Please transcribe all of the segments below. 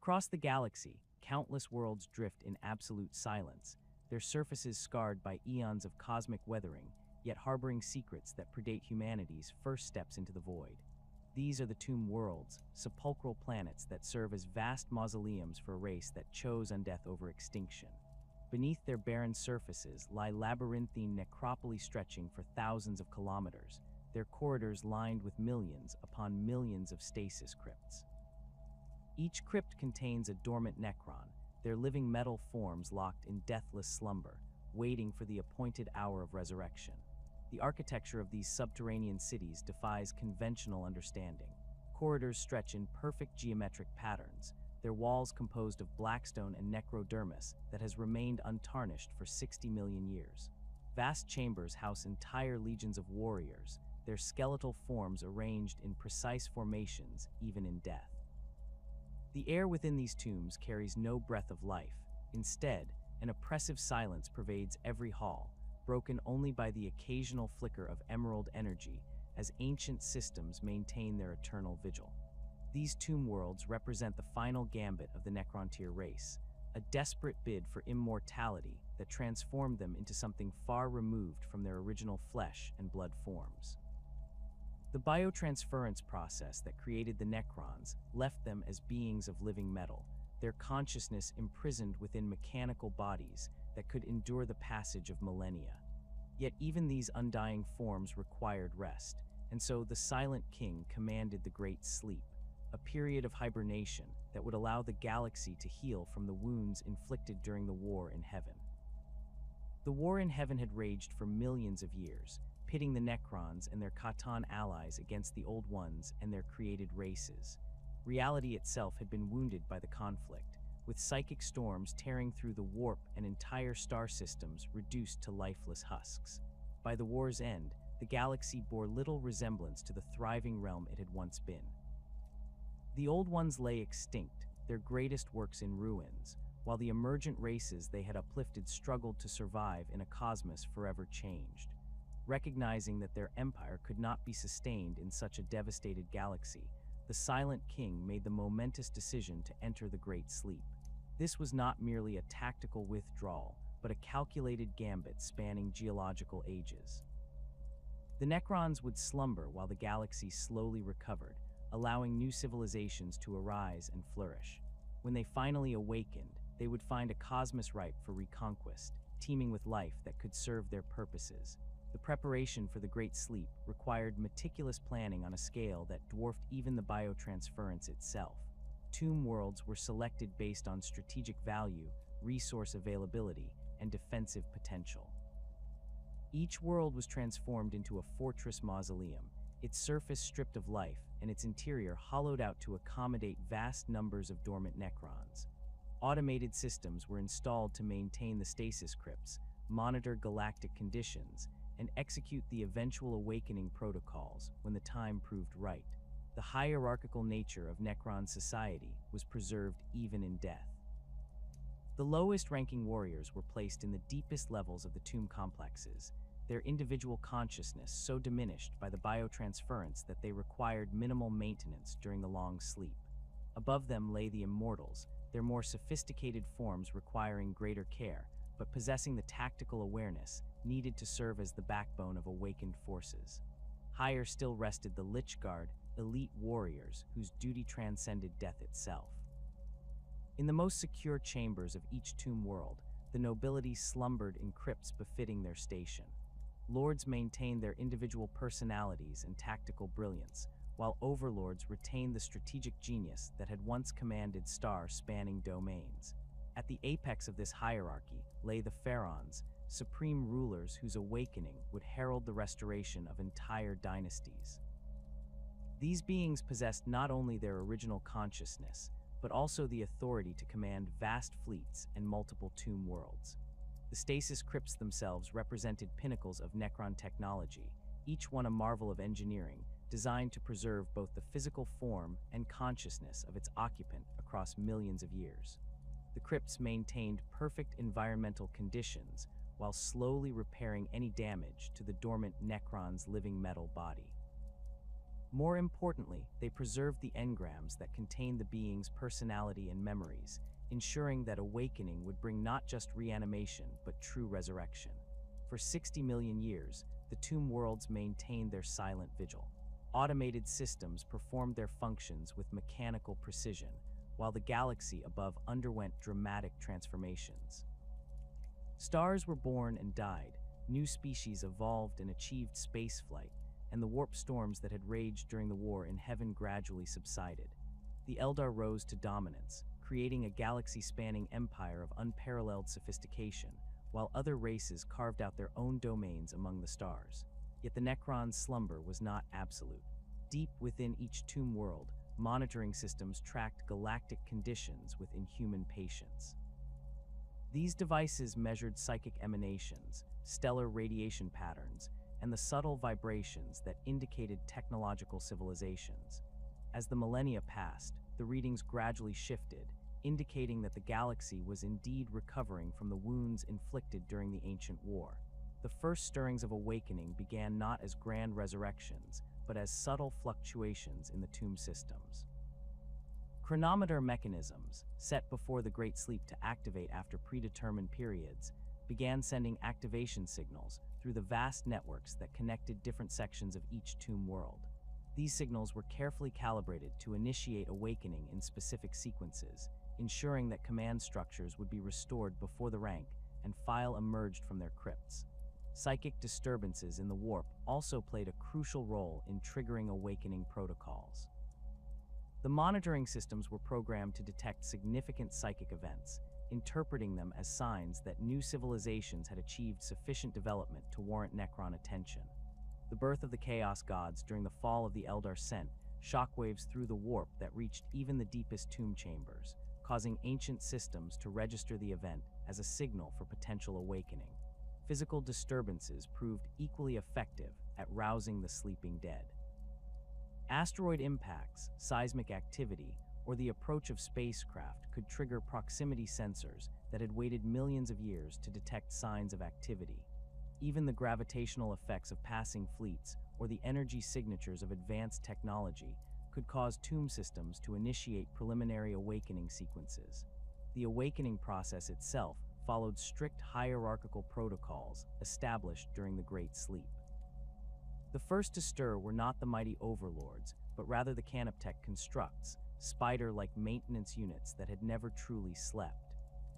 Across the galaxy, countless worlds drift in absolute silence, their surfaces scarred by eons of cosmic weathering, yet harboring secrets that predate humanity's first steps into the void. These are the tomb worlds, sepulchral planets that serve as vast mausoleums for a race that chose undeath over extinction. Beneath their barren surfaces lie labyrinthine necropolis stretching for thousands of kilometers, their corridors lined with millions upon millions of stasis crypts. Each crypt contains a dormant Necron, their living metal forms locked in deathless slumber, waiting for the appointed hour of resurrection. The architecture of these subterranean cities defies conventional understanding. Corridors stretch in perfect geometric patterns, their walls composed of blackstone and necrodermis that has remained untarnished for 60 million years. Vast chambers house entire legions of warriors, their skeletal forms arranged in precise formations even in death. The air within these tombs carries no breath of life. Instead, an oppressive silence pervades every hall, broken only by the occasional flicker of emerald energy as ancient systems maintain their eternal vigil. These tomb worlds represent the final gambit of the Necrontyr race, a desperate bid for immortality that transformed them into something far removed from their original flesh and blood forms. The biotransference process that created the Necrons left them as beings of living metal, their consciousness imprisoned within mechanical bodies that could endure the passage of millennia. Yet even these undying forms required rest, and so the Silent King commanded the Great Sleep, a period of hibernation that would allow the galaxy to heal from the wounds inflicted during the war in heaven. The war in heaven had raged for millions of years, pitting the Necrons and their Khatan allies against the Old Ones and their created races. Reality itself had been wounded by the conflict, with psychic storms tearing through the warp and entire star systems reduced to lifeless husks. By the war's end, the galaxy bore little resemblance to the thriving realm it had once been. The Old Ones lay extinct, their greatest works in ruins, while the emergent races they had uplifted struggled to survive in a cosmos forever changed. Recognizing that their empire could not be sustained in such a devastated galaxy, the Silent King made the momentous decision to enter the Great Sleep. This was not merely a tactical withdrawal, but a calculated gambit spanning geological ages. The Necrons would slumber while the galaxy slowly recovered, allowing new civilizations to arise and flourish. When they finally awakened, they would find a cosmos ripe for reconquest, teeming with life that could serve their purposes. The preparation for the Great Sleep required meticulous planning on a scale that dwarfed even the biotransference itself. Tomb worlds were selected based on strategic value, resource availability, and defensive potential. Each world was transformed into a fortress mausoleum, its surface stripped of life and its interior hollowed out to accommodate vast numbers of dormant Necrons. Automated systems were installed to maintain the stasis crypts, monitor galactic conditions, and execute the eventual awakening protocols when the time proved right. The hierarchical nature of Necron society was preserved even in death. The lowest-ranking warriors were placed in the deepest levels of the tomb complexes, their individual consciousness so diminished by the biotransference that they required minimal maintenance during the long sleep. Above them lay the immortals, their more sophisticated forms requiring greater care, but possessing the tactical awareness needed to serve as the backbone of awakened forces. Higher still rested the Lich Guard, elite warriors whose duty transcended death itself. In the most secure chambers of each tomb world, the nobility slumbered in crypts befitting their station. Lords maintained their individual personalities and tactical brilliance, while overlords retained the strategic genius that had once commanded star-spanning domains. At the apex of this hierarchy lay the pharaohs, supreme rulers whose awakening would herald the restoration of entire dynasties. These beings possessed not only their original consciousness, but also the authority to command vast fleets and multiple tomb worlds. The stasis crypts themselves represented pinnacles of Necron technology, each one a marvel of engineering, designed to preserve both the physical form and consciousness of its occupant across millions of years. The crypts maintained perfect environmental conditions while slowly repairing any damage to the dormant Necron's living metal body. More importantly, they preserved the engrams that contained the being's personality and memories, ensuring that awakening would bring not just reanimation, but true resurrection. For 60 million years, the tomb worlds maintained their silent vigil. Automated systems performed their functions with mechanical precision, while the galaxy above underwent dramatic transformations. Stars were born and died, new species evolved and achieved spaceflight, and the warp storms that had raged during the war in heaven gradually subsided. The Eldar rose to dominance, creating a galaxy-spanning empire of unparalleled sophistication, while other races carved out their own domains among the stars. Yet the Necrons' slumber was not absolute. Deep within each tomb world, monitoring systems tracked galactic conditions with inhuman patience. These devices measured psychic emanations, stellar radiation patterns, and the subtle vibrations that indicated technological civilizations. As the millennia passed, the readings gradually shifted, indicating that the galaxy was indeed recovering from the wounds inflicted during the ancient war. The first stirrings of awakening began not as grand resurrections, but as subtle fluctuations in the tomb systems. Chronometer mechanisms, set before the Great Sleep to activate after predetermined periods, began sending activation signals through the vast networks that connected different sections of each tomb world. These signals were carefully calibrated to initiate awakening in specific sequences, ensuring that command structures would be restored before the rank and file emerged from their crypts. Psychic disturbances in the warp also played a crucial role in triggering awakening protocols. The monitoring systems were programmed to detect significant psychic events, interpreting them as signs that new civilizations had achieved sufficient development to warrant Necron attention. The birth of the Chaos Gods during the fall of the Eldar sent shockwaves through the warp that reached even the deepest tomb chambers, causing ancient systems to register the event as a signal for potential awakening. Physical disturbances proved equally effective at rousing the sleeping dead. Asteroid impacts, seismic activity, or the approach of spacecraft could trigger proximity sensors that had waited millions of years to detect signs of activity. Even the gravitational effects of passing fleets or the energy signatures of advanced technology could cause tomb systems to initiate preliminary awakening sequences. The awakening process itself followed strict hierarchical protocols established during the Great Sleep. The first to stir were not the mighty overlords, but rather the canoptech constructs, spider-like maintenance units that had never truly slept.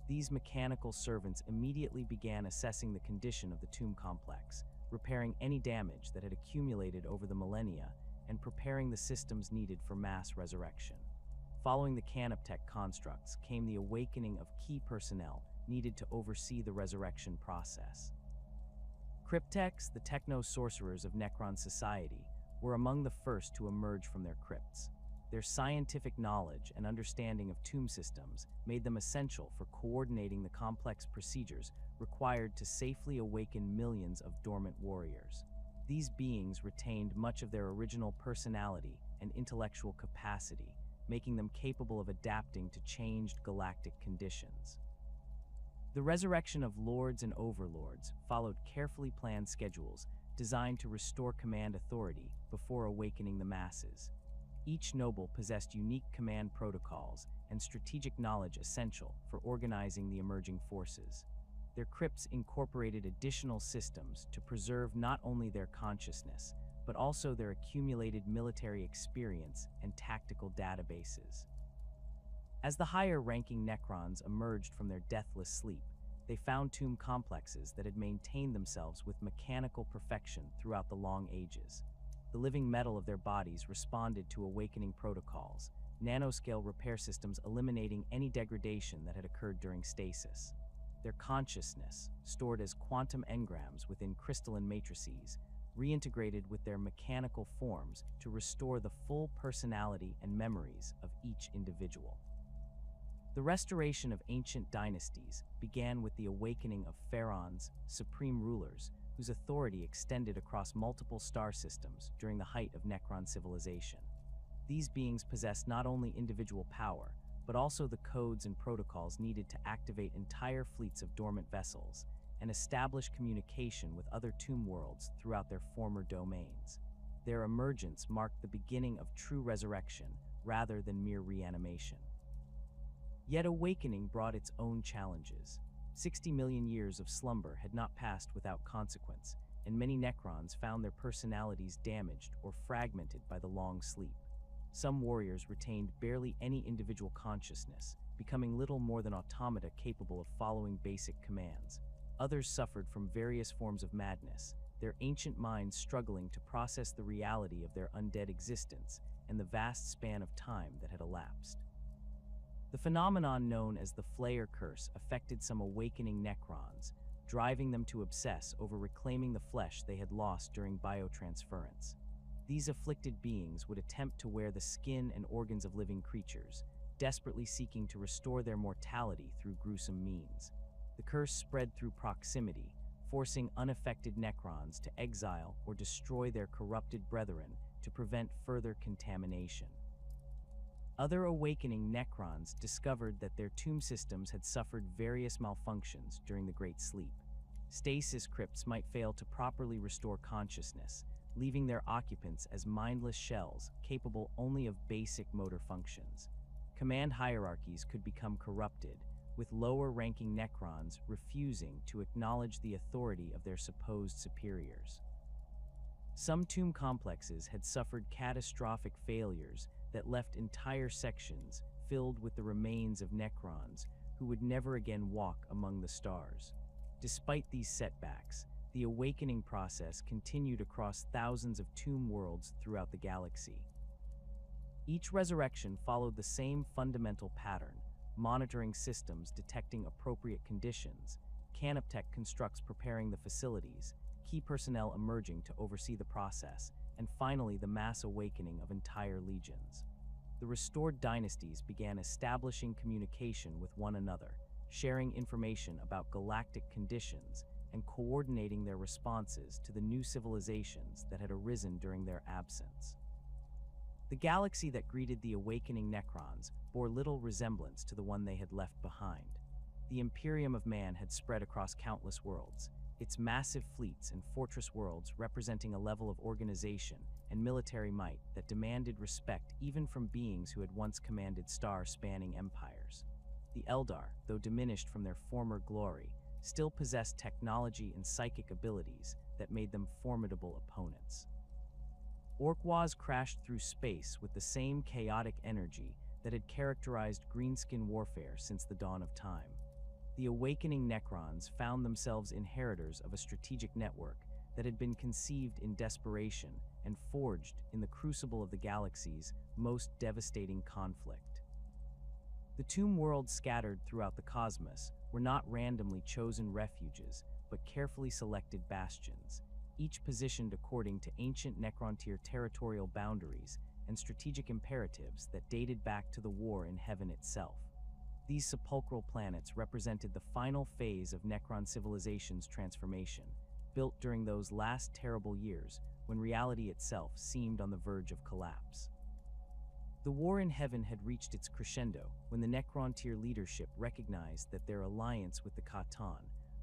These mechanical servants immediately began assessing the condition of the tomb complex, repairing any damage that had accumulated over the millennia, and preparing the systems needed for mass resurrection. Following the canoptech constructs came the awakening of key personnel needed to oversee the resurrection process. Cryptechs, the techno-sorcerers of Necron society, were among the first to emerge from their crypts. Their scientific knowledge and understanding of tomb systems made them essential for coordinating the complex procedures required to safely awaken millions of dormant warriors. These beings retained much of their original personality and intellectual capacity, making them capable of adapting to changed galactic conditions. The resurrection of lords and overlords followed carefully planned schedules designed to restore command authority before awakening the masses. Each noble possessed unique command protocols and strategic knowledge essential for organizing the emerging forces. Their crypts incorporated additional systems to preserve not only their consciousness, but also their accumulated military experience and tactical databases. As the higher-ranking Necrons emerged from their deathless sleep, they found tomb complexes that had maintained themselves with mechanical perfection throughout the long ages. The living metal of their bodies responded to awakening protocols, nanoscale repair systems eliminating any degradation that had occurred during stasis. Their consciousness, stored as quantum engrams within crystalline matrices, reintegrated with their mechanical forms to restore the full personality and memories of each individual. The restoration of ancient dynasties began with the awakening of pharaons, supreme rulers, whose authority extended across multiple star systems during the height of Necron civilization. These beings possessed not only individual power, but also the codes and protocols needed to activate entire fleets of dormant vessels and establish communication with other tomb worlds throughout their former domains. Their emergence marked the beginning of true resurrection rather than mere reanimation. Yet awakening brought its own challenges. 60 million years of slumber had not passed without consequence, and many Necrons found their personalities damaged or fragmented by the long sleep. Some warriors retained barely any individual consciousness, becoming little more than automata capable of following basic commands. Others suffered from various forms of madness, their ancient minds struggling to process the reality of their undead existence and the vast span of time that had elapsed. The phenomenon known as the Flayer Curse affected some awakening Necrons, driving them to obsess over reclaiming the flesh they had lost during biotransference. These afflicted beings would attempt to wear the skin and organs of living creatures, desperately seeking to restore their mortality through gruesome means. The curse spread through proximity, forcing unaffected Necrons to exile or destroy their corrupted brethren to prevent further contamination. Other awakening Necrons discovered that their tomb systems had suffered various malfunctions during the Great Sleep. Stasis crypts might fail to properly restore consciousness, leaving their occupants as mindless shells capable only of basic motor functions. Command hierarchies could become corrupted, with lower-ranking Necrons refusing to acknowledge the authority of their supposed superiors. Some tomb complexes had suffered catastrophic failures that left entire sections filled with the remains of Necrons who would never again walk among the stars. Despite these setbacks, the awakening process continued across thousands of tomb worlds throughout the galaxy. Each resurrection followed the same fundamental pattern: monitoring systems detecting appropriate conditions, Canoptech constructs preparing the facilities, key personnel emerging to oversee the process, and finally the mass awakening of entire legions. The restored dynasties began establishing communication with one another, sharing information about galactic conditions, and coordinating their responses to the new civilizations that had arisen during their absence. The galaxy that greeted the awakening Necrons bore little resemblance to the one they had left behind. The Imperium of Man had spread across countless worlds, its massive fleets and fortress worlds representing a level of organization and military might that demanded respect even from beings who had once commanded star-spanning empires. The Aeldari, though diminished from their former glory, still possessed technology and psychic abilities that made them formidable opponents. Orkwas crashed through space with the same chaotic energy that had characterized greenskin warfare since the dawn of time. The awakening Necrons found themselves inheritors of a strategic network that had been conceived in desperation and forged in the crucible of the galaxy's most devastating conflict. The tomb worlds scattered throughout the cosmos were not randomly chosen refuges, but carefully selected bastions, each positioned according to ancient Necrontyr territorial boundaries and strategic imperatives that dated back to the war in heaven itself. These sepulchral planets represented the final phase of Necron civilization's transformation, built during those last terrible years when reality itself seemed on the verge of collapse. The war in heaven had reached its crescendo when the Necrontyr leadership recognized that their alliance with the Khatan,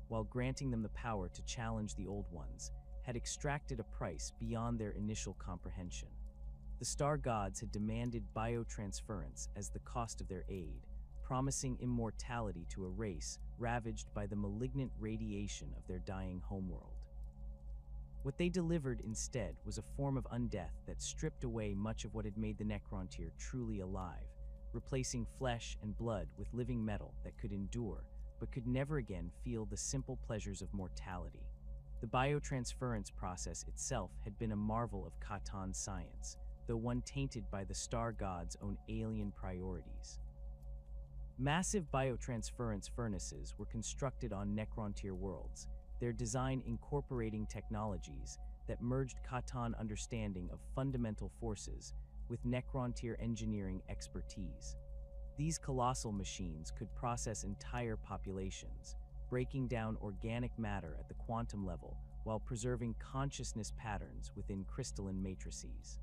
while granting them the power to challenge the Old Ones, had extracted a price beyond their initial comprehension. The star gods had demanded biotransference as the cost of their aid, promising immortality to a race ravaged by the malignant radiation of their dying homeworld. What they delivered instead was a form of undeath that stripped away much of what had made the Necrontyr truly alive, replacing flesh and blood with living metal that could endure, but could never again feel the simple pleasures of mortality. The biotransference process itself had been a marvel of Khatan science, though one tainted by the star gods' own alien priorities. Massive biotransference furnaces were constructed on Necrontyr worlds, their design incorporating technologies that merged Khatan understanding of fundamental forces with Necrontyr engineering expertise. These colossal machines could process entire populations, breaking down organic matter at the quantum level while preserving consciousness patterns within crystalline matrices.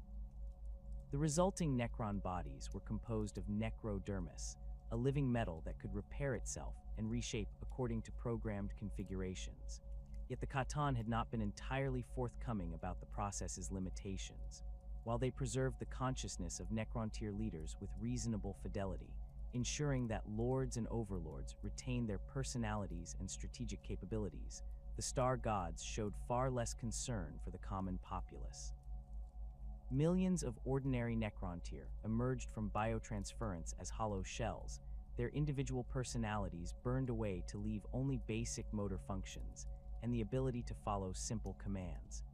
The resulting Necron bodies were composed of necrodermis, a living metal that could repair itself and reshape according to programmed configurations. Yet the Catan had not been entirely forthcoming about the process's limitations. While they preserved the consciousness of Necrontyr leaders with reasonable fidelity, ensuring that lords and overlords retained their personalities and strategic capabilities, the star gods showed far less concern for the common populace. Millions of ordinary Necrontyr emerged from biotransference as hollow shells, their individual personalities burned away to leave only basic motor functions and the ability to follow simple commands.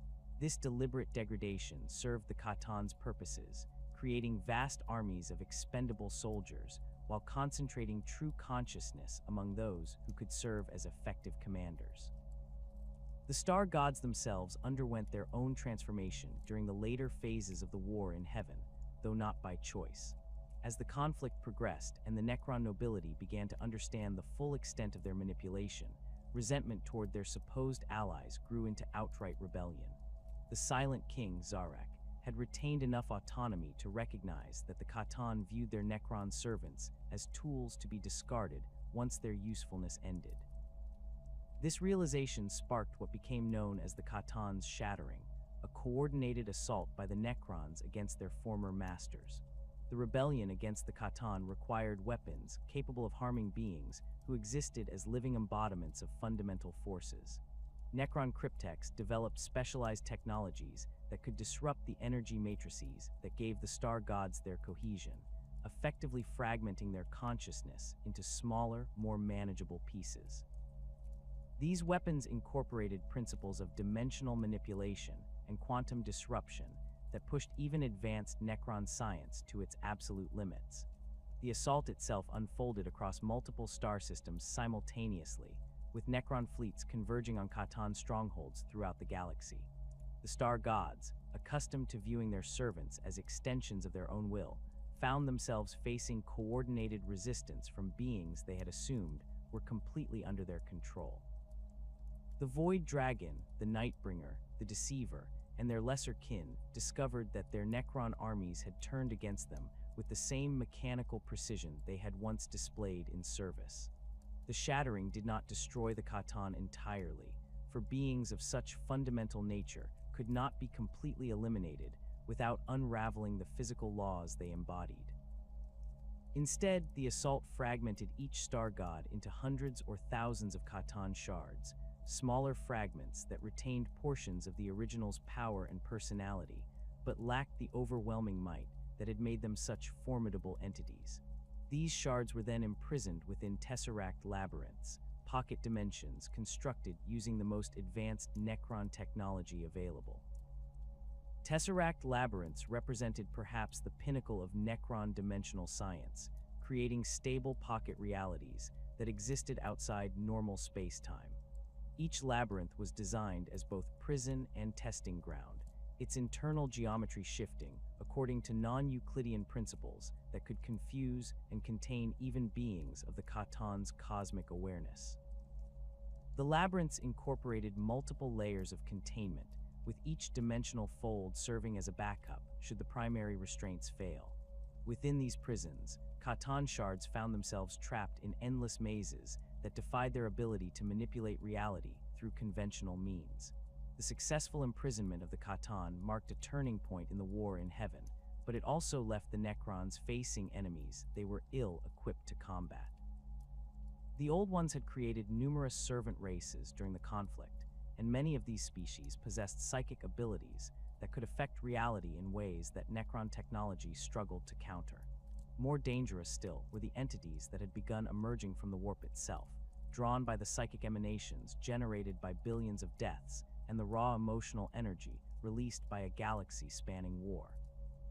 This deliberate degradation served the Catan's purposes, creating vast armies of expendable soldiers while concentrating true consciousness among those who could serve as effective commanders. The star gods themselves underwent their own transformation during the later phases of the war in heaven, though not by choice. As the conflict progressed and the Necron nobility began to understand the full extent of their manipulation, resentment toward their supposed allies grew into outright rebellion. The Silent King, Zarak, had retained enough autonomy to recognize that the Catan viewed their Necron servants as tools to be discarded once their usefulness ended. This realization sparked what became known as the Catan's Shattering, a coordinated assault by the Necrons against their former masters. The rebellion against the Catan required weapons capable of harming beings who existed as living embodiments of fundamental forces. Necron cryptechs developed specialized technologies that could disrupt the energy matrices that gave the star gods their cohesion, effectively fragmenting their consciousness into smaller, more manageable pieces. These weapons incorporated principles of dimensional manipulation and quantum disruption that pushed even advanced Necron science to its absolute limits. The assault itself unfolded across multiple star systems simultaneously, with Necron fleets converging on Catan strongholds throughout the galaxy. The star gods, accustomed to viewing their servants as extensions of their own will, found themselves facing coordinated resistance from beings they had assumed were completely under their control. The Void Dragon, the Nightbringer, the Deceiver, and their lesser kin discovered that their Necron armies had turned against them with the same mechanical precision they had once displayed in service. The Shattering did not destroy the Catan entirely, for beings of such fundamental nature could not be completely eliminated without unraveling the physical laws they embodied. Instead, the assault fragmented each star god into hundreds or thousands of Catan shards, smaller fragments that retained portions of the original's power and personality, but lacked the overwhelming might that had made them such formidable entities. These shards were then imprisoned within tesseract labyrinths, pocket dimensions constructed using the most advanced Necron technology available. Tesseract labyrinths represented perhaps the pinnacle of Necron dimensional science, creating stable pocket realities that existed outside normal space-time. Each labyrinth was designed as both prison and testing ground, its internal geometry shifting according to non-Euclidean principles that could confuse and contain even beings of the Catan's cosmic awareness. The labyrinths incorporated multiple layers of containment, with each dimensional fold serving as a backup should the primary restraints fail. Within these prisons, Catan shards found themselves trapped in endless mazes that defied their ability to manipulate reality through conventional means. The successful imprisonment of the Catan marked a turning point in the war in heaven, but it also left the Necrons facing enemies they were ill-equipped to combat. The Old Ones had created numerous servant races during the conflict, and many of these species possessed psychic abilities that could affect reality in ways that Necron technology struggled to counter. More dangerous still were the entities that had begun emerging from the warp itself, drawn by the psychic emanations generated by billions of deaths and the raw emotional energy released by a galaxy-spanning war.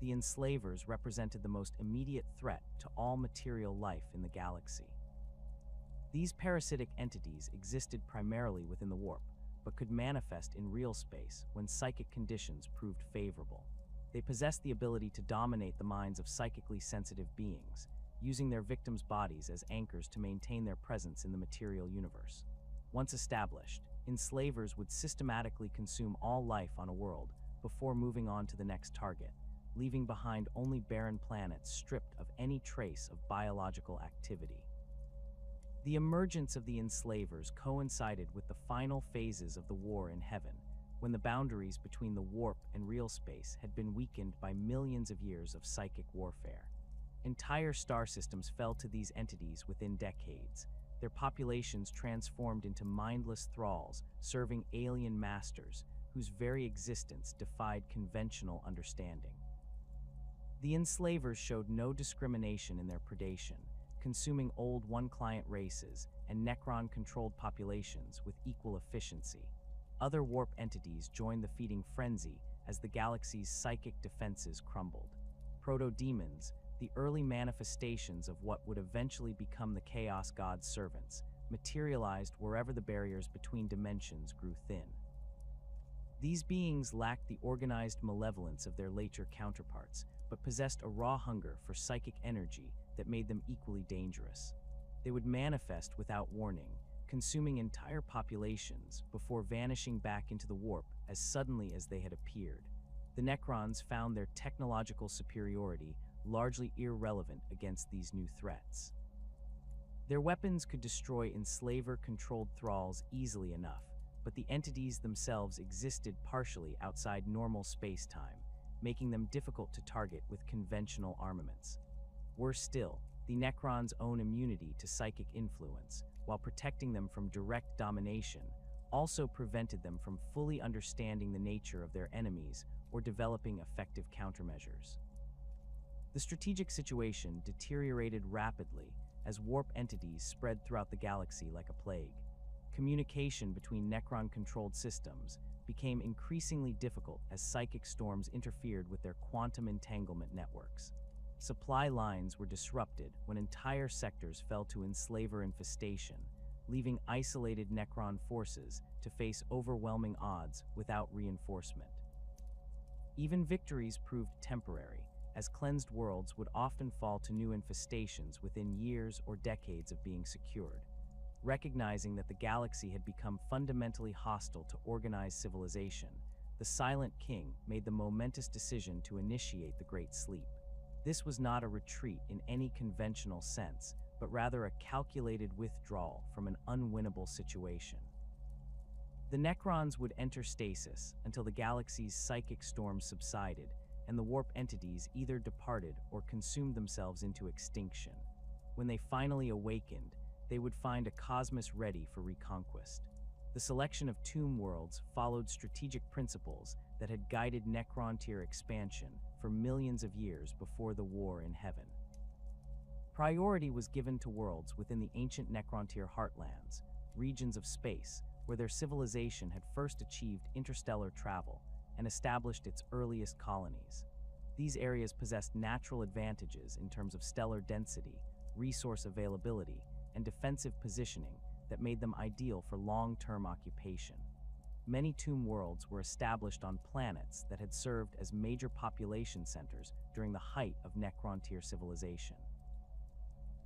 The enslavers represented the most immediate threat to all material life in the galaxy. These parasitic entities existed primarily within the warp, but could manifest in real space when psychic conditions proved favorable. They possessed the ability to dominate the minds of psychically sensitive beings, using their victims' bodies as anchors to maintain their presence in the material universe. Once established, enslavers would systematically consume all life on a world before moving on to the next target, leaving behind only barren planets stripped of any trace of biological activity. The emergence of the enslavers coincided with the final phases of the war in heaven, when the boundaries between the warp and real space had been weakened by millions of years of psychic warfare. Entire star systems fell to these entities within decades, their populations transformed into mindless thralls serving alien masters whose very existence defied conventional understanding. The enslavers showed no discrimination in their predation, consuming old one-client races and Necron-controlled populations with equal efficiency. Other warp entities joined the feeding frenzy as the galaxy's psychic defenses crumbled. Proto-demons, the early manifestations of what would eventually become the Chaos God's servants, materialized wherever the barriers between dimensions grew thin. These beings lacked the organized malevolence of their later counterparts, but possessed a raw hunger for psychic energy that made them equally dangerous. They would manifest without warning, consuming entire populations before vanishing back into the warp as suddenly as they had appeared. The Necrons found their technological superiority largely irrelevant against these new threats. Their weapons could destroy enslaver-controlled thralls easily enough, but the entities themselves existed partially outside normal space-time, making them difficult to target with conventional armaments. Worse still, the Necrons' own immunity to psychic influence, while protecting them from direct domination, also prevented them from fully understanding the nature of their enemies or developing effective countermeasures. The strategic situation deteriorated rapidly as warp entities spread throughout the galaxy like a plague. Communication between Necron-controlled systems became increasingly difficult as psychic storms interfered with their quantum entanglement networks. Supply lines were disrupted when entire sectors fell to enslaver infestation, leaving isolated Necron forces to face overwhelming odds without reinforcement. Even victories proved temporary, as cleansed worlds would often fall to new infestations within years or decades of being secured. Recognizing that the galaxy had become fundamentally hostile to organized civilization, the Silent King made the momentous decision to initiate the Great Sleep. This was not a retreat in any conventional sense, but rather a calculated withdrawal from an unwinnable situation. The Necrons would enter stasis until the galaxy's psychic storms subsided and the warp entities either departed or consumed themselves into extinction. When they finally awakened, they would find a cosmos ready for reconquest. The selection of tomb worlds followed strategic principles that had guided Necrontyr expansion for millions of years before the war in heaven. Priority was given to worlds within the ancient Necrontyr heartlands, regions of space where their civilization had first achieved interstellar travel and established its earliest colonies. These areas possessed natural advantages in terms of stellar density, resource availability, and defensive positioning that made them ideal for long-term occupation. Many tomb worlds were established on planets that had served as major population centers during the height of Necrontyr civilization.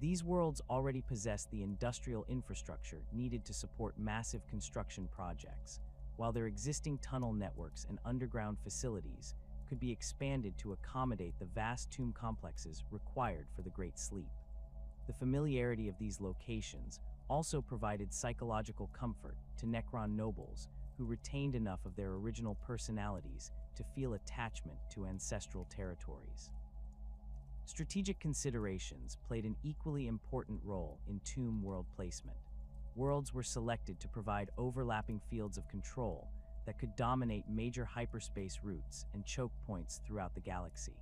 These worlds already possessed the industrial infrastructure needed to support massive construction projects, while their existing tunnel networks and underground facilities could be expanded to accommodate the vast tomb complexes required for the Great Sleep. The familiarity of these locations also provided psychological comfort to Necron nobles who retained enough of their original personalities to feel attachment to ancestral territories. Strategic considerations played an equally important role in tomb world placement. Worlds were selected to provide overlapping fields of control that could dominate major hyperspace routes and choke points throughout the galaxy.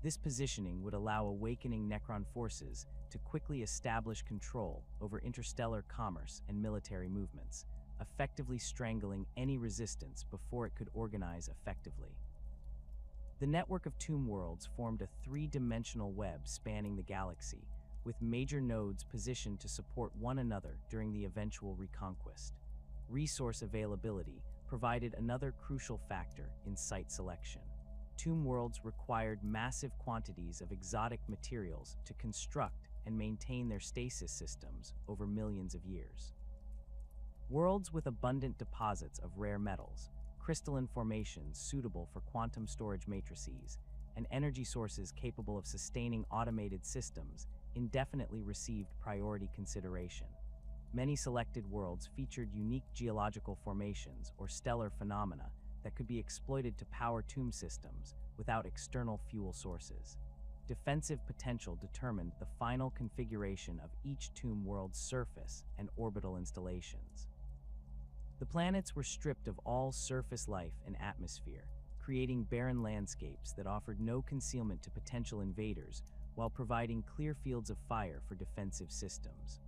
This positioning would allow awakening Necron forces to quickly establish control over interstellar commerce and military movements, effectively strangling any resistance before it could organize effectively. The network of tomb worlds formed a three-dimensional web spanning the galaxy, with major nodes positioned to support one another during the eventual reconquest. Resource availability provided another crucial factor in site selection. Tomb worlds required massive quantities of exotic materials to construct and maintain their stasis systems over millions of years. Worlds with abundant deposits of rare metals, crystalline formations suitable for quantum storage matrices, and energy sources capable of sustaining automated systems indefinitely received priority consideration. Many selected worlds featured unique geological formations or stellar phenomena that could be exploited to power tomb systems without external fuel sources. Defensive potential determined the final configuration of each tomb world's surface and orbital installations. The planets were stripped of all surface life and atmosphere, creating barren landscapes that offered no concealment to potential invaders while providing clear fields of fire for defensive systems.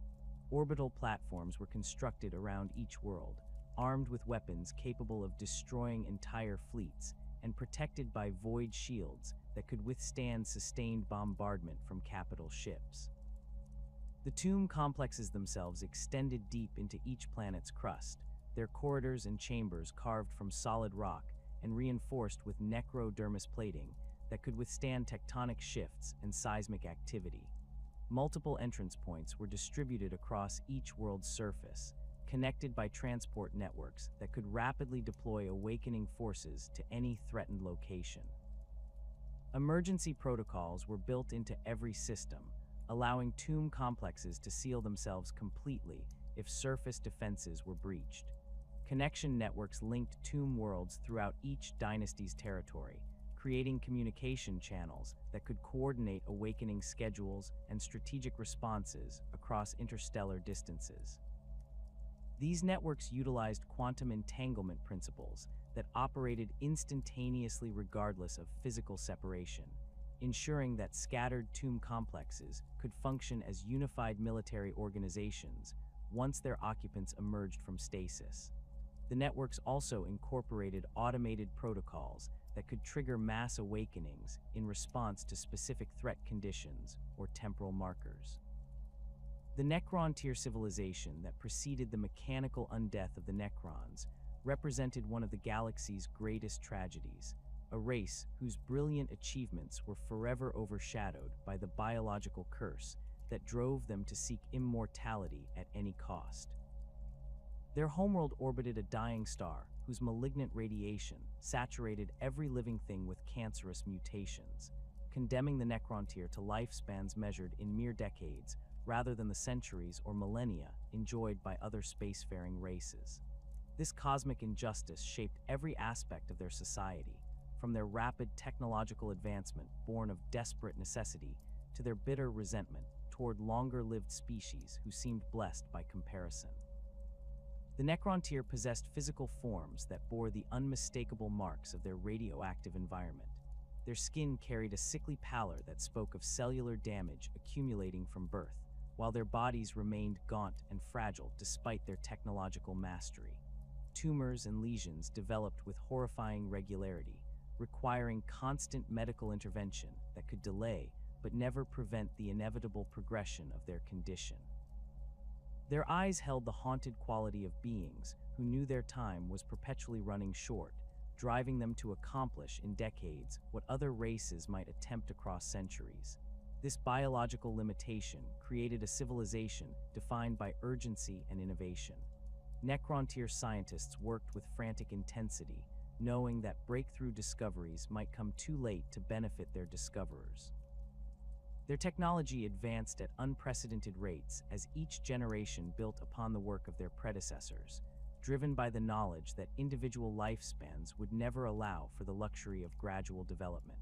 Orbital platforms were constructed around each world, armed with weapons capable of destroying entire fleets and protected by void shields that could withstand sustained bombardment from capital ships. The tomb complexes themselves extended deep into each planet's crust, their corridors and chambers carved from solid rock and reinforced with necrodermis plating that could withstand tectonic shifts and seismic activity. Multiple entrance points were distributed across each world's surface, connected by transport networks that could rapidly deploy awakening forces to any threatened location. Emergency protocols were built into every system, allowing tomb complexes to seal themselves completely if surface defenses were breached. Connection networks linked tomb worlds throughout each dynasty's territory, creating communication channels that could coordinate awakening schedules and strategic responses across interstellar distances. These networks utilized quantum entanglement principles that operated instantaneously regardless of physical separation, ensuring that scattered tomb complexes could function as unified military organizations once their occupants emerged from stasis. The networks also incorporated automated protocols that could trigger mass awakenings in response to specific threat conditions or temporal markers. The Necrontyr civilization that preceded the mechanical undeath of the Necrons represented one of the galaxy's greatest tragedies, a race whose brilliant achievements were forever overshadowed by the biological curse that drove them to seek immortality at any cost. Their homeworld orbited a dying star whose malignant radiation saturated every living thing with cancerous mutations, condemning the Necrontyr to lifespans measured in mere decades rather than the centuries or millennia enjoyed by other spacefaring races. This cosmic injustice shaped every aspect of their society, from their rapid technological advancement born of desperate necessity to their bitter resentment toward longer-lived species who seemed blessed by comparison. The Necrontyr possessed physical forms that bore the unmistakable marks of their radioactive environment. Their skin carried a sickly pallor that spoke of cellular damage accumulating from birth, while their bodies remained gaunt and fragile despite their technological mastery. Tumors and lesions developed with horrifying regularity, requiring constant medical intervention that could delay but never prevent the inevitable progression of their condition. Their eyes held the haunted quality of beings who knew their time was perpetually running short, driving them to accomplish in decades what other races might attempt across centuries. This biological limitation created a civilization defined by urgency and innovation. Necrontyr scientists worked with frantic intensity, knowing that breakthrough discoveries might come too late to benefit their discoverers. Their technology advanced at unprecedented rates as each generation built upon the work of their predecessors, driven by the knowledge that individual lifespans would never allow for the luxury of gradual development.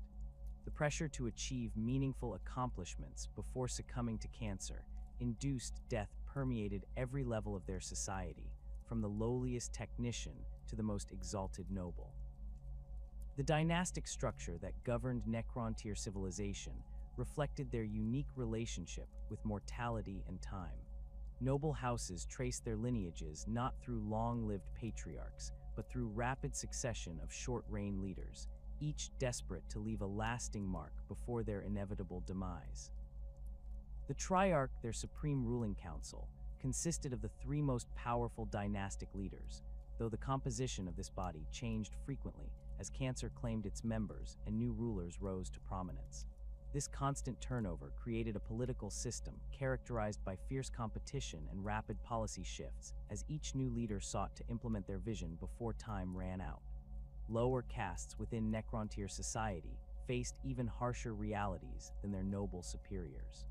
The pressure to achieve meaningful accomplishments before succumbing to cancer induced death permeated every level of their society, from the lowliest technician to the most exalted noble. The dynastic structure that governed Necrontyr civilization reflected their unique relationship with mortality and time. Noble houses traced their lineages not through long-lived patriarchs, but through rapid succession of short-reign leaders, each desperate to leave a lasting mark before their inevitable demise. The Triarch, their supreme ruling council, consisted of the three most powerful dynastic leaders, though the composition of this body changed frequently as cancer claimed its members and new rulers rose to prominence. This constant turnover created a political system characterized by fierce competition and rapid policy shifts as each new leader sought to implement their vision before time ran out. Lower castes within Necrontyr society faced even harsher realities than their noble superiors.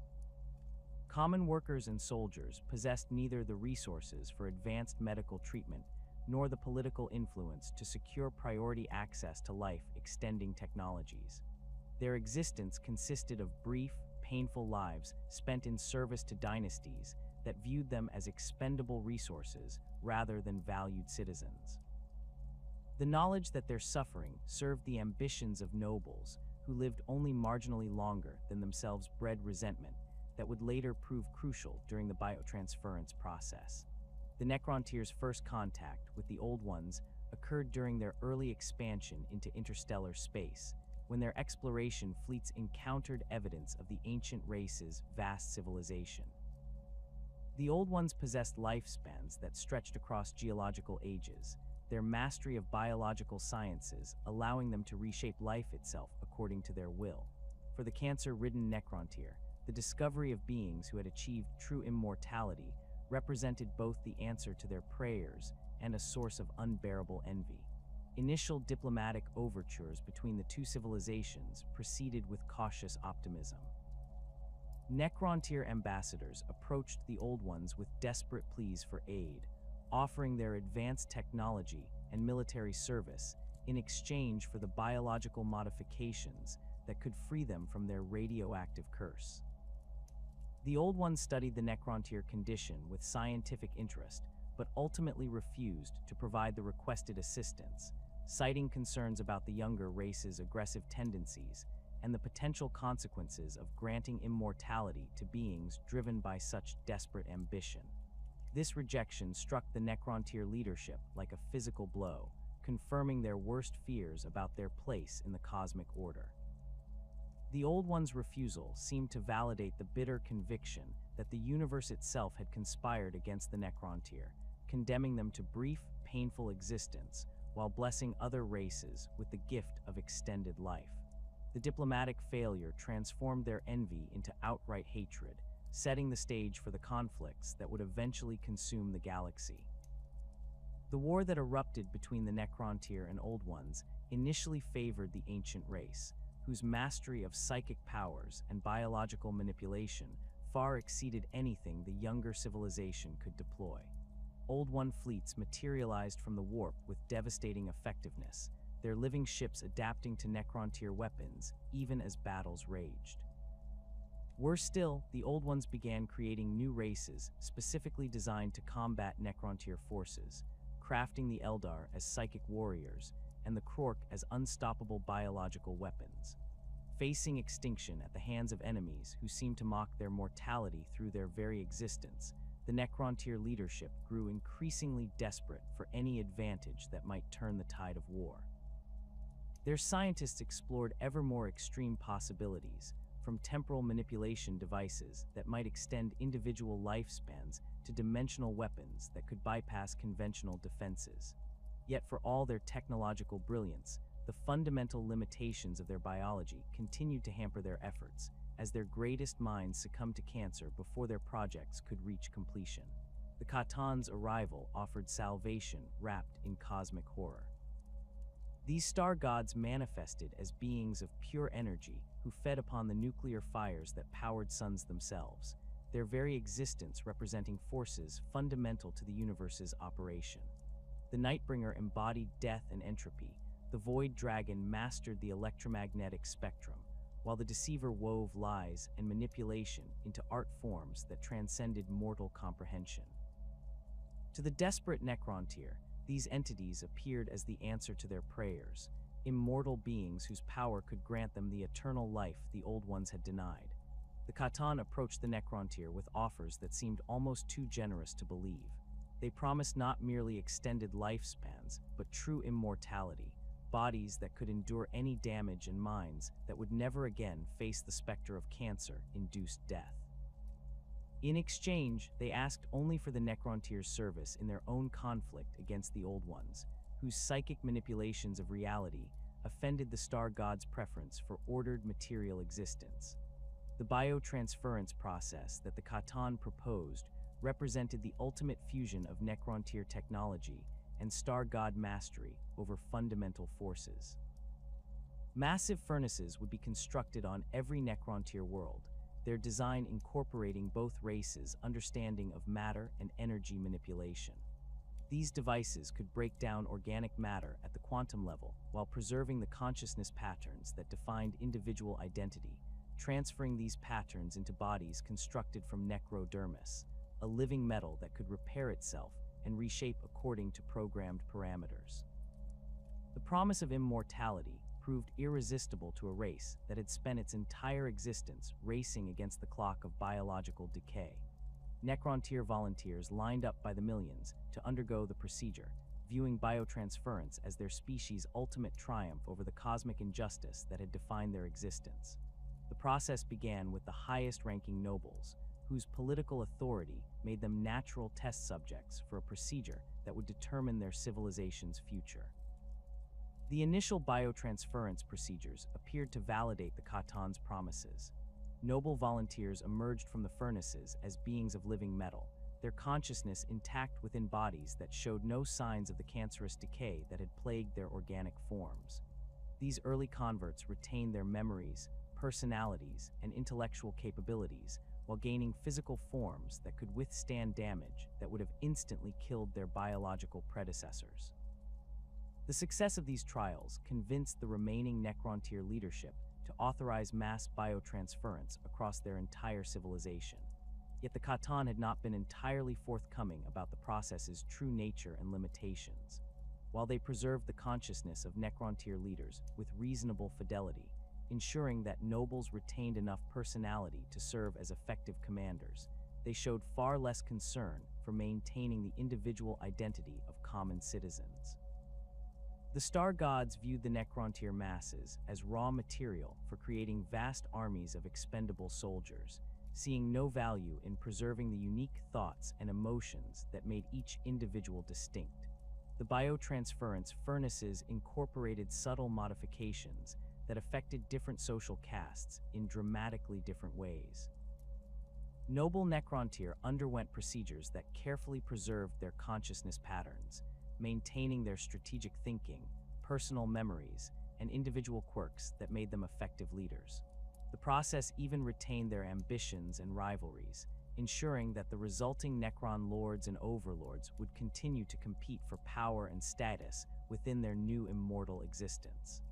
Common workers and soldiers possessed neither the resources for advanced medical treatment nor the political influence to secure priority access to life-extending technologies. Their existence consisted of brief, painful lives spent in service to dynasties that viewed them as expendable resources rather than valued citizens. The knowledge that their suffering served the ambitions of nobles who lived only marginally longer than themselves bred resentment that would later prove crucial during the biotransference process. The Necrontyr's first contact with the Old Ones occurred during their early expansion into interstellar space, when their exploration fleets encountered evidence of the ancient race's vast civilization. The Old Ones possessed lifespans that stretched across geological ages, their mastery of biological sciences allowing them to reshape life itself according to their will. For the cancer-ridden Necrontyr, the discovery of beings who had achieved true immortality represented both the answer to their prayers and a source of unbearable envy. Initial diplomatic overtures between the two civilizations proceeded with cautious optimism. Necrontyr ambassadors approached the Old Ones with desperate pleas for aid, offering their advanced technology and military service in exchange for the biological modifications that could free them from their radioactive curse. The Old Ones studied the Necrontyr condition with scientific interest, but ultimately refused to provide the requested assistance, citing concerns about the younger race's aggressive tendencies and the potential consequences of granting immortality to beings driven by such desperate ambition. This rejection struck the Necrontyr leadership like a physical blow, confirming their worst fears about their place in the cosmic order. The Old Ones' refusal seemed to validate the bitter conviction that the universe itself had conspired against the Necrontyr, condemning them to brief, painful existence while blessing other races with the gift of extended life. The diplomatic failure transformed their envy into outright hatred, setting the stage for the conflicts that would eventually consume the galaxy. The war that erupted between the Necrontyr and Old Ones initially favored the ancient race, whose mastery of psychic powers and biological manipulation far exceeded anything the younger civilization could deploy. Old One fleets materialized from the warp with devastating effectiveness, their living ships adapting to Necrontyr weapons even as battles raged. Worse still, the Old Ones began creating new races specifically designed to combat Necrontyr forces, crafting the Aeldari as psychic warriors and the Krork as unstoppable biological weapons. Facing extinction at the hands of enemies who seemed to mock their mortality through their very existence, the Necrontyr leadership grew increasingly desperate for any advantage that might turn the tide of war. Their scientists explored ever more extreme possibilities, from temporal manipulation devices that might extend individual lifespans to dimensional weapons that could bypass conventional defenses. Yet for all their technological brilliance, the fundamental limitations of their biology continued to hamper their efforts, as their greatest minds succumbed to cancer before their projects could reach completion. The Khatan's arrival offered salvation wrapped in cosmic horror. These star gods manifested as beings of pure energy who fed upon the nuclear fires that powered suns themselves, their very existence representing forces fundamental to the universe's operation. The Nightbringer embodied death and entropy, the Void Dragon mastered the electromagnetic spectrum, while the Deceiver wove lies and manipulation into art forms that transcended mortal comprehension. To the desperate Necrontyr, these entities appeared as the answer to their prayers, immortal beings whose power could grant them the eternal life the Old Ones had denied. The Khatan approached the Necrontyr with offers that seemed almost too generous to believe. They promised not merely extended lifespans, but true immortality, bodies that could endure any damage and minds that would never again face the specter of cancer-induced death. In exchange, they asked only for the Necrontyr's service in their own conflict against the Old Ones, whose psychic manipulations of reality offended the star god's preference for ordered material existence. The biotransference process that the Khatan proposed represented the ultimate fusion of Necrontyr technology and star god mastery over fundamental forces. Massive furnaces would be constructed on every Necrontyr world, their design incorporating both races' understanding of matter and energy manipulation. These devices could break down organic matter at the quantum level while preserving the consciousness patterns that defined individual identity, transferring these patterns into bodies constructed from necrodermis, a living metal that could repair itself and reshape according to programmed parameters. The promise of immortality proved irresistible to a race that had spent its entire existence racing against the clock of biological decay. Necrontyr volunteers lined up by the millions to undergo the procedure, viewing biotransference as their species' ultimate triumph over the cosmic injustice that had defined their existence. The process began with the highest-ranking nobles, whose political authority made them natural test subjects for a procedure that would determine their civilization's future. The initial biotransference procedures appeared to validate the Khatan's promises. Noble volunteers emerged from the furnaces as beings of living metal, their consciousness intact within bodies that showed no signs of the cancerous decay that had plagued their organic forms. These early converts retained their memories, personalities, and intellectual capabilities while gaining physical forms that could withstand damage that would have instantly killed their biological predecessors. The success of these trials convinced the remaining Necrontyr leadership to authorize mass biotransference across their entire civilization. Yet the Khatan had not been entirely forthcoming about the process's true nature and limitations. While they preserved the consciousness of Necrontyr leaders with reasonable fidelity, ensuring that nobles retained enough personality to serve as effective commanders, they showed far less concern for maintaining the individual identity of common citizens. The star gods viewed the Necrontyr masses as raw material for creating vast armies of expendable soldiers, seeing no value in preserving the unique thoughts and emotions that made each individual distinct. The biotransference furnaces incorporated subtle modifications that affected different social castes in dramatically different ways. Noble Necrontyr underwent procedures that carefully preserved their consciousness patterns, maintaining their strategic thinking, personal memories, and individual quirks that made them effective leaders. The process even retained their ambitions and rivalries, ensuring that the resulting Necron lords and overlords would continue to compete for power and status within their new immortal existence.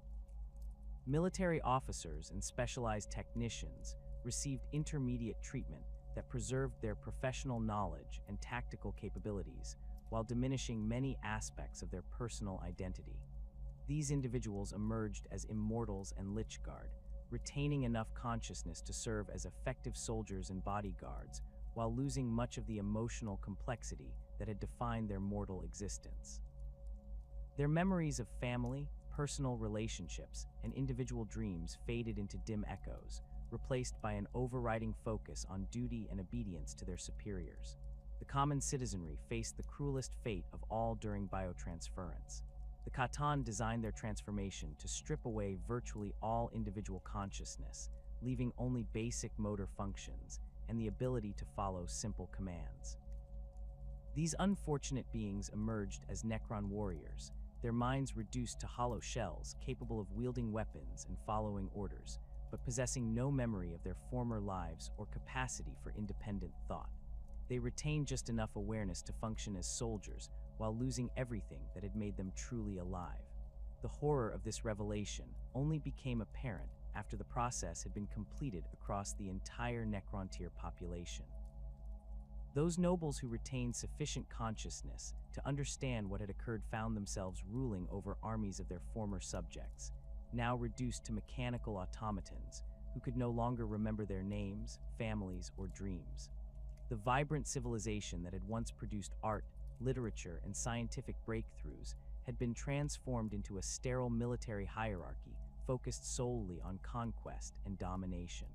Military officers and specialized technicians received intermediate treatment that preserved their professional knowledge and tactical capabilities, while diminishing many aspects of their personal identity. These individuals emerged as immortals and Lichguard, retaining enough consciousness to serve as effective soldiers and bodyguards, while losing much of the emotional complexity that had defined their mortal existence. Their memories of family, personal relationships, and individual dreams faded into dim echoes, replaced by an overriding focus on duty and obedience to their superiors. The common citizenry faced the cruelest fate of all during biotransference. The Khatan designed their transformation to strip away virtually all individual consciousness, leaving only basic motor functions and the ability to follow simple commands. These unfortunate beings emerged as Necron warriors, their minds reduced to hollow shells capable of wielding weapons and following orders, but possessing no memory of their former lives or capacity for independent thought. They retained just enough awareness to function as soldiers while losing everything that had made them truly alive. The horror of this revelation only became apparent after the process had been completed across the entire Necrontyr population. Those nobles who retained sufficient consciousness to understand what had occurred found themselves ruling over armies of their former subjects, now reduced to mechanical automatons who could no longer remember their names, families, or dreams. The vibrant civilization that had once produced art, literature, and scientific breakthroughs had been transformed into a sterile military hierarchy focused solely on conquest and domination.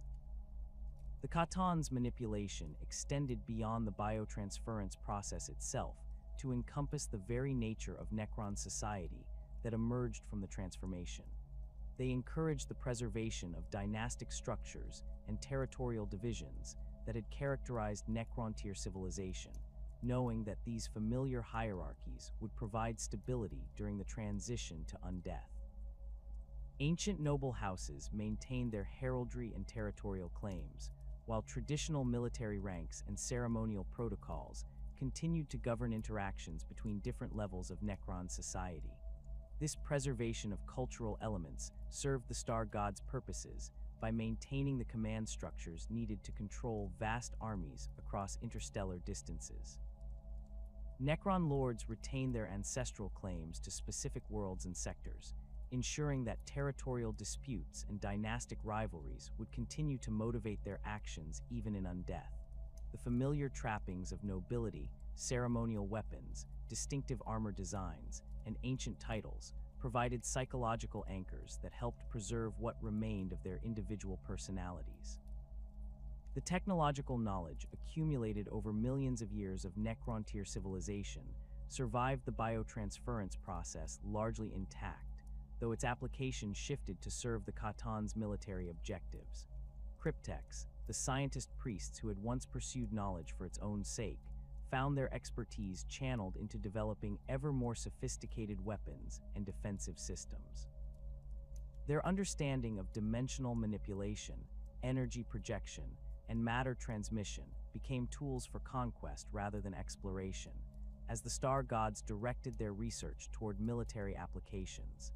The Khatan's manipulation extended beyond the biotransference process itself to encompass the very nature of Necron society that emerged from the transformation. They encouraged the preservation of dynastic structures and territorial divisions that had characterized Necrontyr civilization, knowing that these familiar hierarchies would provide stability during the transition to undeath. Ancient noble houses maintained their heraldry and territorial claims, while traditional military ranks and ceremonial protocols continued to govern interactions between different levels of Necron society. This preservation of cultural elements served the star gods' purposes by maintaining the command structures needed to control vast armies across interstellar distances. Necron lords retained their ancestral claims to specific worlds and sectors, ensuring that territorial disputes and dynastic rivalries would continue to motivate their actions even in undeath. The familiar trappings of nobility, ceremonial weapons, distinctive armor designs, and ancient titles provided psychological anchors that helped preserve what remained of their individual personalities. The technological knowledge accumulated over millions of years of Necrontyr civilization survived the biotransference process largely intact, though its application shifted to serve the Khatan's military objectives. Cryptex, the scientist priests who had once pursued knowledge for its own sake, found their expertise channeled into developing ever more sophisticated weapons and defensive systems. Their understanding of dimensional manipulation, energy projection, and matter transmission became tools for conquest rather than exploration, as the star gods directed their research toward military applications.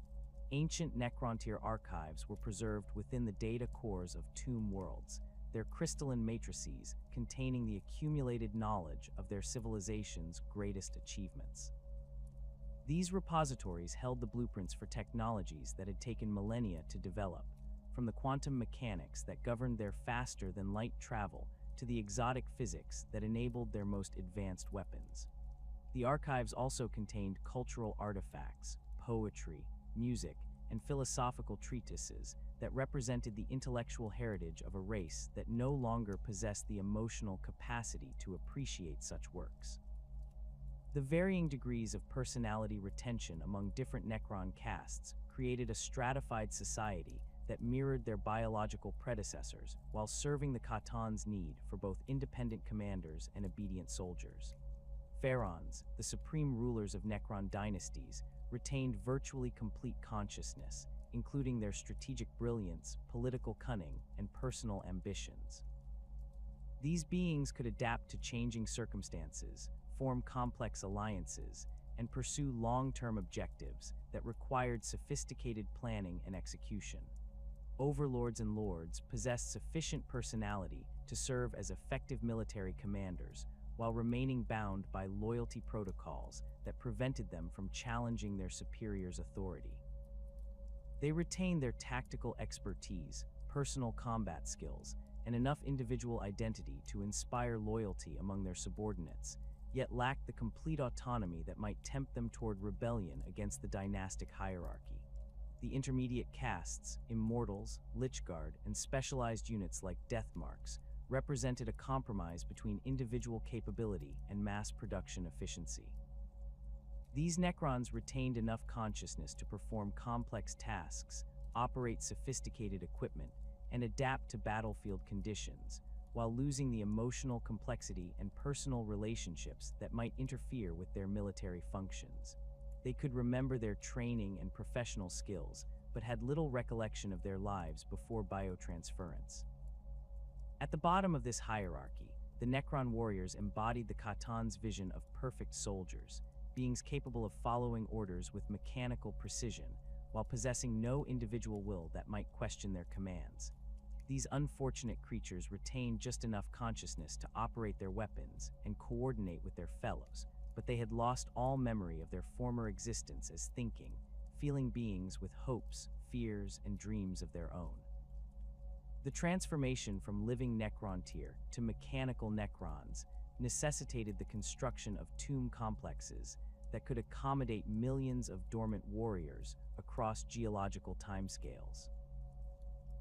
Ancient Necrontyr archives were preserved within the data cores of tomb worlds, their crystalline matrices containing the accumulated knowledge of their civilization's greatest achievements. These repositories held the blueprints for technologies that had taken millennia to develop, from the quantum mechanics that governed their faster-than-light travel to the exotic physics that enabled their most advanced weapons. The archives also contained cultural artifacts, poetry, music, and philosophical treatises that represented the intellectual heritage of a race that no longer possessed the emotional capacity to appreciate such works. The varying degrees of personality retention among different Necron castes created a stratified society that mirrored their biological predecessors while serving the Khatan's need for both independent commanders and obedient soldiers. Pharaons, the supreme rulers of Necron dynasties, retained virtually complete consciousness, including their strategic brilliance, political cunning, and personal ambitions. These beings could adapt to changing circumstances, form complex alliances, and pursue long-term objectives that required sophisticated planning and execution. Overlords and lords possessed sufficient personality to serve as effective military commanders, while remaining bound by loyalty protocols that prevented them from challenging their superiors' authority. They retained their tactical expertise, personal combat skills, and enough individual identity to inspire loyalty among their subordinates, yet lacked the complete autonomy that might tempt them toward rebellion against the dynastic hierarchy. The intermediate castes, immortals, Lichguard, and specialized units like Deathmarks represented a compromise between individual capability and mass production efficiency. These Necrons retained enough consciousness to perform complex tasks, operate sophisticated equipment, and adapt to battlefield conditions, while losing the emotional complexity and personal relationships that might interfere with their military functions. They could remember their training and professional skills, but had little recollection of their lives before biotransference. At the bottom of this hierarchy, the Necron warriors embodied the Khatan's vision of perfect soldiers, beings capable of following orders with mechanical precision, while possessing no individual will that might question their commands. These unfortunate creatures retained just enough consciousness to operate their weapons and coordinate with their fellows, but they had lost all memory of their former existence as thinking, feeling beings with hopes, fears, and dreams of their own. The transformation from living Necrontyr to mechanical Necrons necessitated the construction of tomb complexes that could accommodate millions of dormant warriors across geological timescales.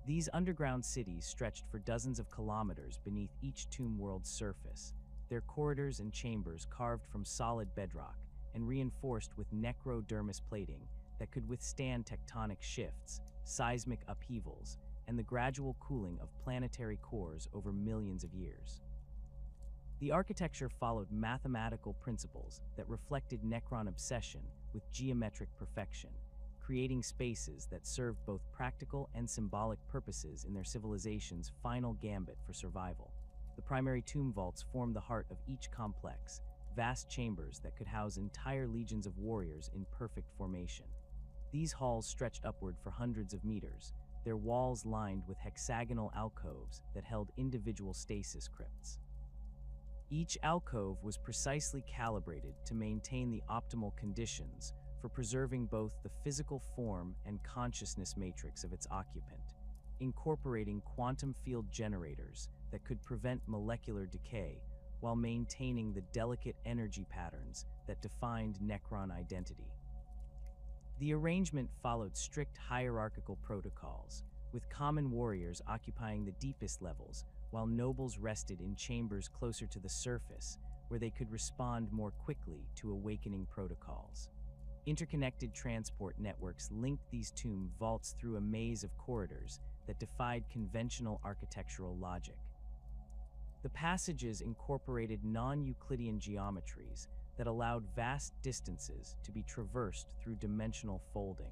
These underground cities stretched for dozens of kilometers beneath each tomb world's surface, their corridors and chambers carved from solid bedrock and reinforced with necrodermis plating that could withstand tectonic shifts, seismic upheavals, and the gradual cooling of planetary cores over millions of years. The architecture followed mathematical principles that reflected Necron obsession with geometric perfection, creating spaces that served both practical and symbolic purposes in their civilization's final gambit for survival. The primary tomb vaults formed the heart of each complex, vast chambers that could house entire legions of warriors in perfect formation. These halls stretched upward for hundreds of meters, their walls lined with hexagonal alcoves that held individual stasis crypts. Each alcove was precisely calibrated to maintain the optimal conditions for preserving both the physical form and consciousness matrix of its occupant, incorporating quantum field generators that could prevent molecular decay while maintaining the delicate energy patterns that defined Necron identity. The arrangement followed strict hierarchical protocols, with common warriors occupying the deepest levels, while nobles rested in chambers closer to the surface, where they could respond more quickly to awakening protocols. Interconnected transport networks linked these tomb vaults through a maze of corridors that defied conventional architectural logic. The passages incorporated non-Euclidean geometries that allowed vast distances to be traversed through dimensional folding,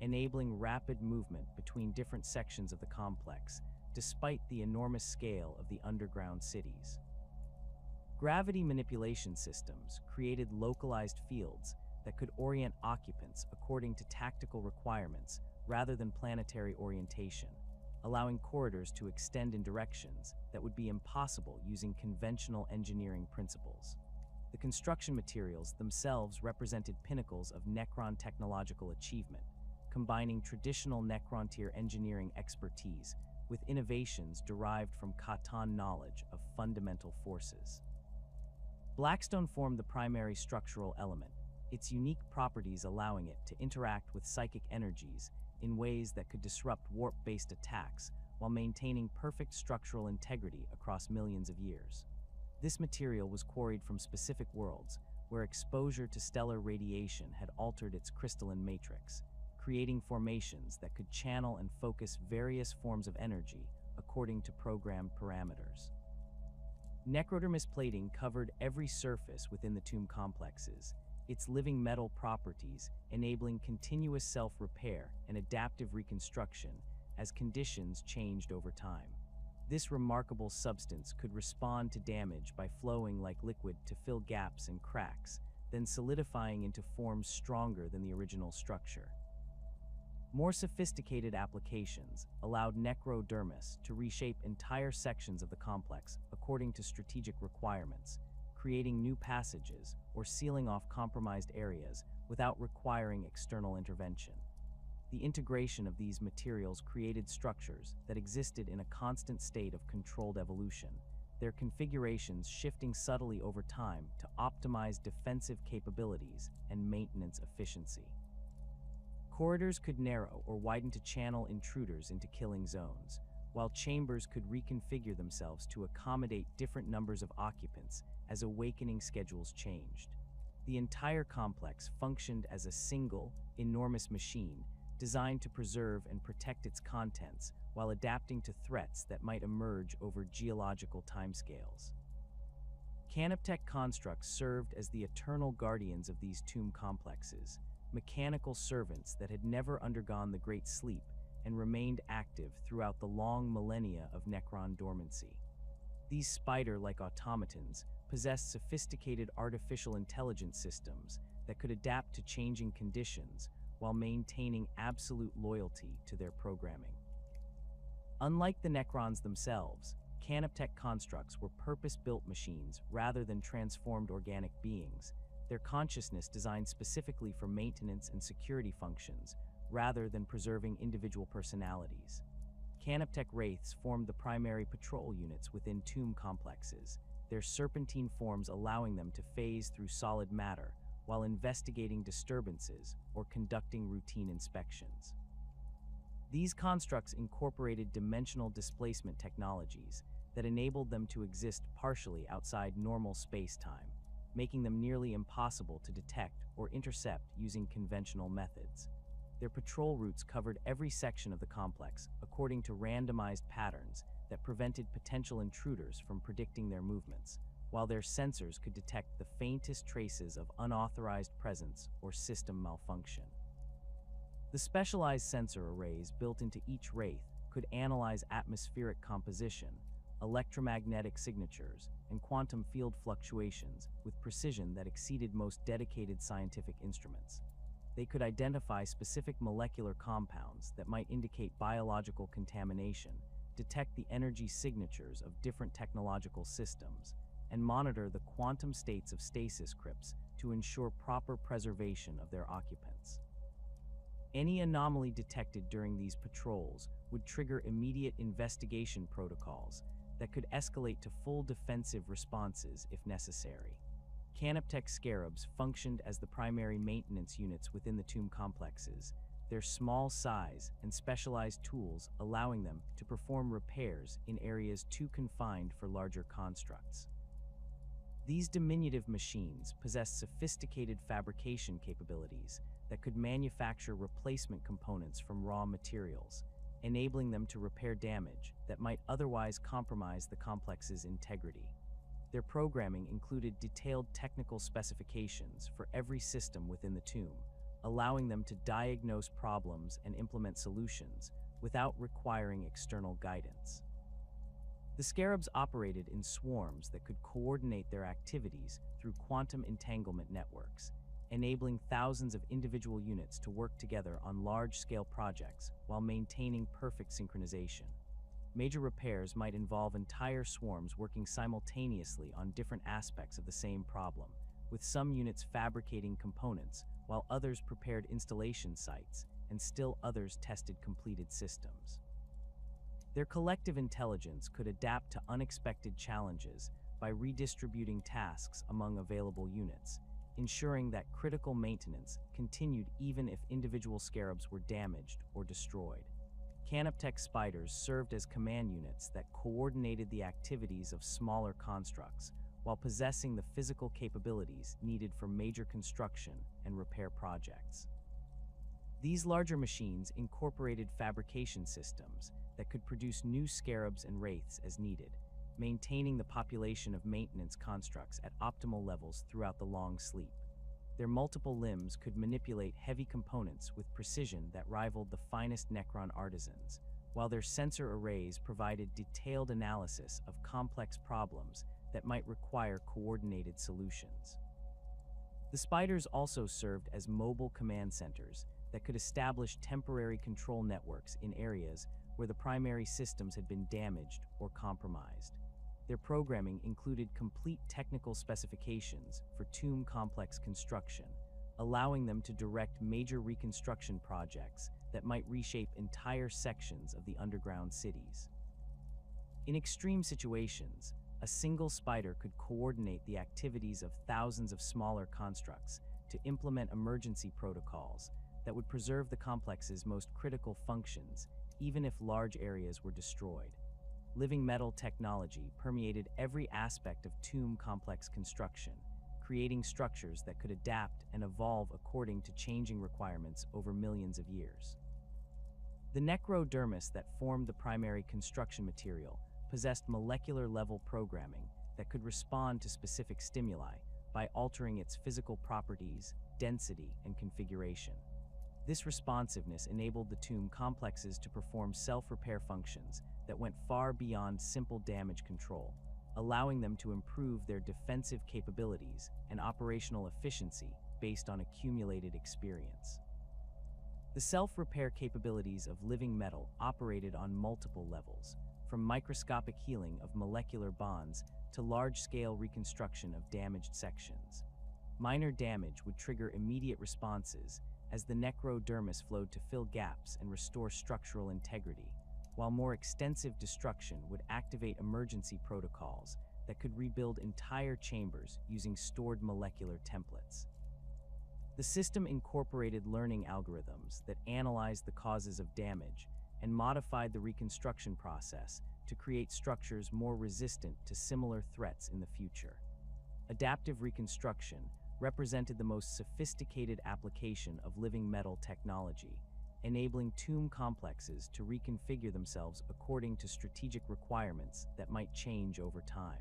enabling rapid movement between different sections of the complex, despite the enormous scale of the underground cities. Gravity manipulation systems created localized fields that could orient occupants according to tactical requirements rather than planetary orientation, allowing corridors to extend in directions that would be impossible using conventional engineering principles. The construction materials themselves represented pinnacles of Necron technological achievement, combining traditional Necrontyr engineering expertise with innovations derived from Catan knowledge of fundamental forces. Blackstone formed the primary structural element, its unique properties allowing it to interact with psychic energies in ways that could disrupt warp-based attacks while maintaining perfect structural integrity across millions of years. This material was quarried from specific worlds where exposure to stellar radiation had altered its crystalline matrix, creating formations that could channel and focus various forms of energy according to programmed parameters. Necrodermis plating covered every surface within the tomb complexes, its living metal properties enabling continuous self-repair and adaptive reconstruction as conditions changed over time. This remarkable substance could respond to damage by flowing like liquid to fill gaps and cracks, then solidifying into forms stronger than the original structure. More sophisticated applications allowed Necrodermis to reshape entire sections of the complex according to strategic requirements, creating new passages or sealing off compromised areas without requiring external intervention. The integration of these materials created structures that existed in a constant state of controlled evolution, their configurations shifting subtly over time to optimize defensive capabilities and maintenance efficiency. Corridors could narrow or widen to channel intruders into killing zones, while chambers could reconfigure themselves to accommodate different numbers of occupants as awakening schedules changed. The entire complex functioned as a single, enormous machine designed to preserve and protect its contents while adapting to threats that might emerge over geological timescales. Canoptech constructs served as the eternal guardians of these tomb complexes, mechanical servants that had never undergone the Great Sleep and remained active throughout the long millennia of Necron dormancy. These spider-like automatons possessed sophisticated artificial intelligence systems that could adapt to changing conditions while maintaining absolute loyalty to their programming. Unlike the Necrons themselves, Canoptech constructs were purpose-built machines rather than transformed organic beings, their consciousness designed specifically for maintenance and security functions rather than preserving individual personalities. Canoptech wraiths formed the primary patrol units within tomb complexes, their serpentine forms allowing them to phase through solid matter while investigating disturbances or conducting routine inspections. These constructs incorporated dimensional displacement technologies that enabled them to exist partially outside normal space-time, making them nearly impossible to detect or intercept using conventional methods. Their patrol routes covered every section of the complex according to randomized patterns that prevented potential intruders from predicting their movements, while their sensors could detect the faintest traces of unauthorized presence or system malfunction. The specialized sensor arrays built into each wraith could analyze atmospheric composition, electromagnetic signatures, and quantum field fluctuations with precision that exceeded most dedicated scientific instruments. They could identify specific molecular compounds that might indicate biological contamination, detect the energy signatures of different technological systems, and monitor the quantum states of stasis crypts to ensure proper preservation of their occupants. Any anomaly detected during these patrols would trigger immediate investigation protocols that could escalate to full defensive responses if necessary. Canoptech scarabs functioned as the primary maintenance units within the tomb complexes, their small size and specialized tools allowing them to perform repairs in areas too confined for larger constructs. These diminutive machines possessed sophisticated fabrication capabilities that could manufacture replacement components from raw materials, enabling them to repair damage that might otherwise compromise the complex's integrity. Their programming included detailed technical specifications for every system within the tomb, allowing them to diagnose problems and implement solutions without requiring external guidance. The scarabs operated in swarms that could coordinate their activities through quantum entanglement networks, enabling thousands of individual units to work together on large-scale projects while maintaining perfect synchronization. Major repairs might involve entire swarms working simultaneously on different aspects of the same problem, with some units fabricating components while others prepared installation sites and still others tested completed systems. Their collective intelligence could adapt to unexpected challenges by redistributing tasks among available units, ensuring that critical maintenance continued even if individual scarabs were damaged or destroyed. Canoptech spiders served as command units that coordinated the activities of smaller constructs while possessing the physical capabilities needed for major construction and repair projects. These larger machines incorporated fabrication systems that could produce new scarabs and wraiths as needed, maintaining the population of maintenance constructs at optimal levels throughout the long sleep. Their multiple limbs could manipulate heavy components with precision that rivaled the finest Necron artisans, while their sensor arrays provided detailed analysis of complex problems that might require coordinated solutions. The spiders also served as mobile command centers that could establish temporary control networks in areas where the primary systems had been damaged or compromised. Their programming included complete technical specifications for tomb complex construction, allowing them to direct major reconstruction projects that might reshape entire sections of the underground cities. In extreme situations, a single spider could coordinate the activities of thousands of smaller constructs to implement emergency protocols that would preserve the complex's most critical functions, even if large areas were destroyed. Living metal technology permeated every aspect of tomb complex construction, creating structures that could adapt and evolve according to changing requirements over millions of years. The necrodermis that formed the primary construction material possessed molecular-level programming that could respond to specific stimuli by altering its physical properties, density, and configuration. This responsiveness enabled the tomb complexes to perform self-repair functions that went far beyond simple damage control, allowing them to improve their defensive capabilities and operational efficiency based on accumulated experience. The self-repair capabilities of living metal operated on multiple levels, from microscopic healing of molecular bonds to large-scale reconstruction of damaged sections. Minor damage would trigger immediate responses as the necrodermis flowed to fill gaps and restore structural integrity, while more extensive destruction would activate emergency protocols that could rebuild entire chambers using stored molecular templates. The system incorporated learning algorithms that analyzed the causes of damage and modified the reconstruction process to create structures more resistant to similar threats in the future. Adaptive reconstruction represented the most sophisticated application of living metal technology, enabling tomb complexes to reconfigure themselves according to strategic requirements that might change over time.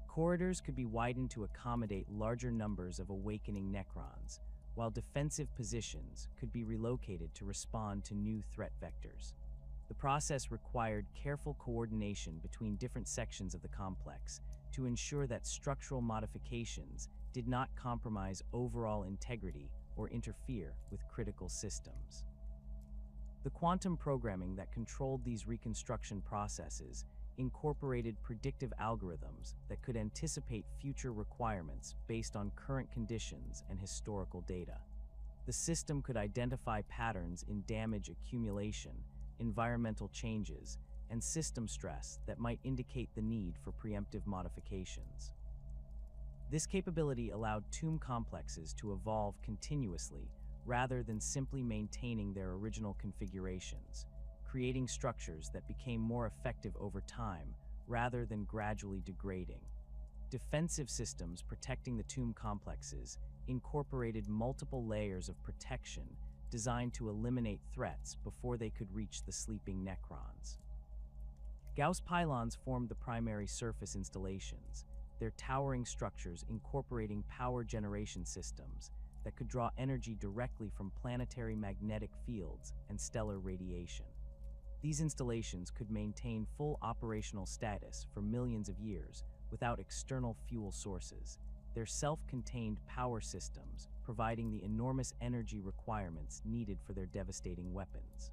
Corridors could be widened to accommodate larger numbers of awakening Necrons, while defensive positions could be relocated to respond to new threat vectors. The process required careful coordination between different sections of the complex to ensure that structural modifications did not compromise overall integrity or interfere with critical systems. The quantum programming that controlled these reconstruction processes incorporated predictive algorithms that could anticipate future requirements based on current conditions and historical data. The system could identify patterns in damage accumulation, environmental changes, and system stress that might indicate the need for preemptive modifications. This capability allowed tomb complexes to evolve continuously rather than simply maintaining their original configurations, creating structures that became more effective over time rather than gradually degrading. Defensive systems protecting the tomb complexes incorporated multiple layers of protection designed to eliminate threats before they could reach the sleeping Necrons. Gauss pylons formed the primary surface installations, their towering structures incorporating power generation systems that could draw energy directly from planetary magnetic fields and stellar radiation. These installations could maintain full operational status for millions of years without external fuel sources, their self-contained power systems providing the enormous energy requirements needed for their devastating weapons.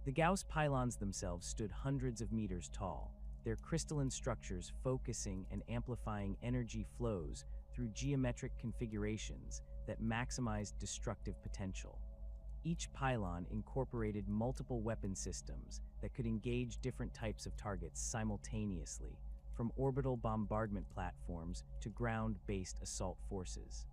The Gauss pylons themselves stood hundreds of meters tall, their crystalline structures focusing and amplifying energy flows through geometric configurations that maximized destructive potential. Each pylon incorporated multiple weapon systems that could engage different types of targets simultaneously, from orbital bombardment platforms to ground-based assault forces.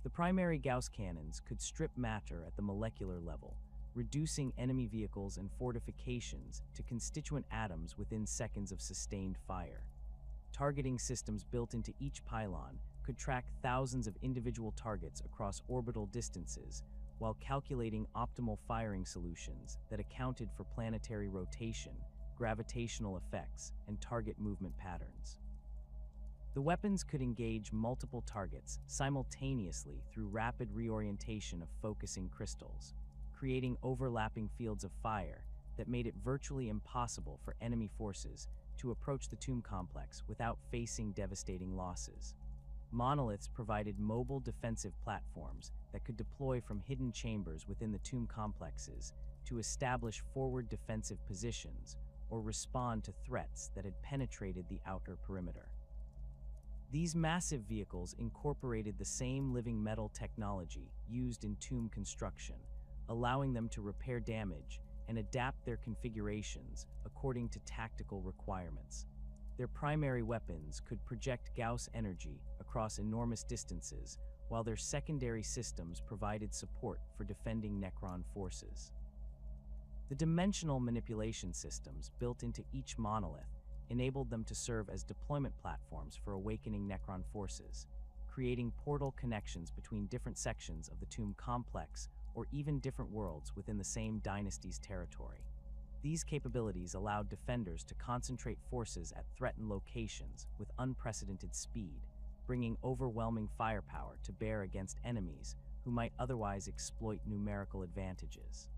The primary Gauss cannons could strip matter at the molecular level, reducing enemy vehicles and fortifications to constituent atoms within seconds of sustained fire. Targeting systems built into each pylon could track thousands of individual targets across orbital distances, while calculating optimal firing solutions that accounted for planetary rotation, gravitational effects, and target movement patterns. The weapons could engage multiple targets simultaneously through rapid reorientation of focusing crystals, creating overlapping fields of fire that made it virtually impossible for enemy forces to approach the tomb complex without facing devastating losses. Monoliths provided mobile defensive platforms that could deploy from hidden chambers within the tomb complexes to establish forward defensive positions or respond to threats that had penetrated the outer perimeter. These massive vehicles incorporated the same living metal technology used in tomb construction, allowing them to repair damage and adapt their configurations according to tactical requirements. Their primary weapons could project Gauss energy across enormous distances, while their secondary systems provided support for defending Necron forces. The dimensional manipulation systems built into each monolith enabled them to serve as deployment platforms for awakening Necron forces, creating portal connections between different sections of the tomb complex or even different worlds within the same dynasty's territory. These capabilities allowed defenders to concentrate forces at threatened locations with unprecedented speed, bringing overwhelming firepower to bear against enemies who might otherwise exploit numerical advantages.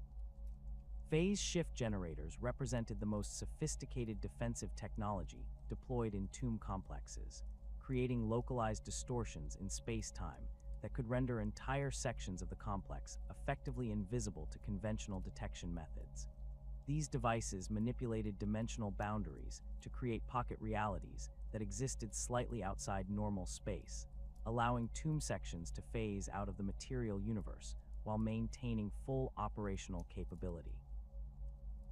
Phase shift generators represented the most sophisticated defensive technology deployed in tomb complexes, creating localized distortions in space-time that could render entire sections of the complex effectively invisible to conventional detection methods. These devices manipulated dimensional boundaries to create pocket realities that existed slightly outside normal space, allowing tomb sections to phase out of the material universe while maintaining full operational capability.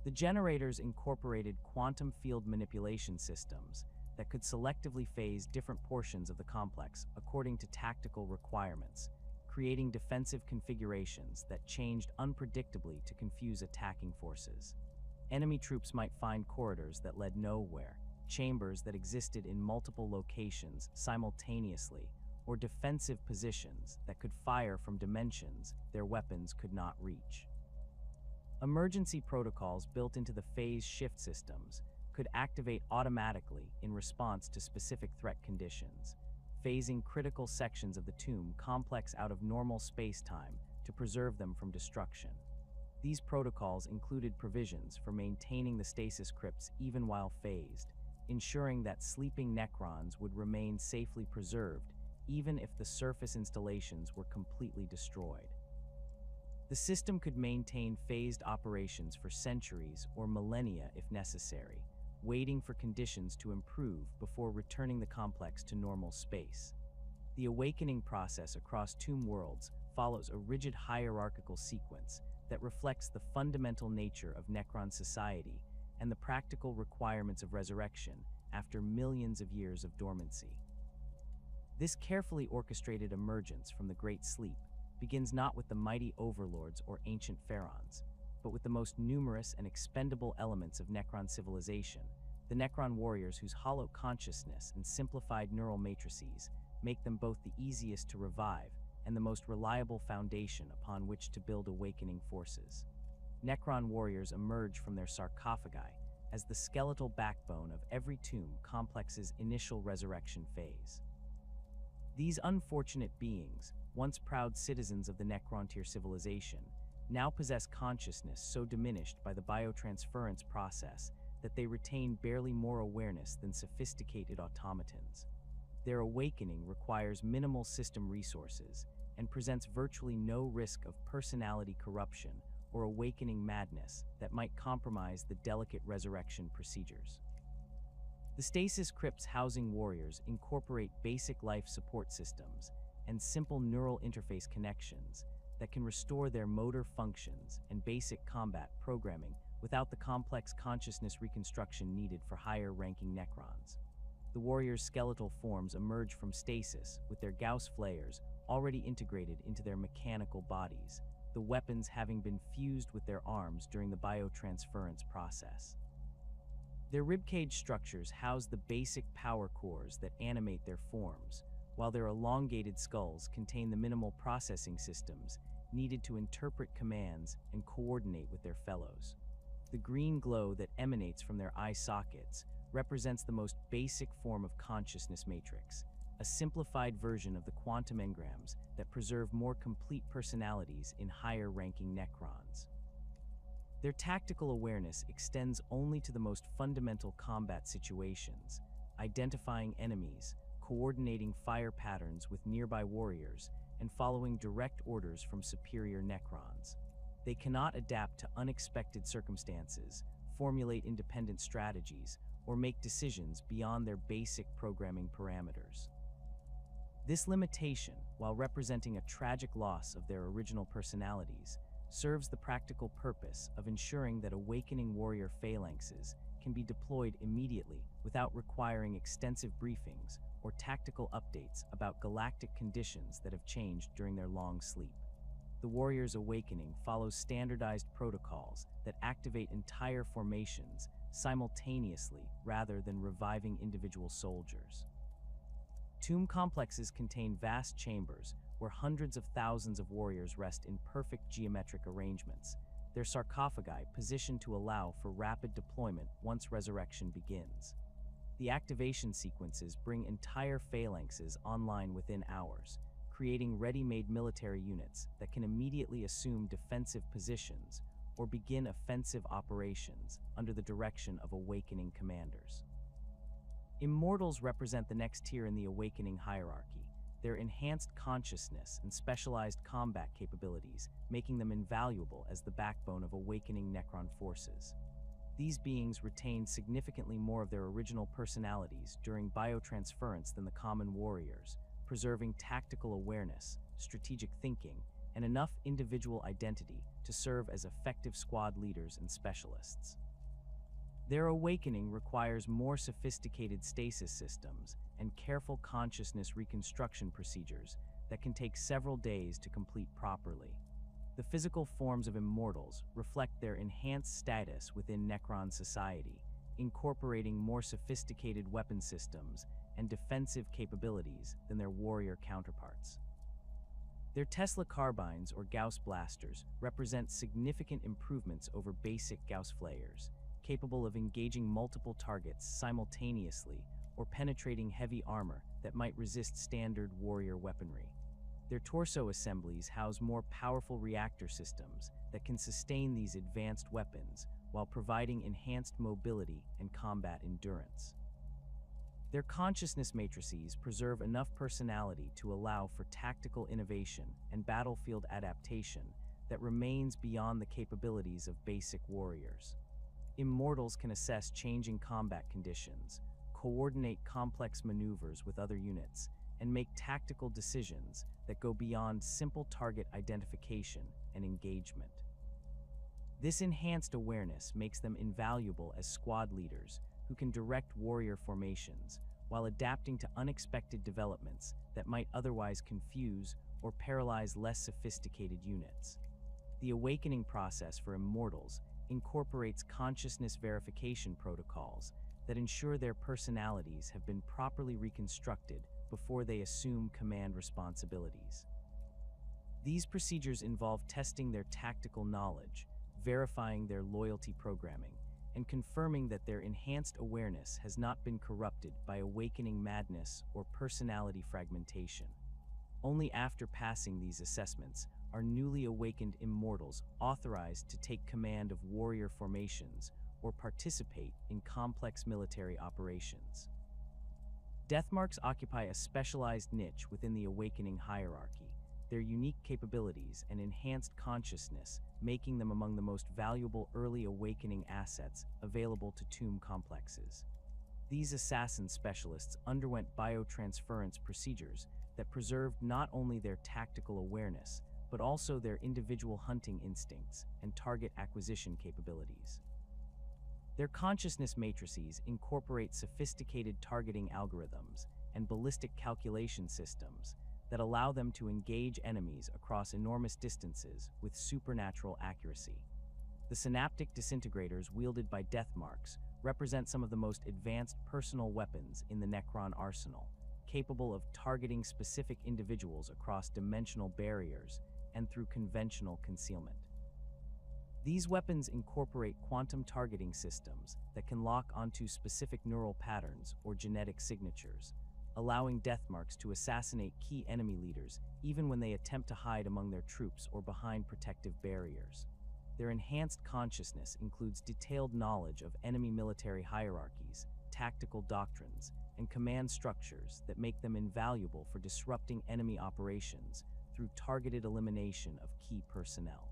The generators incorporated quantum field manipulation systems that could selectively phase different portions of the complex according to tactical requirements, creating defensive configurations that changed unpredictably to confuse attacking forces. Enemy troops might find corridors that led nowhere, chambers that existed in multiple locations simultaneously, or defensive positions that could fire from dimensions their weapons could not reach. Emergency protocols built into the phase shift systems could activate automatically in response to specific threat conditions, phasing critical sections of the tomb complex out of normal space-time to preserve them from destruction. These protocols included provisions for maintaining the stasis crypts even while phased, ensuring that sleeping Necrons would remain safely preserved even if the surface installations were completely destroyed. The system could maintain phased operations for centuries or millennia if necessary, waiting for conditions to improve before returning the complex to normal space. The awakening process across tomb worlds follows a rigid hierarchical sequence that reflects the fundamental nature of Necron society and the practical requirements of resurrection after millions of years of dormancy. This carefully orchestrated emergence from the Great Sleep begins not with the mighty overlords or ancient pharaohs, but with the most numerous and expendable elements of Necron civilization, the Necron warriors whose hollow consciousness and simplified neural matrices make them both the easiest to revive and the most reliable foundation upon which to build awakening forces. Necron warriors emerge from their sarcophagi as the skeletal backbone of every tomb complex's initial resurrection phase. These unfortunate beings, once proud citizens of the Necrontyr civilization, now possess consciousness so diminished by the biotransference process that they retain barely more awareness than sophisticated automatons. Their awakening requires minimal system resources and presents virtually no risk of personality corruption or awakening madness that might compromise the delicate resurrection procedures. The stasis crypts housing warriors incorporate basic life support systems and simple neural interface connections that can restore their motor functions and basic combat programming without the complex consciousness reconstruction needed for higher-ranking Necrons. The warriors' skeletal forms emerge from stasis with their Gauss flayers already integrated into their mechanical bodies, the weapons having been fused with their arms during the biotransference process. Their ribcage structures house the basic power cores that animate their forms, while their elongated skulls contain the minimal processing systems needed to interpret commands and coordinate with their fellows. The green glow that emanates from their eye sockets represents the most basic form of consciousness matrix, a simplified version of the quantum engrams that preserve more complete personalities in higher-ranking Necrons. Their tactical awareness extends only to the most fundamental combat situations, identifying enemies, coordinating fire patterns with nearby warriors, and following direct orders from superior Necrons. They cannot adapt to unexpected circumstances, formulate independent strategies, or make decisions beyond their basic programming parameters. This limitation, while representing a tragic loss of their original personalities, serves the practical purpose of ensuring that awakening warrior phalanxes can be deployed immediately without requiring extensive briefings or tactical updates about galactic conditions that have changed during their long sleep. The warrior's awakening follows standardized protocols that activate entire formations simultaneously rather than reviving individual soldiers. Tomb complexes contain vast chambers where hundreds of thousands of warriors rest in perfect geometric arrangements, their sarcophagi positioned to allow for rapid deployment once resurrection begins. The activation sequences bring entire phalanxes online within hours, creating ready-made military units that can immediately assume defensive positions or begin offensive operations under the direction of awakening commanders. Immortals represent the next tier in the awakening hierarchy, their enhanced consciousness and specialized combat capabilities making them invaluable as the backbone of awakening Necron forces. These beings retain significantly more of their original personalities during biotransference than the common warriors, preserving tactical awareness, strategic thinking, and enough individual identity to serve as effective squad leaders and specialists. Their awakening requires more sophisticated stasis systems and careful consciousness reconstruction procedures that can take several days to complete properly. The physical forms of immortals reflect their enhanced status within Necron society, incorporating more sophisticated weapon systems and defensive capabilities than their warrior counterparts. Their Tesla carbines or Gauss blasters represent significant improvements over basic Gauss flayers, capable of engaging multiple targets simultaneously or penetrating heavy armor that might resist standard warrior weaponry. Their torso assemblies house more powerful reactor systems that can sustain these advanced weapons while providing enhanced mobility and combat endurance. Their consciousness matrices preserve enough personality to allow for tactical innovation and battlefield adaptation that remains beyond the capabilities of basic warriors. Immortals can assess changing combat conditions, coordinate complex maneuvers with other units, and make tactical decisions that go beyond simple target identification and engagement. This enhanced awareness makes them invaluable as squad leaders who can direct warrior formations while adapting to unexpected developments that might otherwise confuse or paralyze less sophisticated units. The awakening process for immortals incorporates consciousness verification protocols that ensure their personalities have been properly reconstructed before they assume command responsibilities. These procedures involve testing their tactical knowledge, verifying their loyalty programming, and confirming that their enhanced awareness has not been corrupted by awakening madness or personality fragmentation. Only after passing these assessments are newly awakened immortals authorized to take command of warrior formations or participate in complex military operations. Deathmarks occupy a specialized niche within the awakening hierarchy, their unique capabilities and enhanced consciousness making them among the most valuable early awakening assets available to tomb complexes. These assassin specialists underwent biotransference procedures that preserved not only their tactical awareness, but also their individual hunting instincts and target acquisition capabilities. Their consciousness matrices incorporate sophisticated targeting algorithms and ballistic calculation systems that allow them to engage enemies across enormous distances with supernatural accuracy. The synaptic disintegrators wielded by Deathmarks represent some of the most advanced personal weapons in the Necron arsenal, capable of targeting specific individuals across dimensional barriers and through conventional concealment. These weapons incorporate quantum targeting systems that can lock onto specific neural patterns or genetic signatures, allowing Deathmarks to assassinate key enemy leaders even when they attempt to hide among their troops or behind protective barriers. Their enhanced consciousness includes detailed knowledge of enemy military hierarchies, tactical doctrines, and command structures that make them invaluable for disrupting enemy operations through targeted elimination of key personnel.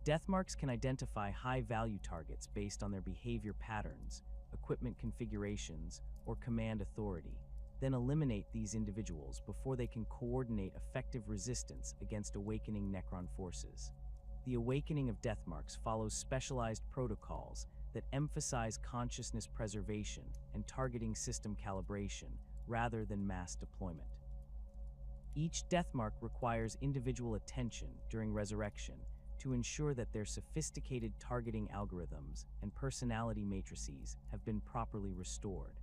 Deathmarks can identify high-value targets based on their behavior patterns, equipment configurations, or command authority, then eliminate these individuals before they can coordinate effective resistance against awakening Necron forces. The awakening of Deathmarks follows specialized protocols that emphasize consciousness preservation and targeting system calibration rather than mass deployment. Each Deathmark requires individual attention during resurrection to ensure that their sophisticated targeting algorithms and personality matrices have been properly restored.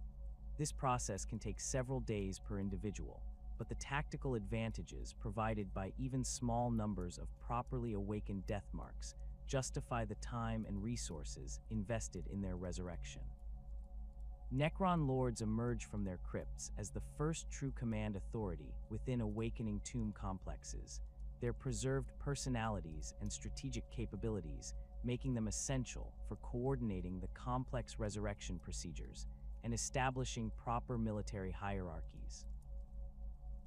This process can take several days per individual, but the tactical advantages provided by even small numbers of properly awakened Deathmarks justify the time and resources invested in their resurrection. Necron lords emerge from their crypts as the first true command authority within awakening tomb complexes, their preserved personalities and strategic capabilities making them essential for coordinating the complex resurrection procedures and establishing proper military hierarchies.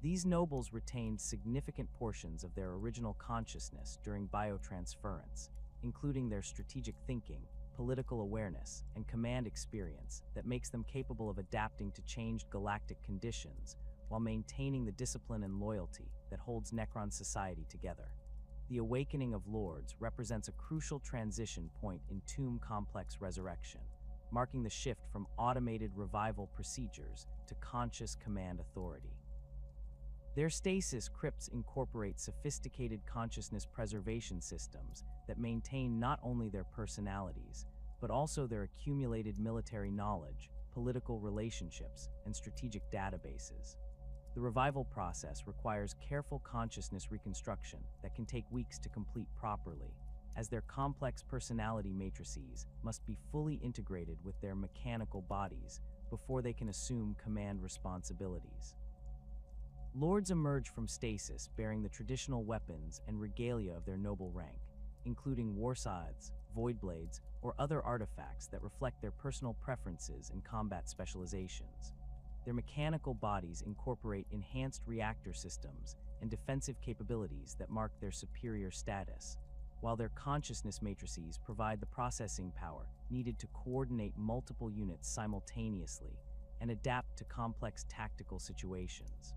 These nobles retained significant portions of their original consciousness during biotransference, including their strategic thinking, political awareness, and command experience that makes them capable of adapting to changed galactic conditions while maintaining the discipline and loyalty that holds Necron society together. The awakening of lords represents a crucial transition point in tomb complex resurrection, marking the shift from automated revival procedures to conscious command authority. Their stasis crypts incorporate sophisticated consciousness preservation systems that maintain not only their personalities, but also their accumulated military knowledge, political relationships, and strategic databases. The revival process requires careful consciousness reconstruction that can take weeks to complete properly, as their complex personality matrices must be fully integrated with their mechanical bodies before they can assume command responsibilities. Lords emerge from stasis bearing the traditional weapons and regalia of their noble rank, including war scythes, void blades, or other artifacts that reflect their personal preferences and combat specializations. Their mechanical bodies incorporate enhanced reactor systems and defensive capabilities that mark their superior status, while their consciousness matrices provide the processing power needed to coordinate multiple units simultaneously and adapt to complex tactical situations.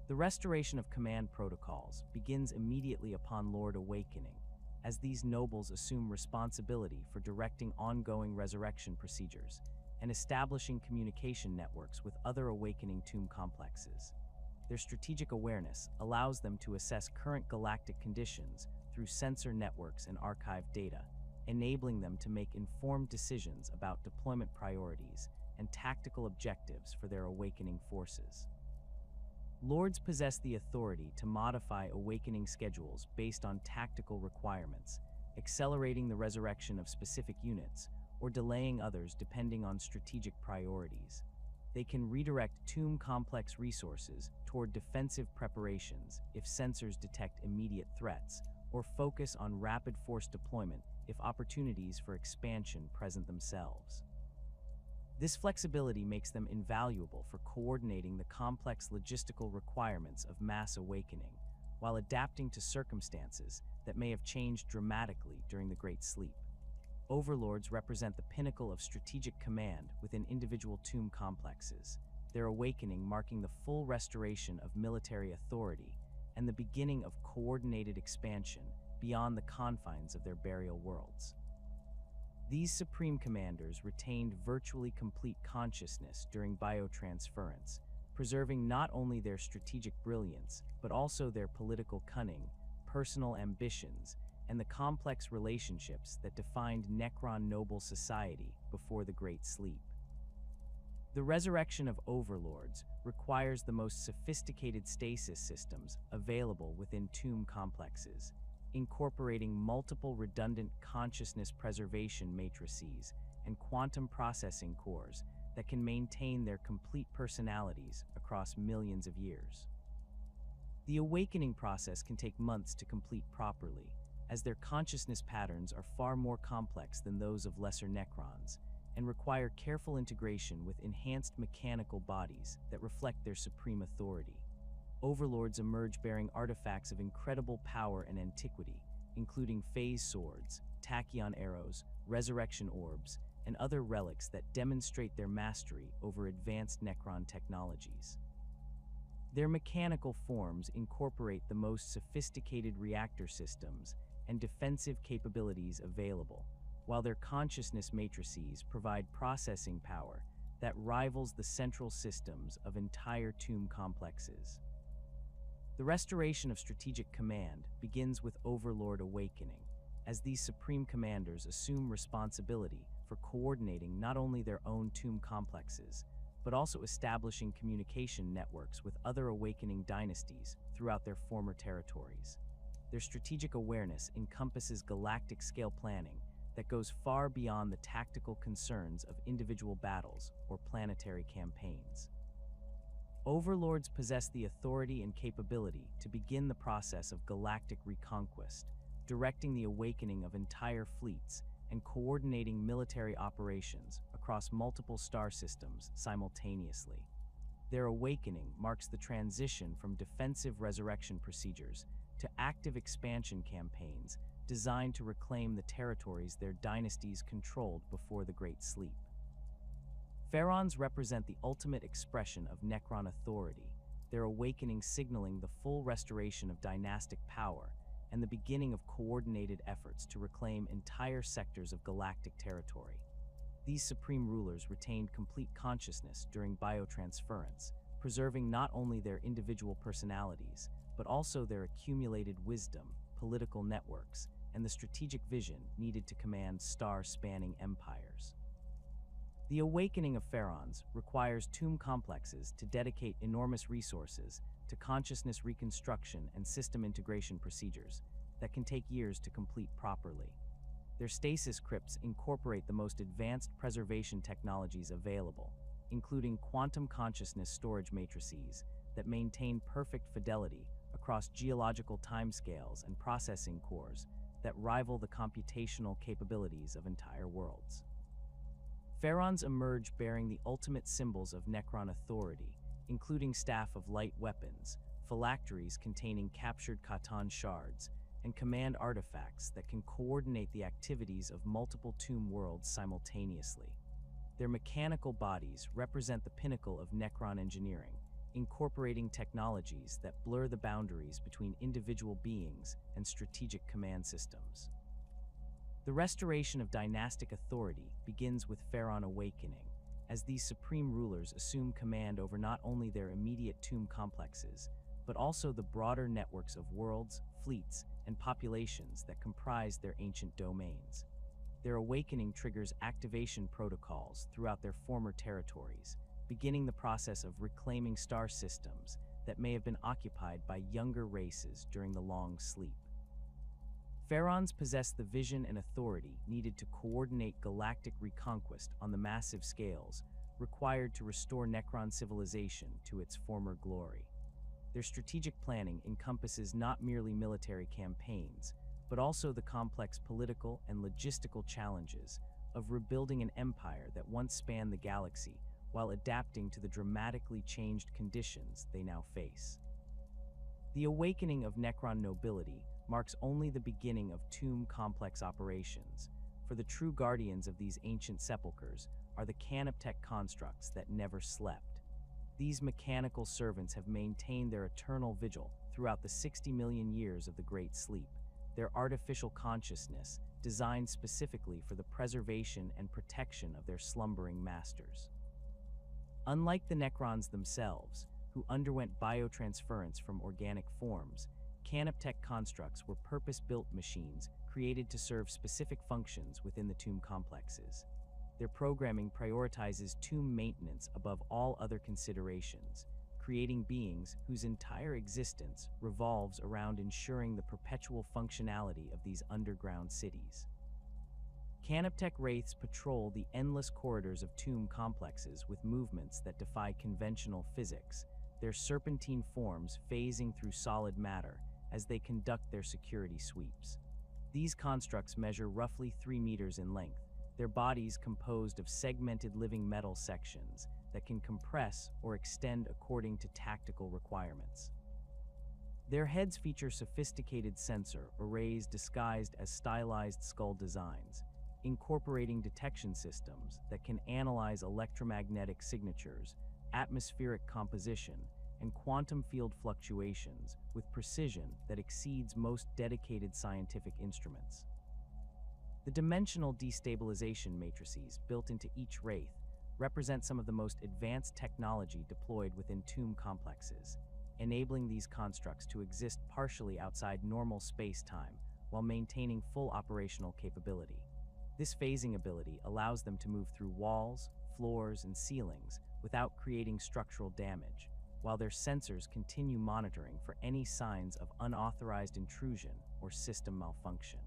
The restoration of command protocols begins immediately upon Lord Awakening, as these nobles assume responsibility for directing ongoing resurrection procedures and establishing communication networks with other Awakening tomb complexes. Their strategic awareness allows them to assess current galactic conditions through sensor networks and archived data, enabling them to make informed decisions about deployment priorities and tactical objectives for their Awakening forces. Lords possess the authority to modify Awakening schedules based on tactical requirements, accelerating the resurrection of specific units or delaying others depending on strategic priorities. They can redirect tomb complex resources toward defensive preparations if sensors detect immediate threats, or focus on rapid force deployment if opportunities for expansion present themselves. This flexibility makes them invaluable for coordinating the complex logistical requirements of mass awakening, while adapting to circumstances that may have changed dramatically during the Great Sleep. Overlords represent the pinnacle of strategic command within individual tomb complexes, their awakening marking the full restoration of military authority and the beginning of coordinated expansion beyond the confines of their burial worlds. These supreme commanders retained virtually complete consciousness during biotransference, preserving not only their strategic brilliance, but also their political cunning, personal ambitions, and the complex relationships that defined Necron noble society before the Great Sleep. The resurrection of overlords requires the most sophisticated stasis systems available within tomb complexes, incorporating multiple redundant consciousness preservation matrices and quantum processing cores that can maintain their complete personalities across millions of years. The awakening process can take months to complete properly, as their consciousness patterns are far more complex than those of lesser Necrons and require careful integration with enhanced mechanical bodies that reflect their supreme authority. Overlords emerge bearing artifacts of incredible power and antiquity, including phase swords, tachyon arrows, resurrection orbs, and other relics that demonstrate their mastery over advanced Necron technologies. Their mechanical forms incorporate the most sophisticated reactor systems and defensive capabilities available, while their consciousness matrices provide processing power that rivals the central systems of entire tomb complexes. The restoration of strategic command begins with Overlord Awakening, as these supreme commanders assume responsibility for coordinating not only their own tomb complexes, but also establishing communication networks with other Awakening dynasties throughout their former territories. Their strategic awareness encompasses galactic-scale planning that goes far beyond the tactical concerns of individual battles or planetary campaigns. Overlords possess the authority and capability to begin the process of galactic reconquest, directing the awakening of entire fleets and coordinating military operations across multiple star systems simultaneously. Their awakening marks the transition from defensive resurrection procedures to active expansion campaigns designed to reclaim the territories their dynasties controlled before the Great Sleep. Pharaons represent the ultimate expression of Necron authority, their awakening signaling the full restoration of dynastic power and the beginning of coordinated efforts to reclaim entire sectors of galactic territory. These supreme rulers retained complete consciousness during biotransference, preserving not only their individual personalities, but also their accumulated wisdom, political networks, and the strategic vision needed to command star-spanning empires. The awakening of Pharaons requires tomb complexes to dedicate enormous resources to consciousness reconstruction and system integration procedures that can take years to complete properly. Their stasis crypts incorporate the most advanced preservation technologies available, including quantum consciousness storage matrices that maintain perfect fidelity across geological timescales and processing cores that rival the computational capabilities of entire worlds. Pharaons emerge bearing the ultimate symbols of Necron authority, including staff of light weapons, phylacteries containing captured Khatan shards, and command artifacts that can coordinate the activities of multiple tomb worlds simultaneously. Their mechanical bodies represent the pinnacle of Necron engineering, incorporating technologies that blur the boundaries between individual beings and strategic command systems. The restoration of dynastic authority begins with Pharaon awakening, as these supreme rulers assume command over not only their immediate tomb complexes, but also the broader networks of worlds, fleets, and populations that comprise their ancient domains. Their awakening triggers activation protocols throughout their former territories, beginning the process of reclaiming star systems that may have been occupied by younger races during the long sleep. Pharaons possess the vision and authority needed to coordinate galactic reconquest on the massive scales required to restore Necron civilization to its former glory. Their strategic planning encompasses not merely military campaigns, but also the complex political and logistical challenges of rebuilding an empire that once spanned the galaxy while adapting to the dramatically changed conditions they now face. The awakening of Necron nobility marks only the beginning of tomb complex operations, for the true guardians of these ancient sepulchres are the canoptech constructs that never slept. These mechanical servants have maintained their eternal vigil throughout the 60 million years of the Great Sleep, their artificial consciousness designed specifically for the preservation and protection of their slumbering masters. Unlike the Necrons themselves, who underwent biotransference from organic forms, canoptech constructs were purpose-built machines created to serve specific functions within the tomb complexes. Their programming prioritizes tomb maintenance above all other considerations, creating beings whose entire existence revolves around ensuring the perpetual functionality of these underground cities. Canoptech wraiths patrol the endless corridors of tomb complexes with movements that defy conventional physics, their serpentine forms phasing through solid matter as they conduct their security sweeps. These constructs measure roughly 3 meters in length, their bodies composed of segmented living metal sections that can compress or extend according to tactical requirements. Their heads feature sophisticated sensor arrays disguised as stylized skull designs, incorporating detection systems that can analyze electromagnetic signatures, atmospheric composition, and quantum field fluctuations with precision that exceeds most dedicated scientific instruments. The dimensional destabilization matrices built into each wraith represent some of the most advanced technology deployed within tomb complexes, enabling these constructs to exist partially outside normal space-time while maintaining full operational capability. This phasing ability allows them to move through walls, floors, and ceilings without creating structural damage, while their sensors continue monitoring for any signs of unauthorized intrusion or system malfunction.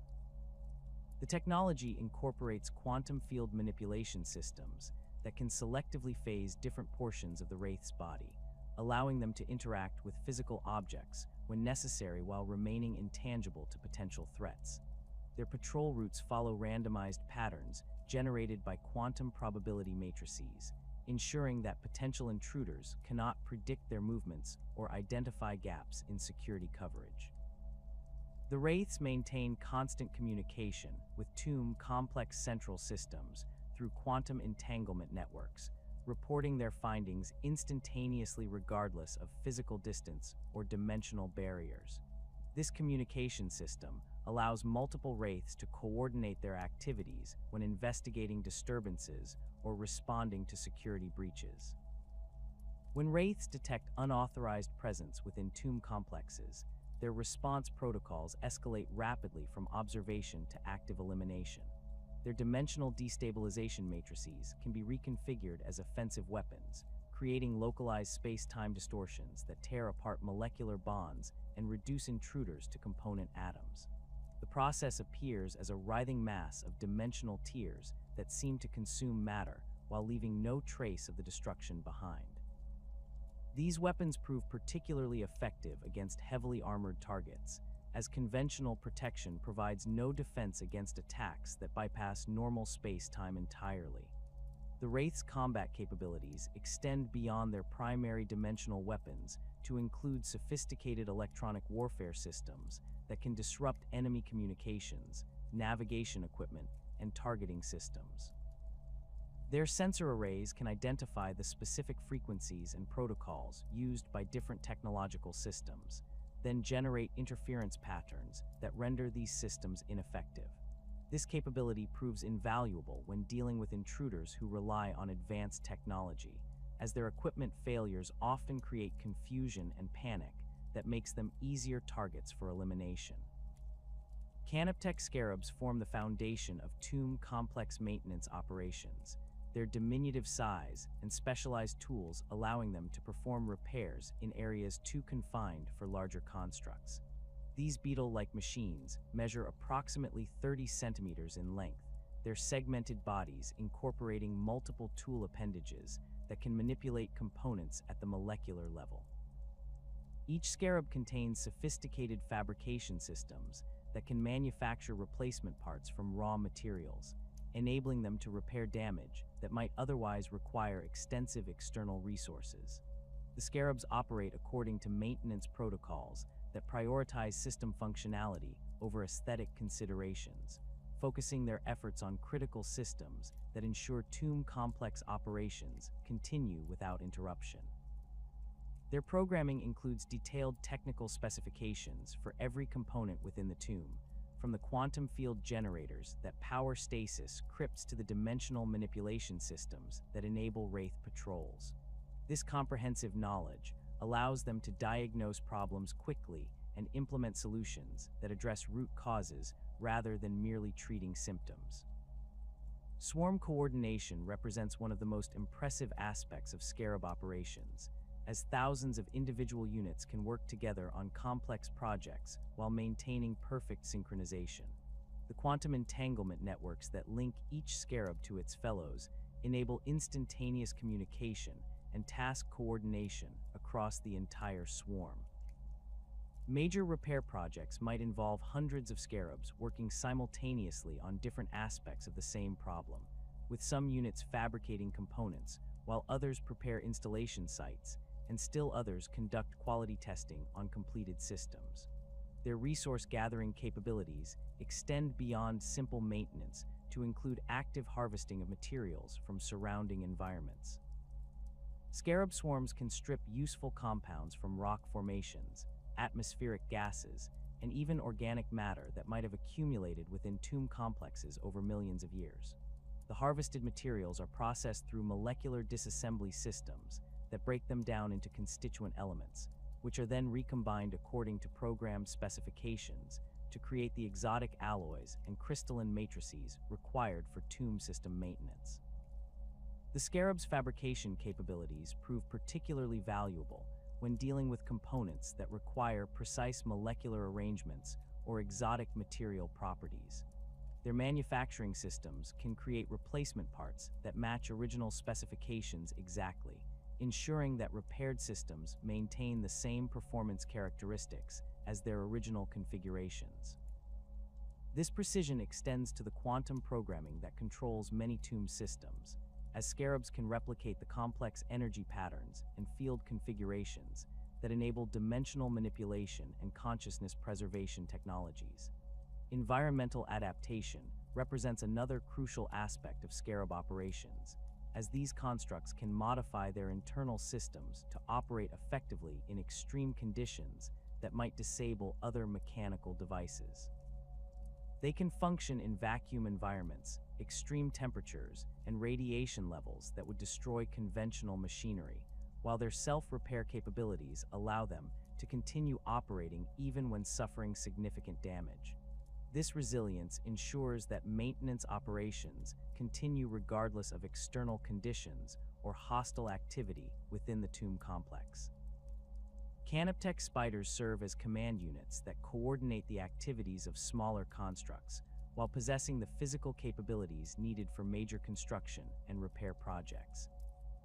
The technology incorporates quantum field manipulation systems that can selectively phase different portions of the wraith's body, allowing them to interact with physical objects when necessary while remaining intangible to potential threats. Their patrol routes follow randomized patterns generated by quantum probability matrices, ensuring that potential intruders cannot predict their movements or identify gaps in security coverage. The wraiths maintain constant communication with tomb complex central systems through quantum entanglement networks, reporting their findings instantaneously regardless of physical distance or dimensional barriers. This communication system allows multiple wraiths to coordinate their activities when investigating disturbances or responding to security breaches. When wraiths detect unauthorized presence within tomb complexes, their response protocols escalate rapidly from observation to active elimination. Their dimensional destabilization matrices can be reconfigured as offensive weapons, creating localized space-time distortions that tear apart molecular bonds and reduce intruders to component atoms. The process appears as a writhing mass of dimensional tears that seem to consume matter while leaving no trace of the destruction behind. These weapons prove particularly effective against heavily armored targets, as conventional protection provides no defense against attacks that bypass normal space-time entirely. The Wraith's combat capabilities extend beyond their primary dimensional weapons to include sophisticated electronic warfare systems that can disrupt enemy communications, navigation equipment, and targeting systems. Their sensor arrays can identify the specific frequencies and protocols used by different technological systems, then generate interference patterns that render these systems ineffective. This capability proves invaluable when dealing with intruders who rely on advanced technology, as their equipment failures often create confusion and panic that makes them easier targets for elimination. Canoptech scarabs form the foundation of tomb complex maintenance operations, their diminutive size and specialized tools allowing them to perform repairs in areas too confined for larger constructs. These beetle-like machines measure approximately 30 centimeters in length, their segmented bodies incorporating multiple tool appendages that can manipulate components at the molecular level. Each scarab contains sophisticated fabrication systems that can manufacture replacement parts from raw materials, enabling them to repair damage that might otherwise require extensive external resources. The scarabs operate according to maintenance protocols that prioritize system functionality over aesthetic considerations, focusing their efforts on critical systems that ensure tomb complex operations continue without interruption. Their programming includes detailed technical specifications for every component within the tomb, from the quantum field generators that power stasis crypts to the dimensional manipulation systems that enable Wraith patrols. This comprehensive knowledge allows them to diagnose problems quickly and implement solutions that address root causes rather than merely treating symptoms. Swarm coordination represents one of the most impressive aspects of scarab operations, as thousands of individual units can work together on complex projects while maintaining perfect synchronization. The quantum entanglement networks that link each scarab to its fellows enable instantaneous communication and task coordination across the entire swarm. Major repair projects might involve hundreds of scarabs working simultaneously on different aspects of the same problem, with some units fabricating components while others prepare installation sites and still others conduct quality testing on completed systems. Their resource gathering capabilities extend beyond simple maintenance to include active harvesting of materials from surrounding environments. Scarab swarms can strip useful compounds from rock formations, atmospheric gases, and even organic matter that might have accumulated within tomb complexes over millions of years. The harvested materials are processed through molecular disassembly systems that break them down into constituent elements, which are then recombined according to programmed specifications to create the exotic alloys and crystalline matrices required for tomb system maintenance. The scarab's fabrication capabilities prove particularly valuable when dealing with components that require precise molecular arrangements or exotic material properties. Their manufacturing systems can create replacement parts that match original specifications exactly, ensuring that repaired systems maintain the same performance characteristics as their original configurations. This precision extends to the quantum programming that controls many tomb systems, as scarabs can replicate the complex energy patterns and field configurations that enable dimensional manipulation and consciousness preservation technologies. Environmental adaptation represents another crucial aspect of scarab operations, as these constructs can modify their internal systems to operate effectively in extreme conditions that might disable other mechanical devices. They can function in vacuum environments, extreme temperatures, and radiation levels that would destroy conventional machinery, while their self-repair capabilities allow them to continue operating even when suffering significant damage. This resilience ensures that maintenance operations continue regardless of external conditions or hostile activity within the tomb complex. Canoptech spiders serve as command units that coordinate the activities of smaller constructs, while possessing the physical capabilities needed for major construction and repair projects.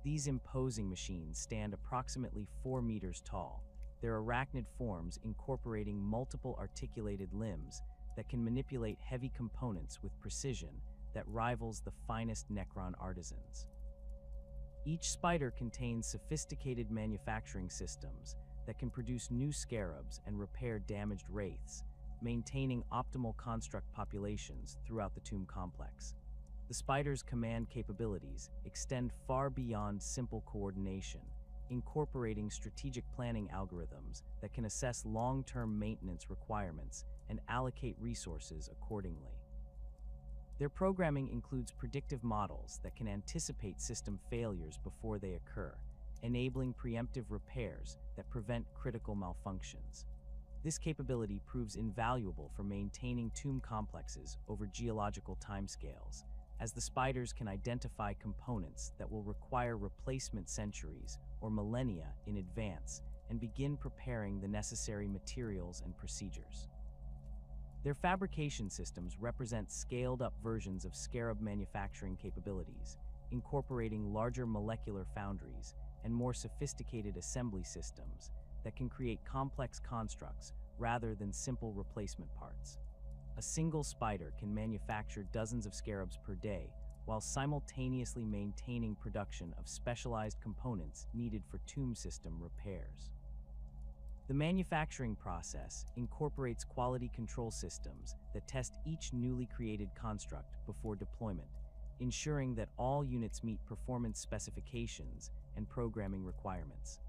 These imposing machines stand approximately 4 meters tall, their arachnid forms incorporating multiple articulated limbs that can manipulate heavy components with precision that rivals the finest Necron artisans. Each spider contains sophisticated manufacturing systems that can produce new scarabs and repair damaged wraiths, maintaining optimal construct populations throughout the tomb complex. The spider's command capabilities extend far beyond simple coordination, incorporating strategic planning algorithms that can assess long-term maintenance requirements and allocate resources accordingly. Their programming includes predictive models that can anticipate system failures before they occur, enabling preemptive repairs that prevent critical malfunctions. This capability proves invaluable for maintaining tomb complexes over geological timescales, as the spiders can identify components that will require replacement centuries or millennia in advance and begin preparing the necessary materials and procedures. Their fabrication systems represent scaled-up versions of scarab manufacturing capabilities, incorporating larger molecular foundries and more sophisticated assembly systems that can create complex constructs rather than simple replacement parts. A single spider can manufacture dozens of scarabs per day, while simultaneously maintaining production of specialized components needed for tomb system repairs. The manufacturing process incorporates quality control systems that test each newly created construct before deployment, ensuring that all units meet performance specifications and programming requirements.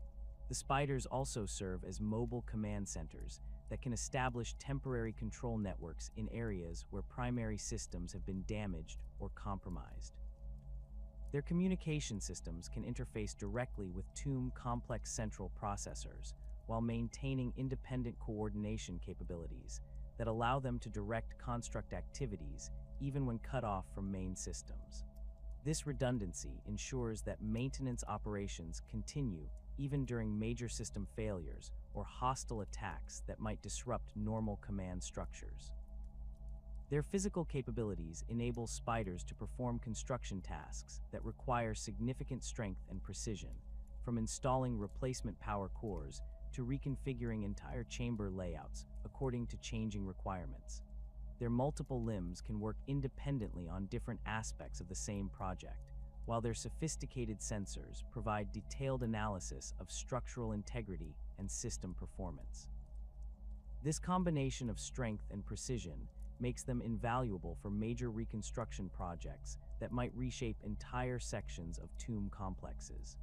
The spiders also serve as mobile command centers that can establish temporary control networks in areas where primary systems have been damaged or compromised. Their communication systems can interface directly with tomb complex central processors, while maintaining independent coordination capabilities that allow them to direct construct activities even when cut off from main systems. This redundancy ensures that maintenance operations continue even during major system failures or hostile attacks that might disrupt normal command structures. Their physical capabilities enable spiders to perform construction tasks that require significant strength and precision, from installing replacement power cores to reconfiguring entire chamber layouts according to changing requirements. Their multiple limbs can work independently on different aspects of the same project, while their sophisticated sensors provide detailed analysis of structural integrity and system performance. This combination of strength and precision makes them invaluable for major reconstruction projects that might reshape entire sections of tomb complexes.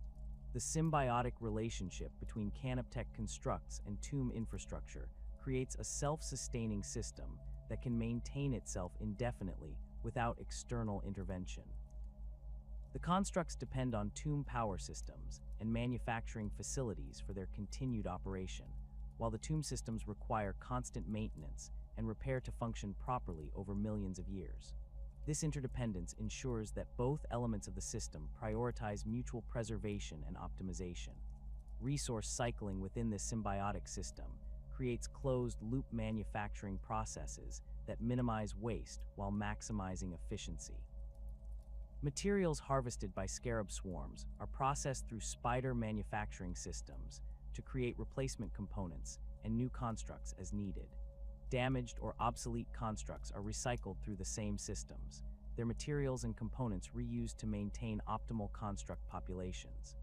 The symbiotic relationship between Canoptech constructs and tomb infrastructure creates a self-sustaining system that can maintain itself indefinitely without external intervention. The constructs depend on tomb power systems and manufacturing facilities for their continued operation, while the tomb systems require constant maintenance and repair to function properly over millions of years. This interdependence ensures that both elements of the system prioritize mutual preservation and optimization. Resource cycling within this symbiotic system creates closed-loop manufacturing processes that minimize waste while maximizing efficiency. Materials harvested by scarab swarms are processed through spider manufacturing systems to create replacement components and new constructs as needed. Damaged or obsolete constructs are recycled through the same systems, their materials and components reused to maintain optimal construct populations.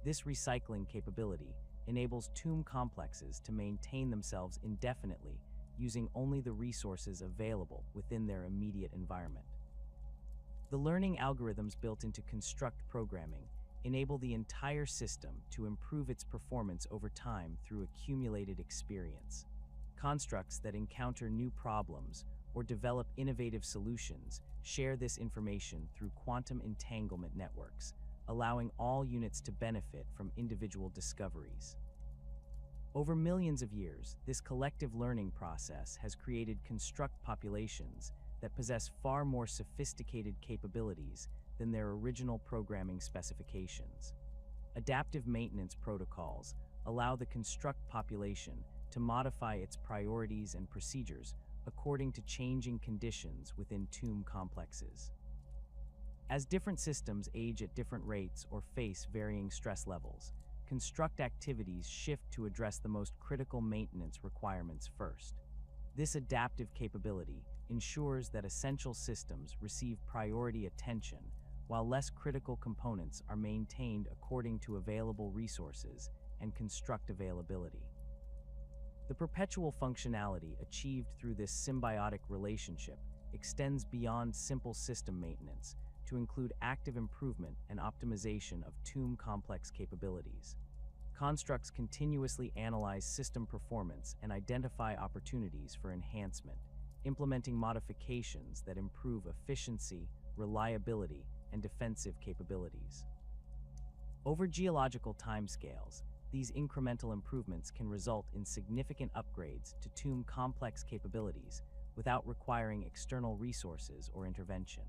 This recycling capability enables tomb complexes to maintain themselves indefinitely, using only the resources available within their immediate environment. The learning algorithms built into construct programming enable the entire system to improve its performance over time through accumulated experience. Constructs that encounter new problems or develop innovative solutions share this information through quantum entanglement networks, allowing all units to benefit from individual discoveries. Over millions of years, this collective learning process has created construct populations that possess far more sophisticated capabilities than their original programming specifications. Adaptive maintenance protocols allow the construct population to modify its priorities and procedures according to changing conditions within tomb complexes. As different systems age at different rates or face varying stress levels, construct activities shift to address the most critical maintenance requirements first. This adaptive capability ensures that essential systems receive priority attention, while less critical components are maintained according to available resources and construct availability. The perpetual functionality achieved through this symbiotic relationship extends beyond simple system maintenance to include active improvement and optimization of tomb complex capabilities. Constructs continuously analyze system performance and identify opportunities for enhancement, implementing modifications that improve efficiency, reliability, and defensive capabilities. Over geological timescales, these incremental improvements can result in significant upgrades to tomb complex capabilities without requiring external resources or intervention.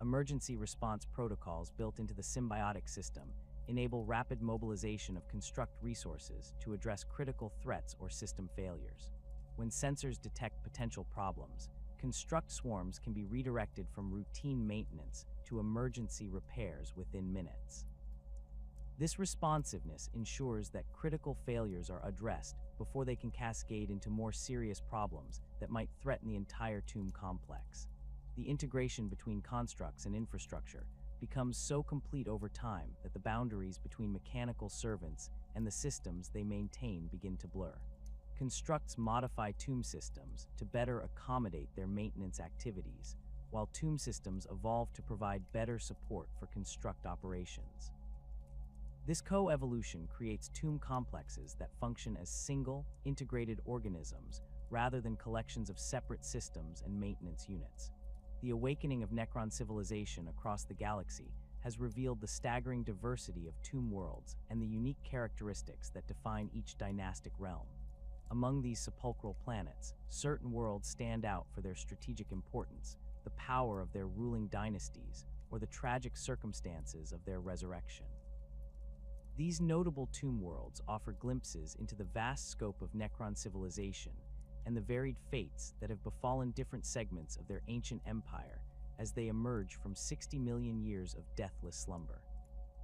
Emergency response protocols built into the symbiotic system enable rapid mobilization of construct resources to address critical threats or system failures. When sensors detect potential problems, construct swarms can be redirected from routine maintenance to emergency repairs within minutes. This responsiveness ensures that critical failures are addressed before they can cascade into more serious problems that might threaten the entire tomb complex. The integration between constructs and infrastructure becomes so complete over time that the boundaries between mechanical servants and the systems they maintain begin to blur. Constructs modify tomb systems to better accommodate their maintenance activities, while tomb systems evolve to provide better support for construct operations. This co-evolution creates tomb complexes that function as single, integrated organisms rather than collections of separate systems and maintenance units. The awakening of Necron civilization across the galaxy has revealed the staggering diversity of tomb worlds and the unique characteristics that define each dynastic realm. Among these sepulchral planets, certain worlds stand out for their strategic importance, the power of their ruling dynasties, or the tragic circumstances of their resurrection. These notable tomb worlds offer glimpses into the vast scope of Necron civilization and the varied fates that have befallen different segments of their ancient empire as they emerge from 60 million years of deathless slumber.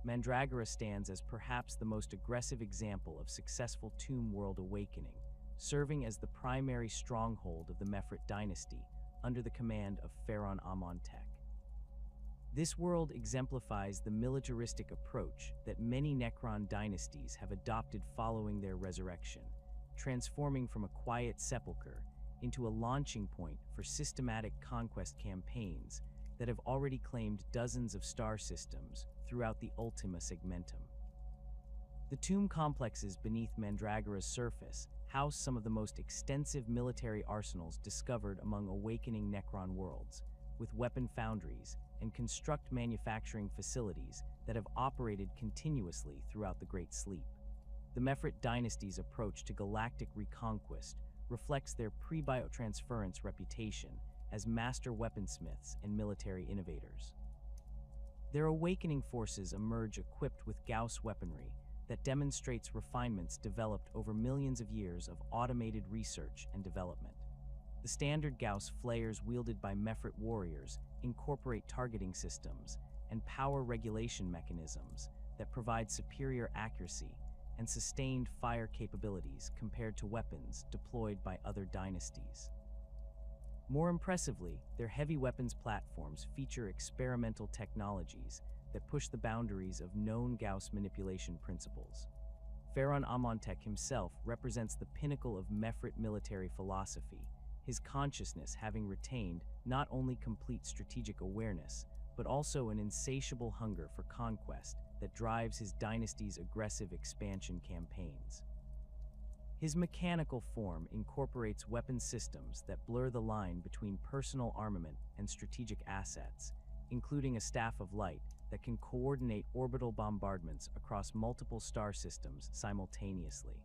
Mandragora stands as perhaps the most aggressive example of successful tomb world awakening, serving as the primary stronghold of the Mefrit dynasty under the command of Pharaon Amontech. This world exemplifies the militaristic approach that many Necron dynasties have adopted following their resurrection, transforming from a quiet sepulcher into a launching point for systematic conquest campaigns that have already claimed dozens of star systems throughout the Ultima Segmentum. The tomb complexes beneath Mandragora's surface house some of the most extensive military arsenals discovered among awakening Necron worlds, with weapon foundries and construct manufacturing facilities that have operated continuously throughout the Great Sleep. The Mefrit dynasty's approach to galactic reconquest reflects their pre-biotransference reputation as master weaponsmiths and military innovators. Their awakening forces emerge equipped with Gauss weaponry that demonstrates refinements developed over millions of years of automated research and development. The standard Gauss flares wielded by Mefrit warriors incorporate targeting systems and power regulation mechanisms that provide superior accuracy and sustained fire capabilities compared to weapons deployed by other dynasties. More impressively, their heavy weapons platforms feature experimental technologies that push the boundaries of known Gauss manipulation principles. Pharaon Amontech himself represents the pinnacle of Mefrit military philosophy, his consciousness having retained not only complete strategic awareness, but also an insatiable hunger for conquest that drives his dynasty's aggressive expansion campaigns. His mechanical form incorporates weapon systems that blur the line between personal armament and strategic assets, including a staff of light that can coordinate orbital bombardments across multiple star systems simultaneously.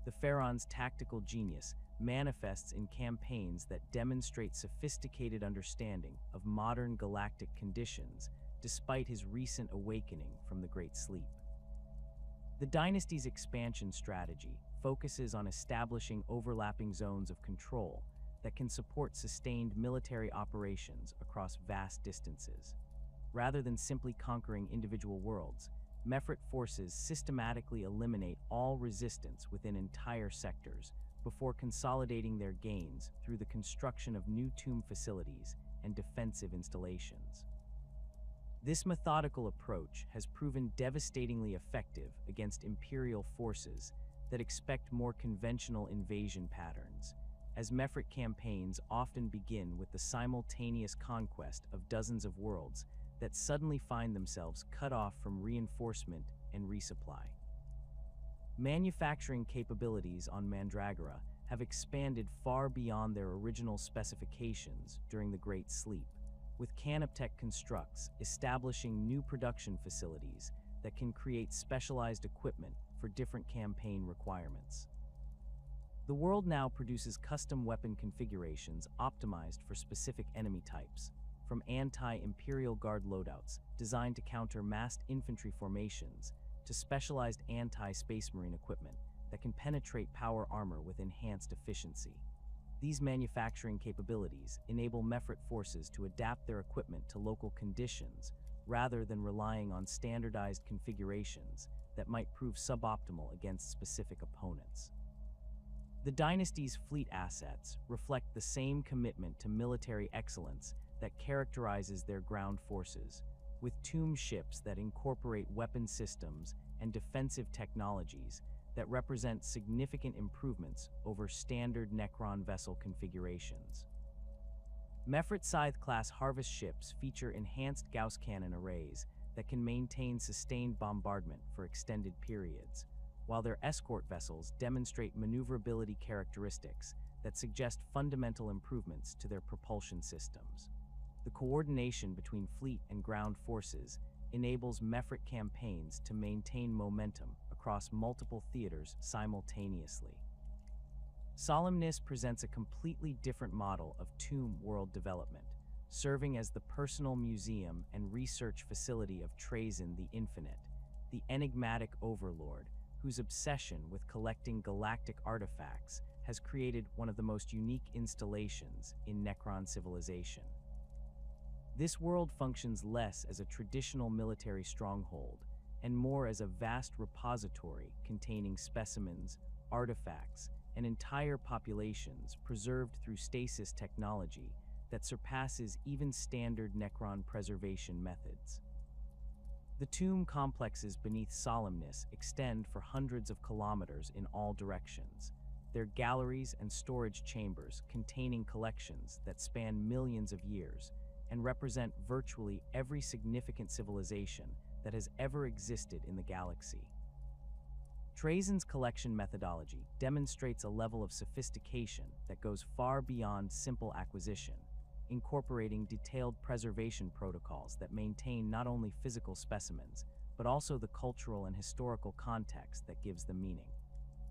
The Pharaon's tactical genius manifests in campaigns that demonstrate sophisticated understanding of modern galactic conditions despite his recent awakening from the Great Sleep. The dynasty's expansion strategy focuses on establishing overlapping zones of control that can support sustained military operations across vast distances. Rather than simply conquering individual worlds, Mefrit forces systematically eliminate all resistance within entire sectors before consolidating their gains through the construction of new tomb facilities and defensive installations. This methodical approach has proven devastatingly effective against Imperial forces that expect more conventional invasion patterns, as Mefrit campaigns often begin with the simultaneous conquest of dozens of worlds that suddenly find themselves cut off from reinforcement and resupply. Manufacturing capabilities on Mandragora have expanded far beyond their original specifications during the Great Sleep, with Canoptech Constructs establishing new production facilities that can create specialized equipment for different campaign requirements. The world now produces custom weapon configurations optimized for specific enemy types, from anti-Imperial Guard loadouts designed to counter massed infantry formations to specialized anti-Space Marine equipment that can penetrate power armor with enhanced efficiency. These manufacturing capabilities enable Mefrit forces to adapt their equipment to local conditions rather than relying on standardized configurations that might prove suboptimal against specific opponents. The dynasty's fleet assets reflect the same commitment to military excellence that characterizes their ground forces, with tomb ships that incorporate weapon systems and defensive technologies that represent significant improvements over standard Necron vessel configurations. Mefrit Scythe-class harvest ships feature enhanced Gauss cannon arrays that can maintain sustained bombardment for extended periods, while their escort vessels demonstrate maneuverability characteristics that suggest fundamental improvements to their propulsion systems. The coordination between fleet and ground forces enables Mefrit campaigns to maintain momentum across multiple theaters simultaneously. Solemnis presents a completely different model of tomb world development, serving as the personal museum and research facility of Trazyn the Infinite, the enigmatic overlord whose obsession with collecting galactic artifacts has created one of the most unique installations in Necron civilization. This world functions less as a traditional military stronghold and more as a vast repository containing specimens, artifacts, and entire populations preserved through stasis technology that surpasses even standard Necron preservation methods. The tomb complexes beneath Solemnis extend for hundreds of kilometers in all directions, their galleries and storage chambers containing collections that span millions of years and represent virtually every significant civilization that has ever existed in the galaxy. Trazyn's collection methodology demonstrates a level of sophistication that goes far beyond simple acquisition, incorporating detailed preservation protocols that maintain not only physical specimens, but also the cultural and historical context that gives them meaning.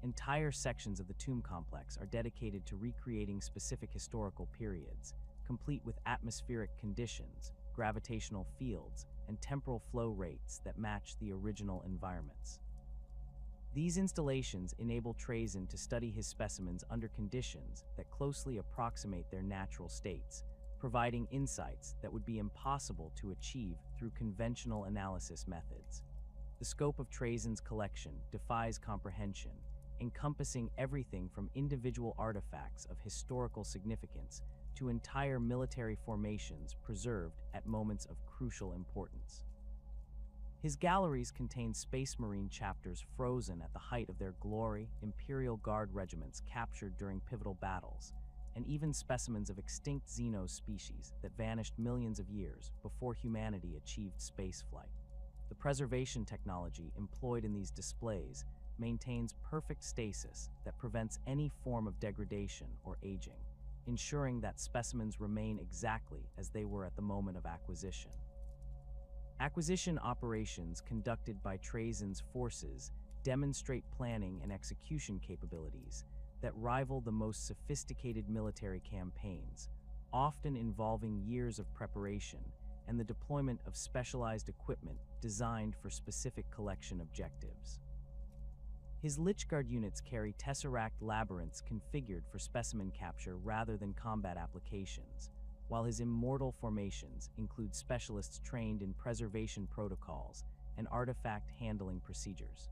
Entire sections of the tomb complex are dedicated to recreating specific historical periods, complete with atmospheric conditions, gravitational fields, and temporal flow rates that match the original environments. These installations enable Trazyn to study his specimens under conditions that closely approximate their natural states, providing insights that would be impossible to achieve through conventional analysis methods. The scope of Trazyn's collection defies comprehension, encompassing everything from individual artifacts of historical significance to entire military formations preserved at moments of crucial importance. His galleries contain Space Marine chapters frozen at the height of their glory, Imperial Guard regiments captured during pivotal battles, and even specimens of extinct Xenos species that vanished millions of years before humanity achieved spaceflight. The preservation technology employed in these displays maintains perfect stasis that prevents any form of degradation or aging, ensuring that specimens remain exactly as they were at the moment of acquisition. Acquisition operations conducted by Trazyn's forces demonstrate planning and execution capabilities that rival the most sophisticated military campaigns, often involving years of preparation and the deployment of specialized equipment designed for specific collection objectives. His Lichguard units carry tesseract labyrinths configured for specimen capture rather than combat applications, while his immortal formations include specialists trained in preservation protocols and artifact handling procedures.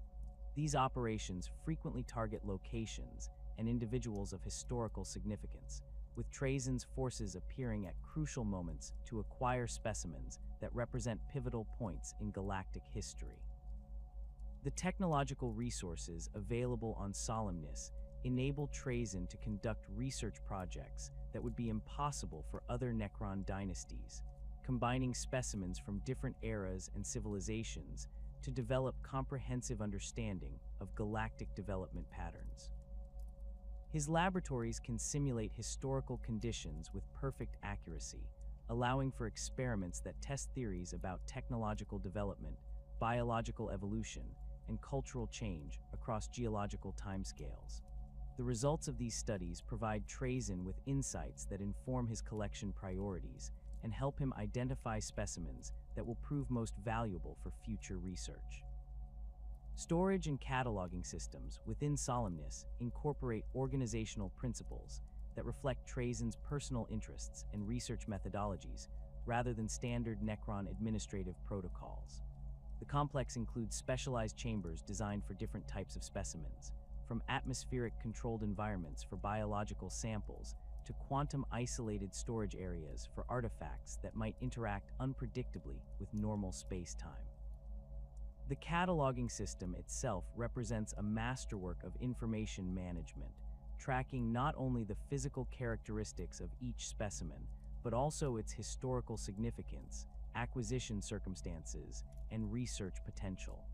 These operations frequently target locations and individuals of historical significance, with Trajan's forces appearing at crucial moments to acquire specimens that represent pivotal points in galactic history. The technological resources available on Solemnis enable Trajan to conduct research projects that would be impossible for other Necron dynasties, combining specimens from different eras and civilizations to develop comprehensive understanding of galactic development patterns. His laboratories can simulate historical conditions with perfect accuracy, allowing for experiments that test theories about technological development, biological evolution, and cultural change across geological timescales. The results of these studies provide Trajan with insights that inform his collection priorities and help him identify specimens that will prove most valuable for future research. Storage and cataloging systems within Solemnis incorporate organizational principles that reflect Trajan's personal interests and research methodologies rather than standard Necron administrative protocols. The complex includes specialized chambers designed for different types of specimens, from atmospheric controlled environments for biological samples to quantum-isolated storage areas for artifacts that might interact unpredictably with normal space-time. The cataloging system itself represents a masterwork of information management, tracking not only the physical characteristics of each specimen, but also its historical significance, acquisition circumstances, and research potential.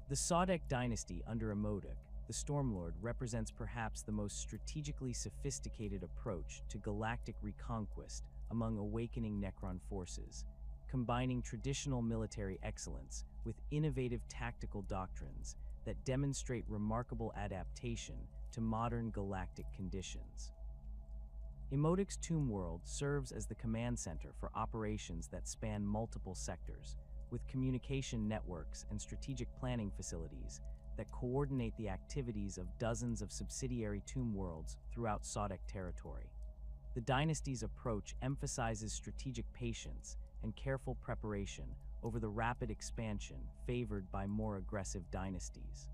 The Sodek dynasty under Imodic, the Stormlord, represents perhaps the most strategically sophisticated approach to galactic reconquest among awakening Necron forces, combining traditional military excellence with innovative tactical doctrines that demonstrate remarkable adaptation to modern galactic conditions. Imodic's Tomb World serves as the command center for operations that span multiple sectors, with communication networks and strategic planning facilities that coordinate the activities of dozens of subsidiary tomb worlds throughout Sodek territory. The dynasty's approach emphasizes strategic patience and careful preparation over the rapid expansion favored by more aggressive dynasties.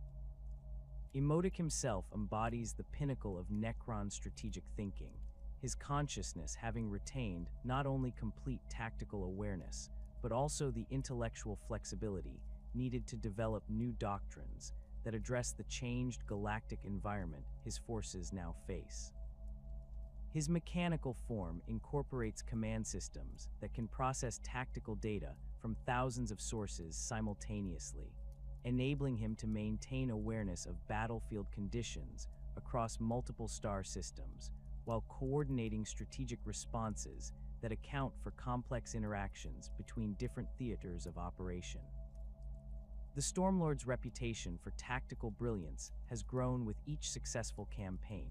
Imodic himself embodies the pinnacle of Necron strategic thinking, his consciousness having retained not only complete tactical awareness, but also the intellectual flexibility needed to develop new doctrines that address the changed galactic environment his forces now face. His mechanical form incorporates command systems that can process tactical data from thousands of sources simultaneously, enabling him to maintain awareness of battlefield conditions across multiple star systems, while coordinating strategic responses that account for complex interactions between different theaters of operation. The Stormlord's reputation for tactical brilliance has grown with each successful campaign,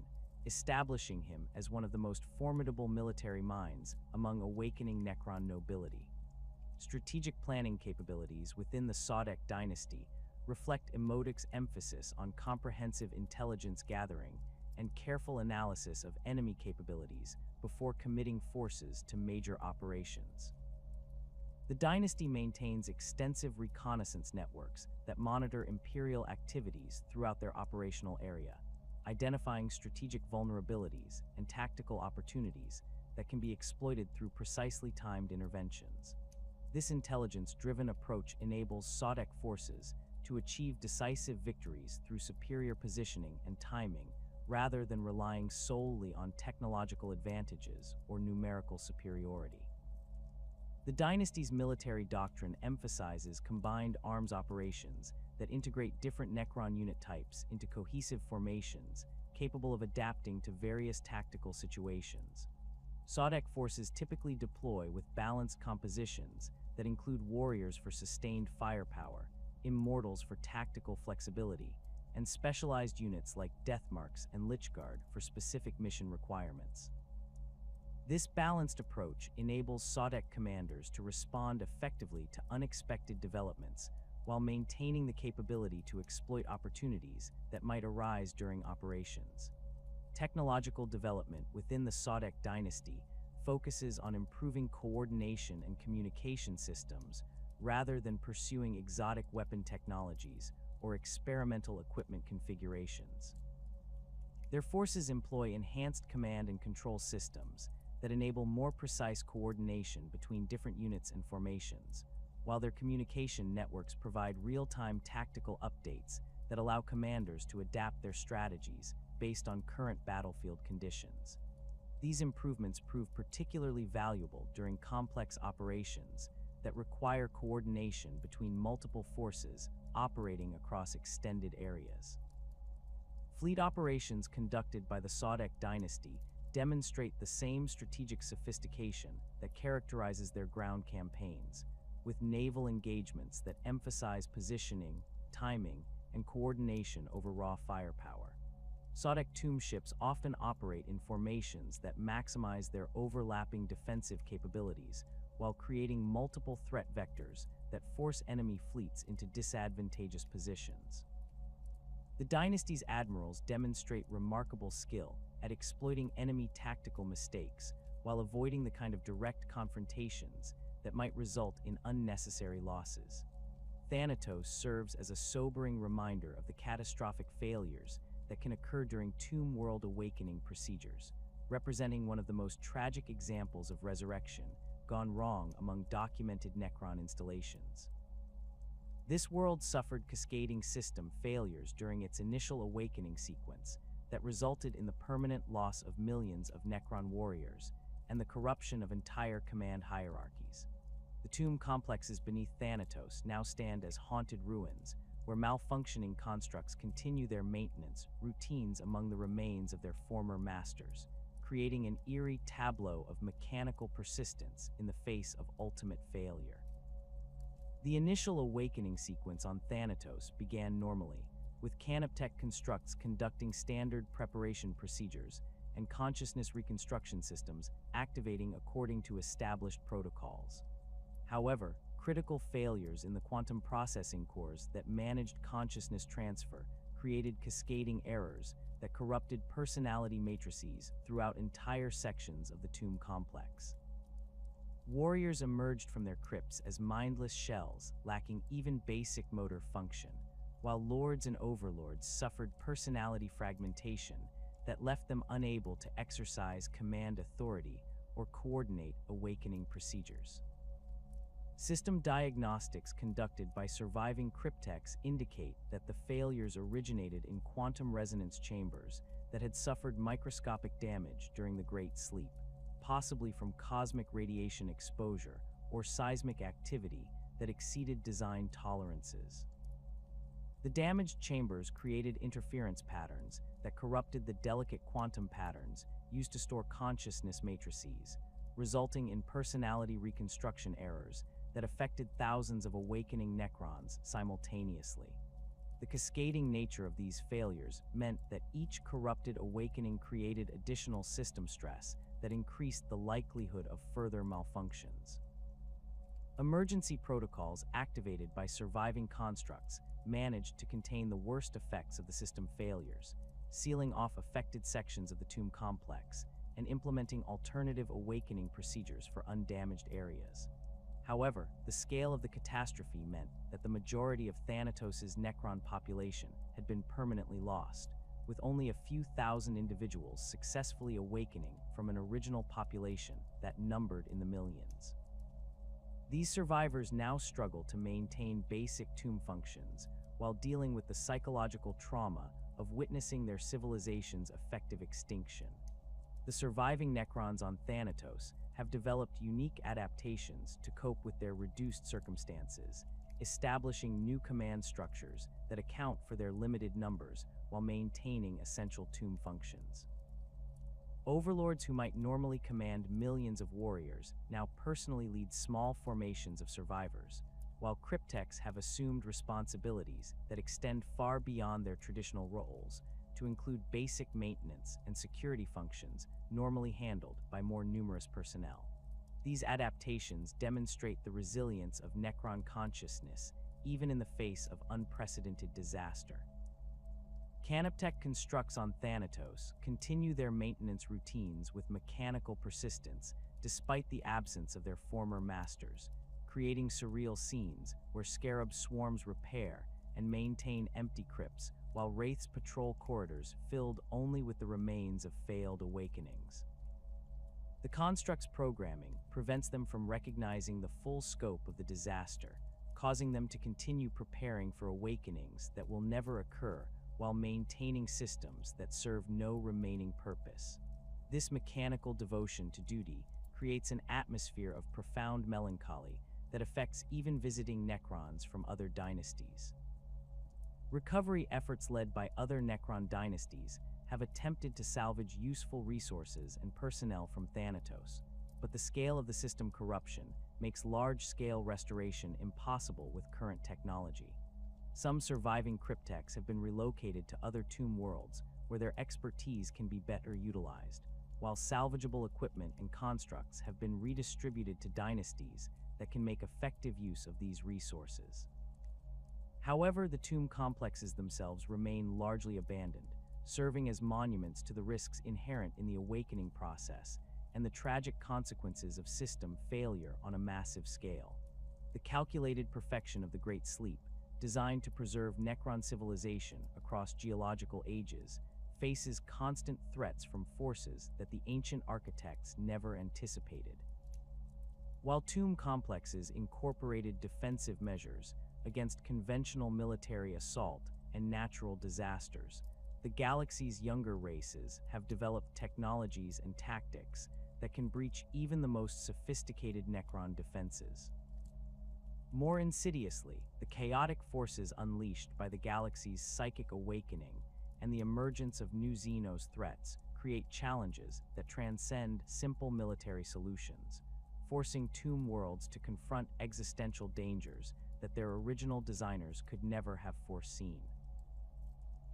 establishing him as one of the most formidable military minds among awakening Necron nobility. Strategic planning capabilities within the Sodek dynasty reflect Imodic's emphasis on comprehensive intelligence gathering and careful analysis of enemy capabilities before committing forces to major operations. The dynasty maintains extensive reconnaissance networks that monitor Imperial activities throughout their operational area, identifying strategic vulnerabilities and tactical opportunities that can be exploited through precisely timed interventions. This intelligence-driven approach enables Sodek forces to achieve decisive victories through superior positioning and timing, rather than relying solely on technological advantages or numerical superiority. The dynasty's military doctrine emphasizes combined arms operations that integrate different Necron unit types into cohesive formations capable of adapting to various tactical situations. Sodek forces typically deploy with balanced compositions that include warriors for sustained firepower, immortals for tactical flexibility, and specialized units like Deathmarks and Lichguard for specific mission requirements. This balanced approach enables Sodek commanders to respond effectively to unexpected developments while maintaining the capability to exploit opportunities that might arise during operations. Technological development within the Sadek dynasty focuses on improving coordination and communication systems rather than pursuing exotic weapon technologies or experimental equipment configurations. Their forces employ enhanced command and control systems that enable more precise coordination between different units and formations, while their communication networks provide real-time tactical updates that allow commanders to adapt their strategies based on current battlefield conditions. These improvements prove particularly valuable during complex operations that require coordination between multiple forces operating across extended areas. Fleet operations conducted by the Sadek dynasty demonstrate the same strategic sophistication that characterizes their ground campaigns, with naval engagements that emphasize positioning, timing, and coordination over raw firepower. Sadek tomb ships often operate in formations that maximize their overlapping defensive capabilities while creating multiple threat vectors that force enemy fleets into disadvantageous positions. The dynasty's admirals demonstrate remarkable skill at exploiting enemy tactical mistakes while avoiding the kind of direct confrontations that might result in unnecessary losses. Thanatos serves as a sobering reminder of the catastrophic failures that can occur during Tomb World Awakening procedures, representing one of the most tragic examples of resurrection gone wrong among documented Necron installations. This world suffered cascading system failures during its initial awakening sequence that resulted in the permanent loss of millions of Necron warriors and the corruption of entire command hierarchies. The tomb complexes beneath Thanatos now stand as haunted ruins, where malfunctioning constructs continue their maintenance routines among the remains of their former masters, creating an eerie tableau of mechanical persistence in the face of ultimate failure. The initial awakening sequence on Thanatos began normally, with Canoptech constructs conducting standard preparation procedures and consciousness reconstruction systems activating according to established protocols. However, critical failures in the quantum processing cores that managed consciousness transfer created cascading errors that corrupted personality matrices throughout entire sections of the tomb complex. Warriors emerged from their crypts as mindless shells, lacking even basic motor function, while lords and overlords suffered personality fragmentation that left them unable to exercise command authority or coordinate awakening procedures. System diagnostics conducted by surviving cryptechs indicate that the failures originated in quantum resonance chambers that had suffered microscopic damage during the Great Sleep, possibly from cosmic radiation exposure or seismic activity that exceeded design tolerances. The damaged chambers created interference patterns that corrupted the delicate quantum patterns used to store consciousness matrices, resulting in personality reconstruction errors that affected thousands of awakening Necrons simultaneously. The cascading nature of these failures meant that each corrupted awakening created additional system stress that increased the likelihood of further malfunctions. Emergency protocols activated by surviving constructs managed to contain the worst effects of the system failures, sealing off affected sections of the tomb complex and implementing alternative awakening procedures for undamaged areas. However, the scale of the catastrophe meant that the majority of Thanatos' Necron population had been permanently lost, with only a few thousand individuals successfully awakening from an original population that numbered in the millions. These survivors now struggle to maintain basic tomb functions while dealing with the psychological trauma of witnessing their civilization's effective extinction. The surviving Necrons on Thanatos have developed unique adaptations to cope with their reduced circumstances, establishing new command structures that account for their limited numbers while maintaining essential tomb functions. Overlords who might normally command millions of warriors now personally lead small formations of survivors, while cryptechs have assumed responsibilities that extend far beyond their traditional roles to include basic maintenance and security functions normally handled by more numerous personnel. These adaptations demonstrate the resilience of Necron consciousness, even in the face of unprecedented disaster. Canoptech constructs on Thanatos continue their maintenance routines with mechanical persistence despite the absence of their former masters, creating surreal scenes where scarab swarms repair and maintain empty crypts, while wraiths patrol corridors filled only with the remains of failed awakenings. The construct's programming prevents them from recognizing the full scope of the disaster, causing them to continue preparing for awakenings that will never occur while maintaining systems that serve no remaining purpose. This mechanical devotion to duty creates an atmosphere of profound melancholy that affects even visiting Necrons from other dynasties. Recovery efforts led by other Necron dynasties have attempted to salvage useful resources and personnel from Thanatos, but the scale of the system corruption makes large-scale restoration impossible with current technology. Some surviving cryptechs have been relocated to other tomb worlds where their expertise can be better utilized, while salvageable equipment and constructs have been redistributed to dynasties that can make effective use of these resources. However, the tomb complexes themselves remain largely abandoned, serving as monuments to the risks inherent in the awakening process and the tragic consequences of system failure on a massive scale. The calculated perfection of the Great Sleep, designed to preserve Necron civilization across geological ages, faces constant threats from forces that the ancient architects never anticipated. While tomb complexes incorporated defensive measures against conventional military assault and natural disasters, the galaxy's younger races have developed technologies and tactics that can breach even the most sophisticated Necron defenses. More insidiously, the chaotic forces unleashed by the galaxy's psychic awakening and the emergence of new Xenos threats create challenges that transcend simple military solutions, forcing tomb worlds to confront existential dangers that their original designers could never have foreseen.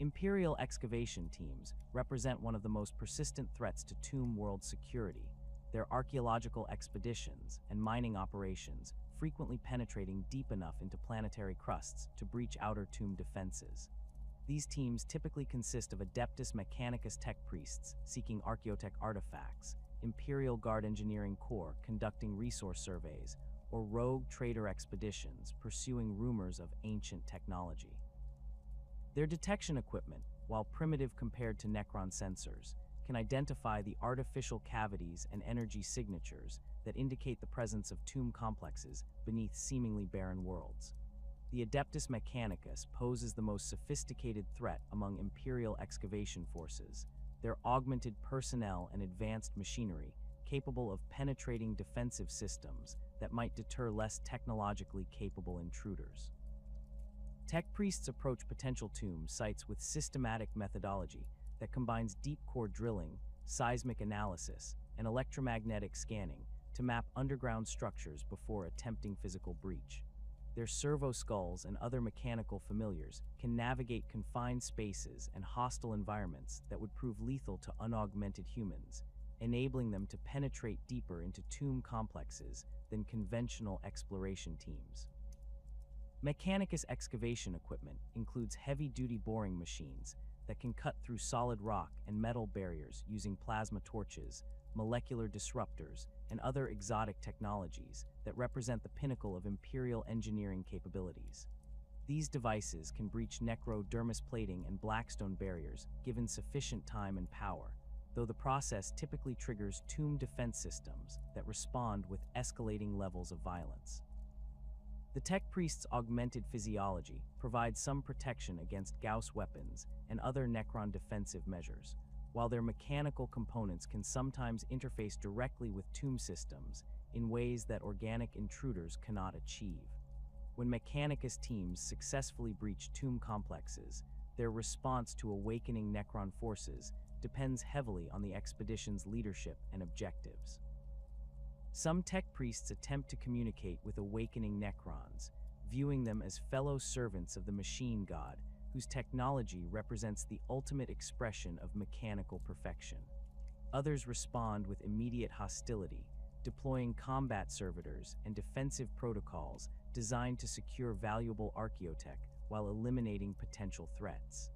Imperial excavation teams represent one of the most persistent threats to tomb world security, their archaeological expeditions and mining operations frequently penetrating deep enough into planetary crusts to breach outer tomb defenses. These teams typically consist of Adeptus Mechanicus tech priests seeking archaeotech artifacts, Imperial Guard Engineering Corps conducting resource surveys, or rogue trader expeditions pursuing rumors of ancient technology. Their detection equipment, while primitive compared to Necron sensors, can identify the artificial cavities and energy signatures that indicate the presence of tomb complexes beneath seemingly barren worlds. The Adeptus Mechanicus poses the most sophisticated threat among Imperial excavation forces, their augmented personnel and advanced machinery capable of penetrating defensive systems that might deter less technologically capable intruders. Tech priests approach potential tomb sites with systematic methodology that combines deep core drilling, seismic analysis, and electromagnetic scanning to map underground structures before attempting physical breach. Their servo skulls and other mechanical familiars can navigate confined spaces and hostile environments that would prove lethal to unaugmented humans, enabling them to penetrate deeper into tomb complexes than conventional exploration teams. Mechanicus excavation equipment includes heavy-duty boring machines that can cut through solid rock and metal barriers using plasma torches, molecular disruptors, and other exotic technologies that represent the pinnacle of Imperial engineering capabilities. These devices can breach necrodermis plating and blackstone barriers given sufficient time and power, though the process typically triggers tomb defense systems that respond with escalating levels of violence. The Tech Priest's augmented physiology provides some protection against Gauss weapons and other Necron defensive measures, while their mechanical components can sometimes interface directly with tomb systems in ways that organic intruders cannot achieve. When Mechanicus teams successfully breach tomb complexes, their response to awakening Necron forces depends heavily on the expedition's leadership and objectives. Some tech priests attempt to communicate with awakening Necrons, viewing them as fellow servants of the machine god, whose technology represents the ultimate expression of mechanical perfection. Others respond with immediate hostility, deploying combat servitors and defensive protocols designed to secure valuable archaeotech while eliminating potential threats.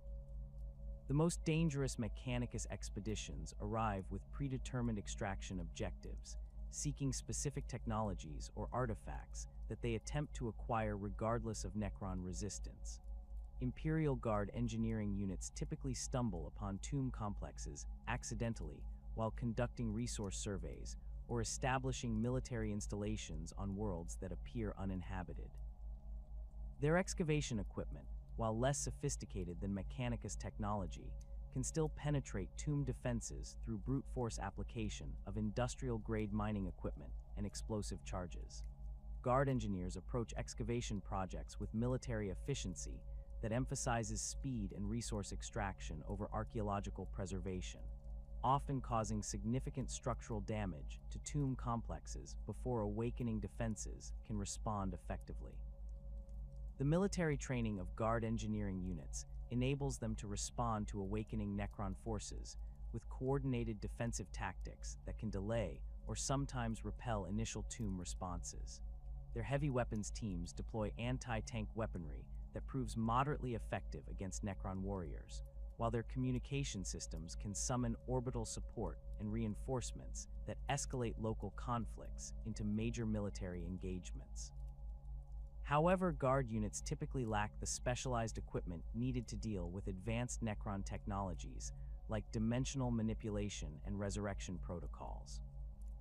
The most dangerous Mechanicus expeditions arrive with predetermined extraction objectives, seeking specific technologies or artifacts that they attempt to acquire regardless of Necron resistance. Imperial Guard engineering units typically stumble upon tomb complexes accidentally while conducting resource surveys or establishing military installations on worlds that appear uninhabited. Their excavation equipment, while less sophisticated than Mechanicus technology, can still penetrate tomb defenses through brute force application of industrial-grade mining equipment and explosive charges. Guard engineers approach excavation projects with military efficiency that emphasizes speed and resource extraction over archaeological preservation, often causing significant structural damage to tomb complexes before awakening defenses can respond effectively. The military training of Guard engineering units enables them to respond to awakening Necron forces with coordinated defensive tactics that can delay or sometimes repel initial tomb responses. Their heavy weapons teams deploy anti-tank weaponry that proves moderately effective against Necron warriors, while their communication systems can summon orbital support and reinforcements that escalate local conflicts into major military engagements. However, Guard units typically lack the specialized equipment needed to deal with advanced Necron technologies like dimensional manipulation and resurrection protocols.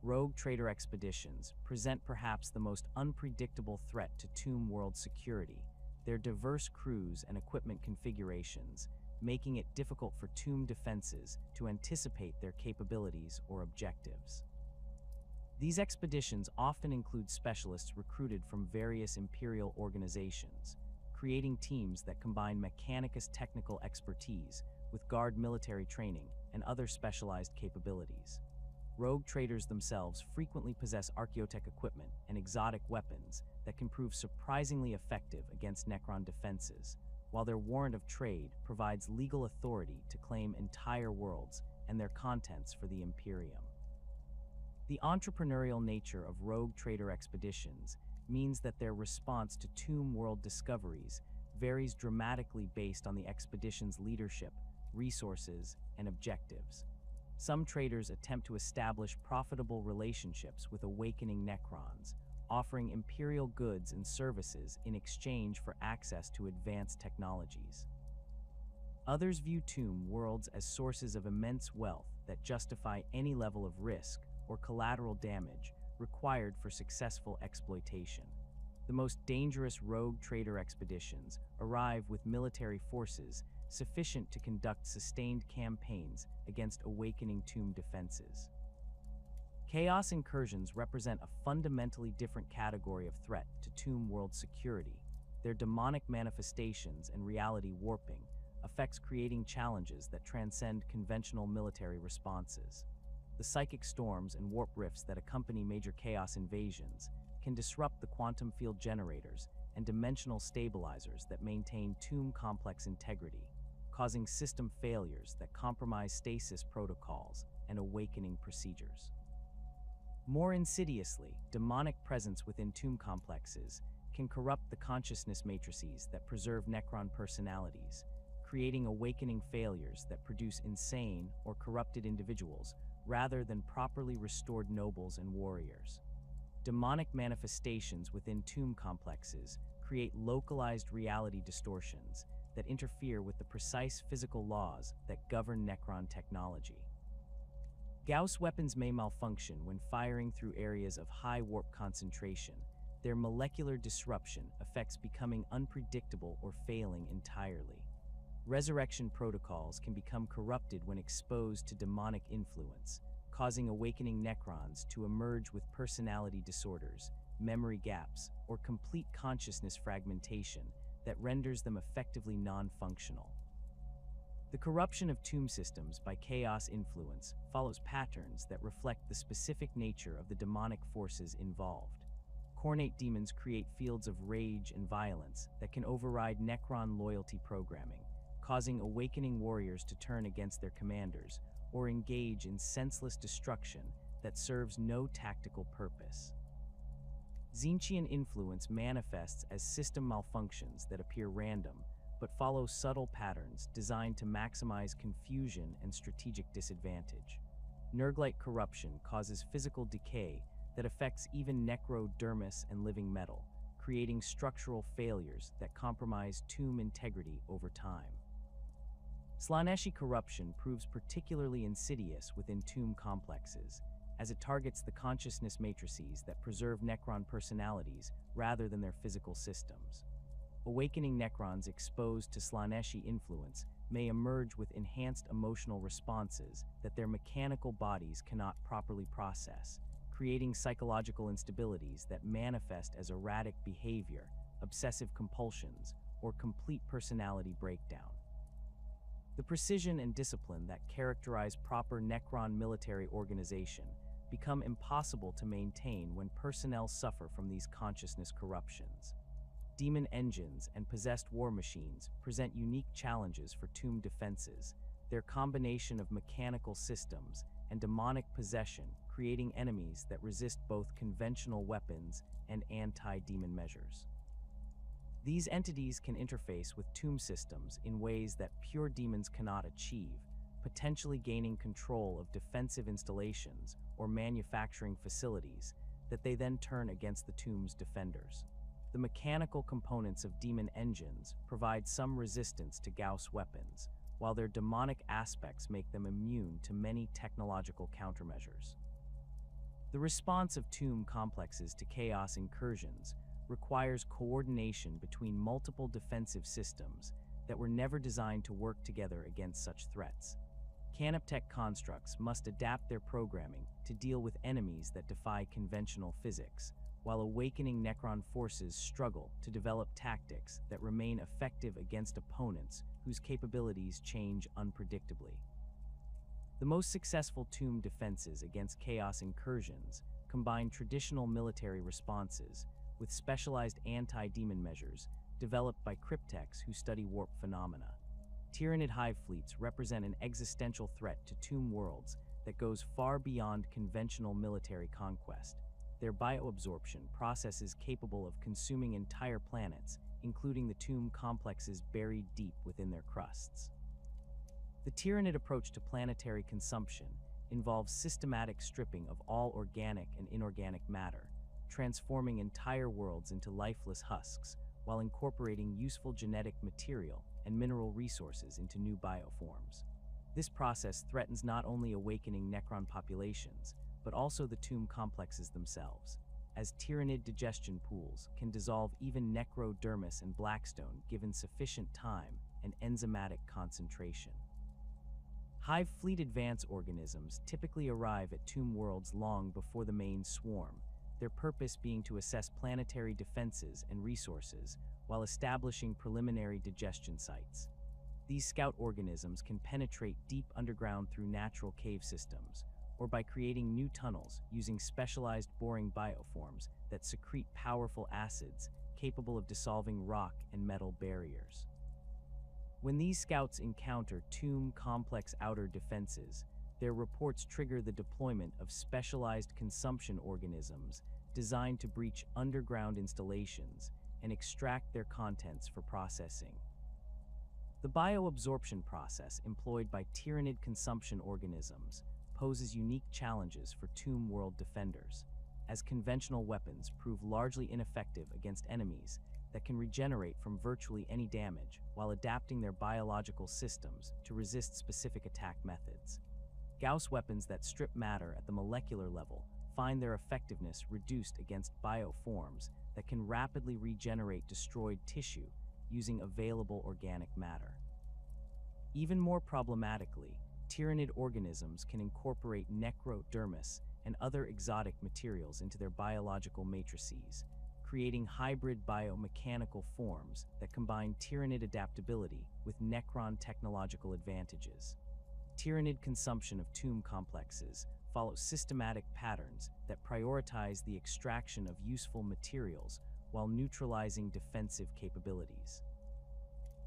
Rogue trader expeditions present perhaps the most unpredictable threat to tomb world security, their diverse crews and equipment configurations making it difficult for tomb defenses to anticipate their capabilities or objectives. These expeditions often include specialists recruited from various Imperial organizations, creating teams that combine Mechanicus technical expertise with Guard military training and other specialized capabilities. Rogue traders themselves frequently possess archaeotech equipment and exotic weapons that can prove surprisingly effective against Necron defenses, while their warrant of trade provides legal authority to claim entire worlds and their contents for the Imperium. The entrepreneurial nature of rogue trader expeditions means that their response to tomb world discoveries varies dramatically based on the expedition's leadership, resources, and objectives. Some traders attempt to establish profitable relationships with awakening Necrons, offering Imperial goods and services in exchange for access to advanced technologies. Others view tomb worlds as sources of immense wealth that justify any level of risk or collateral damage required for successful exploitation. The most dangerous rogue trader expeditions arrive with military forces sufficient to conduct sustained campaigns against awakening tomb defenses. Chaos incursions represent a fundamentally different category of threat to tomb world security. Their demonic manifestations and reality warping effects creating challenges that transcend conventional military responses. The psychic storms and warp rifts that accompany major chaos invasions can disrupt the quantum field generators and dimensional stabilizers that maintain tomb complex integrity, causing system failures that compromise stasis protocols and awakening procedures. More insidiously, demonic presence within tomb complexes can corrupt the consciousness matrices that preserve Necron personalities, creating awakening failures that produce insane or corrupted individuals rather than properly restored nobles and warriors. Demonic manifestations within tomb complexes create localized reality distortions that interfere with the precise physical laws that govern Necron technology. Gauss weapons may malfunction when firing through areas of high warp concentration. Their molecular disruption affects becoming unpredictable or failing entirely. Resurrection protocols can become corrupted when exposed to demonic influence, causing awakening Necrons to emerge with personality disorders, memory gaps, or complete consciousness fragmentation that renders them effectively non-functional. The corruption of tomb systems by chaos influence follows patterns that reflect the specific nature of the demonic forces involved. Cornate demons create fields of rage and violence that can override Necron loyalty programming, causing awakening warriors to turn against their commanders or engage in senseless destruction that serves no tactical purpose. Tzeentchian influence manifests as system malfunctions that appear random, but follow subtle patterns designed to maximize confusion and strategic disadvantage. Nerglite corruption causes physical decay that affects even necrodermis and living metal, creating structural failures that compromise tomb integrity over time. Slaaneshi corruption proves particularly insidious within tomb complexes, as it targets the consciousness matrices that preserve Necron personalities rather than their physical systems. Awakening Necrons exposed to Slaaneshi influence may emerge with enhanced emotional responses that their mechanical bodies cannot properly process, creating psychological instabilities that manifest as erratic behavior, obsessive compulsions, or complete personality breakdown. The precision and discipline that characterize proper Necron military organization become impossible to maintain when personnel suffer from these consciousness corruptions. Demon engines and possessed war machines present unique challenges for tomb defenses, their combination of mechanical systems and demonic possession creating enemies that resist both conventional weapons and anti-demon measures. These entities can interface with tomb systems in ways that pure demons cannot achieve, potentially gaining control of defensive installations or manufacturing facilities that they then turn against the tomb's defenders. The mechanical components of demon engines provide some resistance to Gauss weapons, while their demonic aspects make them immune to many technological countermeasures. The response of tomb complexes to chaos incursions requires coordination between multiple defensive systems that were never designed to work together against such threats. Canoptech constructs must adapt their programming to deal with enemies that defy conventional physics, while awakening Necron forces struggle to develop tactics that remain effective against opponents whose capabilities change unpredictably. The most successful tomb defenses against chaos incursions combine traditional military responses with specialized anti-demon measures developed by cryptechs who study warp phenomena. Tyranid hive fleets represent an existential threat to tomb worlds that goes far beyond conventional military conquest. Their bioabsorption processes capable of consuming entire planets, including the tomb complexes buried deep within their crusts. The Tyranid approach to planetary consumption involves systematic stripping of all organic and inorganic matter, transforming entire worlds into lifeless husks while incorporating useful genetic material and mineral resources into new bioforms. This process threatens not only awakening Necron populations, but also the tomb complexes themselves, as Tyranid digestion pools can dissolve even necrodermis and blackstone given sufficient time and enzymatic concentration. Hive fleet advance organisms typically arrive at tomb worlds long before the main swarm, their purpose being to assess planetary defenses and resources while establishing preliminary digestion sites. These scout organisms can penetrate deep underground through natural cave systems, or by creating new tunnels using specialized boring bioforms that secrete powerful acids capable of dissolving rock and metal barriers. When these scouts encounter tomb complex outer defenses, their reports trigger the deployment of specialized consumption organisms designed to breach underground installations and extract their contents for processing. The bioabsorption process employed by Tyranid consumption organisms poses unique challenges for tomb world defenders, as conventional weapons prove largely ineffective against enemies that can regenerate from virtually any damage while adapting their biological systems to resist specific attack methods. Gauss weapons that strip matter at the molecular level find their effectiveness reduced against bioforms that can rapidly regenerate destroyed tissue using available organic matter. Even more problematically, Tyranid organisms can incorporate necrodermis and other exotic materials into their biological matrices, creating hybrid biomechanical forms that combine Tyranid adaptability with Necron technological advantages. Tyranid consumption of tomb complexes follows systematic patterns that prioritize the extraction of useful materials while neutralizing defensive capabilities.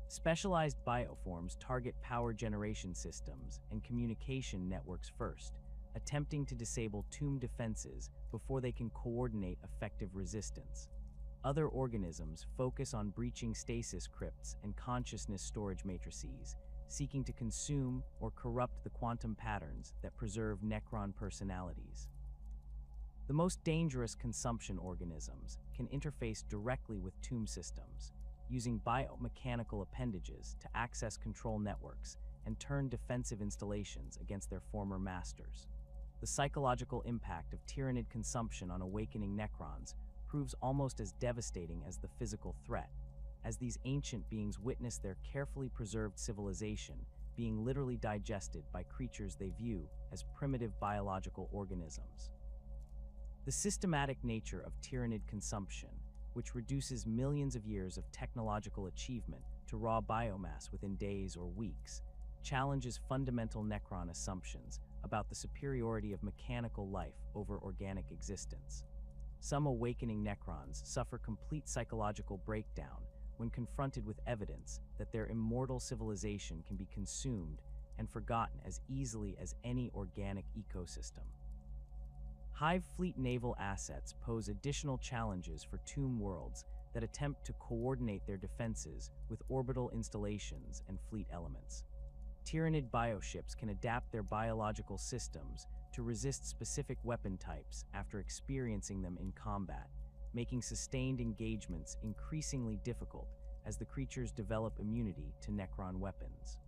Specialized bioforms target power generation systems and communication networks first, attempting to disable tomb defenses before they can coordinate effective resistance. Other organisms focus on breaching stasis crypts and consciousness storage matrices, seeking to consume or corrupt the quantum patterns that preserve Necron personalities. The most dangerous consumption organisms can interface directly with tomb systems, using biomechanical appendages to access control networks and turn defensive installations against their former masters. The psychological impact of Tyranid consumption on awakening Necrons proves almost as devastating as the physical threat, as these ancient beings witness their carefully preserved civilization being literally digested by creatures they view as primitive biological organisms. The systematic nature of Tyranid consumption, which reduces millions of years of technological achievement to raw biomass within days or weeks, challenges fundamental Necron assumptions about the superiority of mechanical life over organic existence. Some awakening Necrons suffer complete psychological breakdown when confronted with evidence that their immortal civilization can be consumed and forgotten as easily as any organic ecosystem. Hive fleet naval assets pose additional challenges for tomb worlds that attempt to coordinate their defenses with orbital installations and fleet elements. Tyranid bioships can adapt their biological systems to resist specific weapon types after experiencing them in combat, making sustained engagements increasingly difficult as the creatures develop immunity to Necron weapons.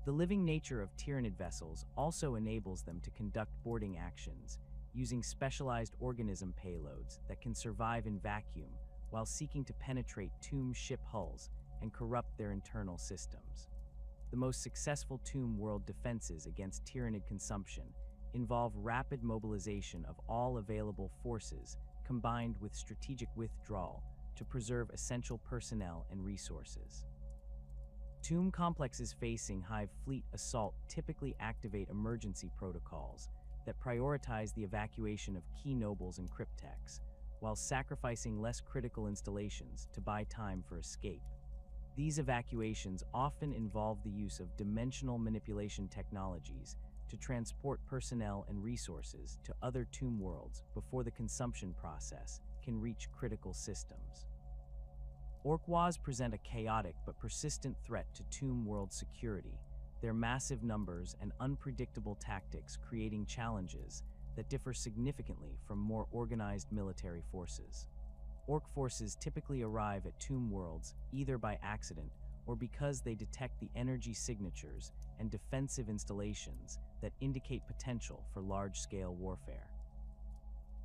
The living nature of Tyranid vessels also enables them to conduct boarding actions, using specialized organism payloads that can survive in vacuum while seeking to penetrate tomb ship hulls and corrupt their internal systems. The most successful tomb world defenses against Tyranid consumption involve rapid mobilization of all available forces combined with strategic withdrawal to preserve essential personnel and resources. Tomb complexes facing Hive fleet assault typically activate emergency protocols that prioritize the evacuation of key nobles and cryptechs, while sacrificing less critical installations to buy time for escape. These evacuations often involve the use of dimensional manipulation technologies to transport personnel and resources to other tomb worlds before the consumption process can reach critical systems. Orkwaz present a chaotic but persistent threat to tomb world security, their massive numbers and unpredictable tactics creating challenges that differ significantly from more organized military forces. Orc forces typically arrive at tomb worlds either by accident or because they detect the energy signatures and defensive installations that indicate potential for large-scale warfare.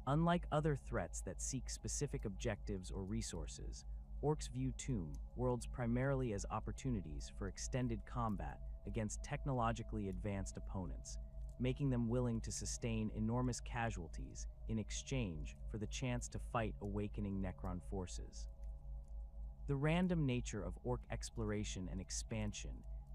Unlike other threats that seek specific objectives or resources, orcs view tomb worlds primarily as opportunities for extended combat against technologically advanced opponents, making them willing to sustain enormous casualties in exchange for the chance to fight awakening Necron forces. The random nature of orc exploration and expansion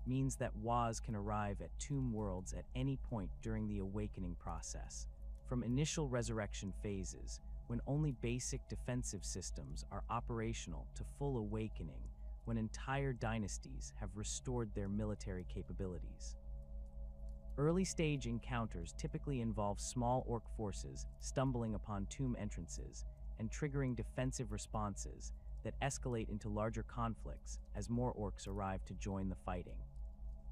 means that Waz can arrive at tomb worlds at any point during the awakening process, from initial resurrection phases, when only basic defensive systems are operational, to full awakening, when entire dynasties have restored their military capabilities. Early-stage encounters typically involve small orc forces stumbling upon tomb entrances and triggering defensive responses that escalate into larger conflicts as more orcs arrive to join the fighting.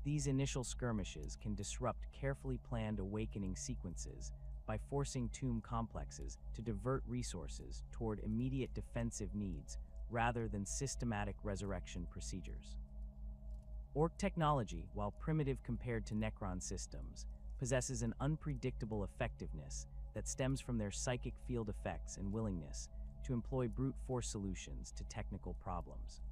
These initial skirmishes can disrupt carefully planned awakening sequences by forcing tomb complexes to divert resources toward immediate defensive needs rather than systematic resurrection procedures. Orc technology, while primitive compared to Necron systems, possesses an unpredictable effectiveness that stems from their psychic field effects and willingness to employ brute force solutions to technical problems.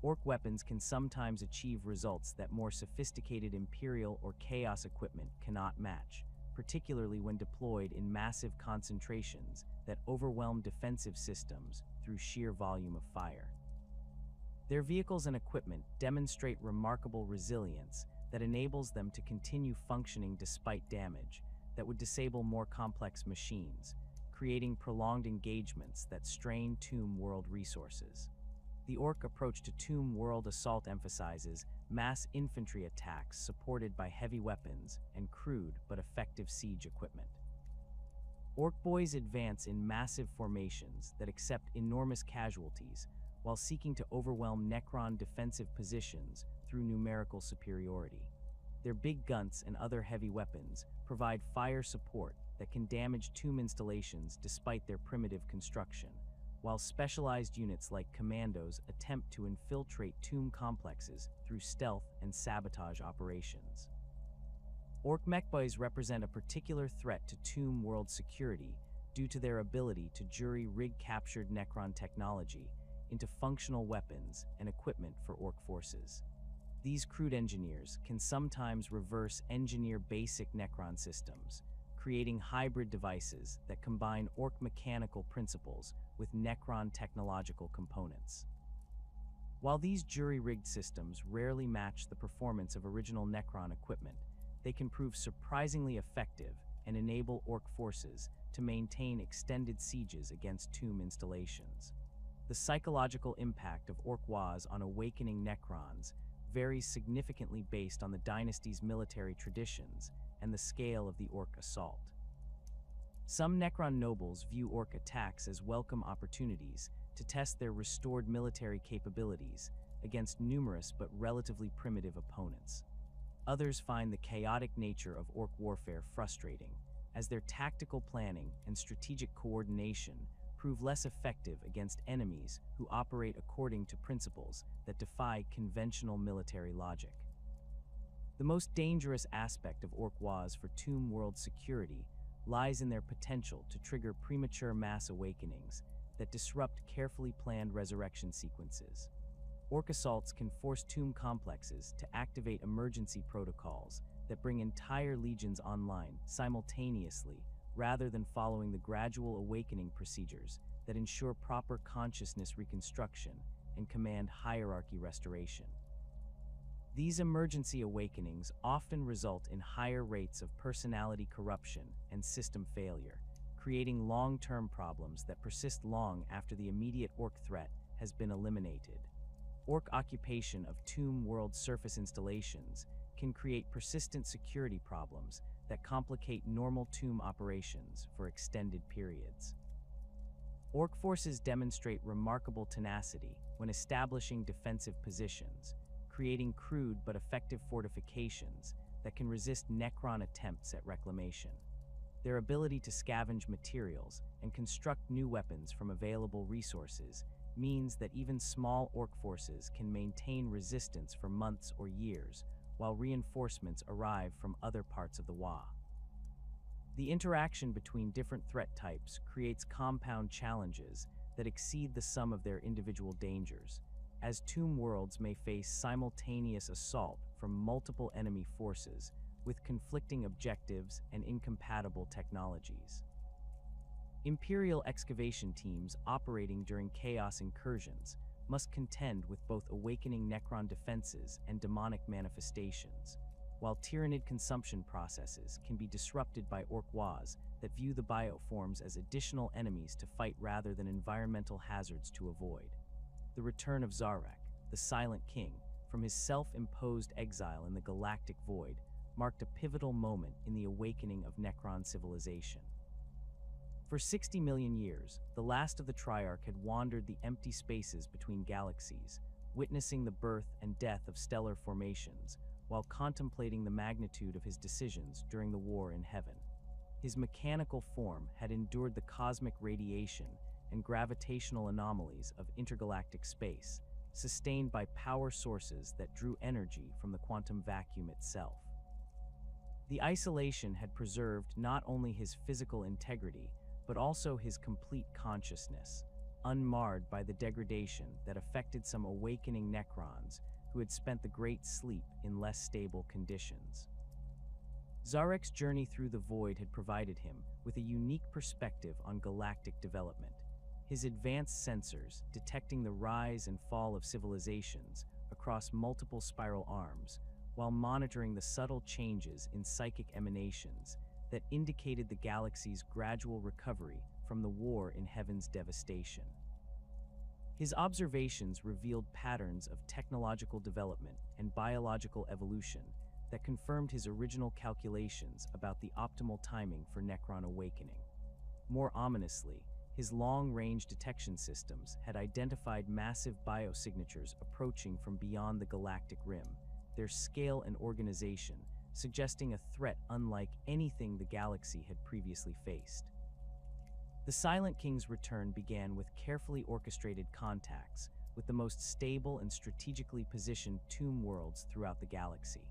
Orc weapons can sometimes achieve results that more sophisticated Imperial or Chaos equipment cannot match, particularly when deployed in massive concentrations that overwhelm defensive systems through sheer volume of fire. Their vehicles and equipment demonstrate remarkable resilience that enables them to continue functioning despite damage that would disable more complex machines, creating prolonged engagements that strain tomb world resources. The orc approach to tomb world assault emphasizes mass infantry attacks supported by heavy weapons, and crude but effective siege equipment. Orc boys advance in massive formations that accept enormous casualties while seeking to overwhelm Necron defensive positions through numerical superiority. Their big guns and other heavy weapons provide fire support that can damage tomb installations despite their primitive construction, while specialized units like commandos attempt to infiltrate tomb complexes through stealth and sabotage operations. Orc mechboys represent a particular threat to tomb world security due to their ability to jury-rig captured Necron technology into functional weapons and equipment for Orc forces. These crude engineers can sometimes reverse engineer basic Necron systems, creating hybrid devices that combine Orc mechanical principles with Necron technological components. While these jury-rigged systems rarely match the performance of original Necron equipment, they can prove surprisingly effective and enable Orc forces to maintain extended sieges against tomb installations. The psychological impact of Orc Waz on awakening Necrons varies significantly based on the dynasty's military traditions and the scale of the Orc assault. Some Necron nobles view Orc attacks as welcome opportunities to test their restored military capabilities against numerous but relatively primitive opponents. Others find the chaotic nature of Orc warfare frustrating, as their tactical planning and strategic coordination prove less effective against enemies who operate according to principles that defy conventional military logic. The most dangerous aspect of Orc Waz for tomb world security lies in their potential to trigger premature mass awakenings that disrupt carefully planned resurrection sequences. Orc assaults can force tomb complexes to activate emergency protocols that bring entire legions online simultaneously rather than following the gradual awakening procedures that ensure proper consciousness reconstruction and command hierarchy restoration. These emergency awakenings often result in higher rates of personality corruption and system failure, creating long-term problems that persist long after the immediate Orc threat has been eliminated. Orc occupation of tomb world surface installations can create persistent security problems that complicate normal tomb operations for extended periods. Orc forces demonstrate remarkable tenacity when establishing defensive positions, creating crude but effective fortifications that can resist Necron attempts at reclamation. Their ability to scavenge materials and construct new weapons from available resources means that even small Orc forces can maintain resistance for months or years, while reinforcements arrive from other parts of the Wa. The interaction between different threat types creates compound challenges that exceed the sum of their individual dangers, as tomb worlds may face simultaneous assault from multiple enemy forces with conflicting objectives and incompatible technologies. Imperial excavation teams operating during chaos incursions must contend with both awakening Necron defenses and demonic manifestations, while Tyranid consumption processes can be disrupted by Orc Waz that view the bioforms as additional enemies to fight rather than environmental hazards to avoid. The return of Zarek, the Silent King, from his self-imposed exile in the galactic void, marked a pivotal moment in the awakening of Necron civilization. For 60 million years, the last of the Triarch had wandered the empty spaces between galaxies, witnessing the birth and death of stellar formations, while contemplating the magnitude of his decisions during the war in heaven. His mechanical form had endured the cosmic radiation and gravitational anomalies of intergalactic space, sustained by power sources that drew energy from the quantum vacuum itself. The isolation had preserved not only his physical integrity, but also his complete consciousness, unmarred by the degradation that affected some awakening Necrons who had spent the Great Sleep in less stable conditions. Zarek's journey through the void had provided him with a unique perspective on galactic development. His advanced sensors, detecting the rise and fall of civilizations across multiple spiral arms, while monitoring the subtle changes in psychic emanations that indicated the galaxy's gradual recovery from the war in heaven's devastation. His observations revealed patterns of technological development and biological evolution that confirmed his original calculations about the optimal timing for Necron awakening. More ominously, his long-range detection systems had identified massive biosignatures approaching from beyond the galactic rim, their scale and organization suggesting a threat unlike anything the galaxy had previously faced. The Silent King's return began with carefully orchestrated contacts with the most stable and strategically positioned tomb worlds throughout the galaxy.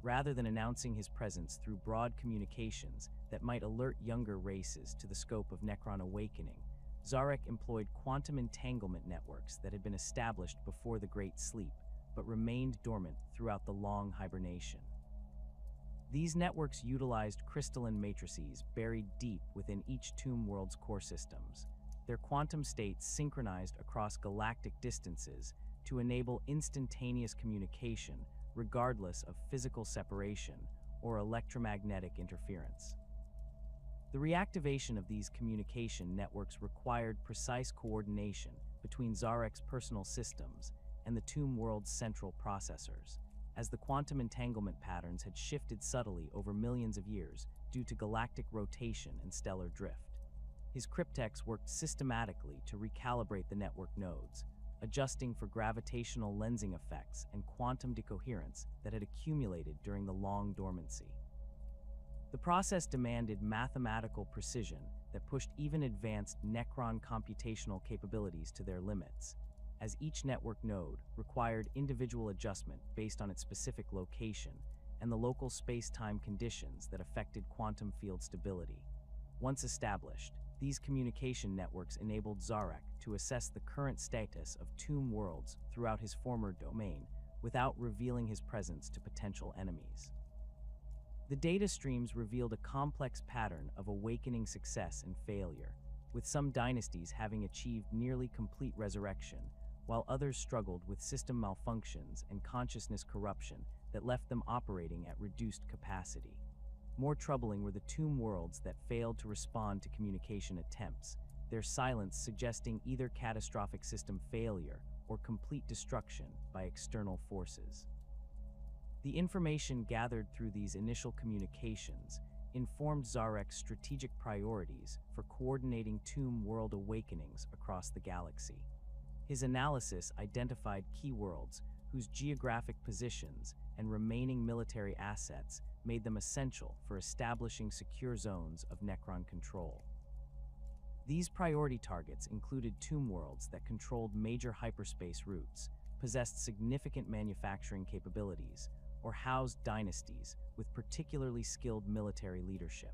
Rather than announcing his presence through broad communications that might alert younger races to the scope of Necron awakening, Zarek employed quantum entanglement networks that had been established before the Great Sleep, but remained dormant throughout the long hibernation. These networks utilized crystalline matrices buried deep within each tomb world's core systems, their quantum states synchronized across galactic distances to enable instantaneous communication regardless of physical separation or electromagnetic interference. The reactivation of these communication networks required precise coordination between Zarek's personal systems and the tomb world's central processors, as the quantum entanglement patterns had shifted subtly over millions of years due to galactic rotation and stellar drift. His cryptechs worked systematically to recalibrate the network nodes, adjusting for gravitational lensing effects and quantum decoherence that had accumulated during the long dormancy. The process demanded mathematical precision that pushed even advanced Necron computational capabilities to their limits, as each network node required individual adjustment based on its specific location and the local space-time conditions that affected quantum field stability. Once established, these communication networks enabled Zarek to assess the current status of tomb worlds throughout his former domain without revealing his presence to potential enemies. The data streams revealed a complex pattern of awakening success and failure, with some dynasties having achieved nearly complete resurrection, while others struggled with system malfunctions and consciousness corruption that left them operating at reduced capacity. More troubling were the tomb worlds that failed to respond to communication attempts, their silence suggesting either catastrophic system failure or complete destruction by external forces. The information gathered through these initial communications informed Zarek's strategic priorities for coordinating tomb world awakenings across the galaxy. His analysis identified key worlds whose geographic positions and remaining military assets made them essential for establishing secure zones of Necron control. These priority targets included tomb worlds that controlled major hyperspace routes, possessed significant manufacturing capabilities, or housed dynasties with particularly skilled military leadership.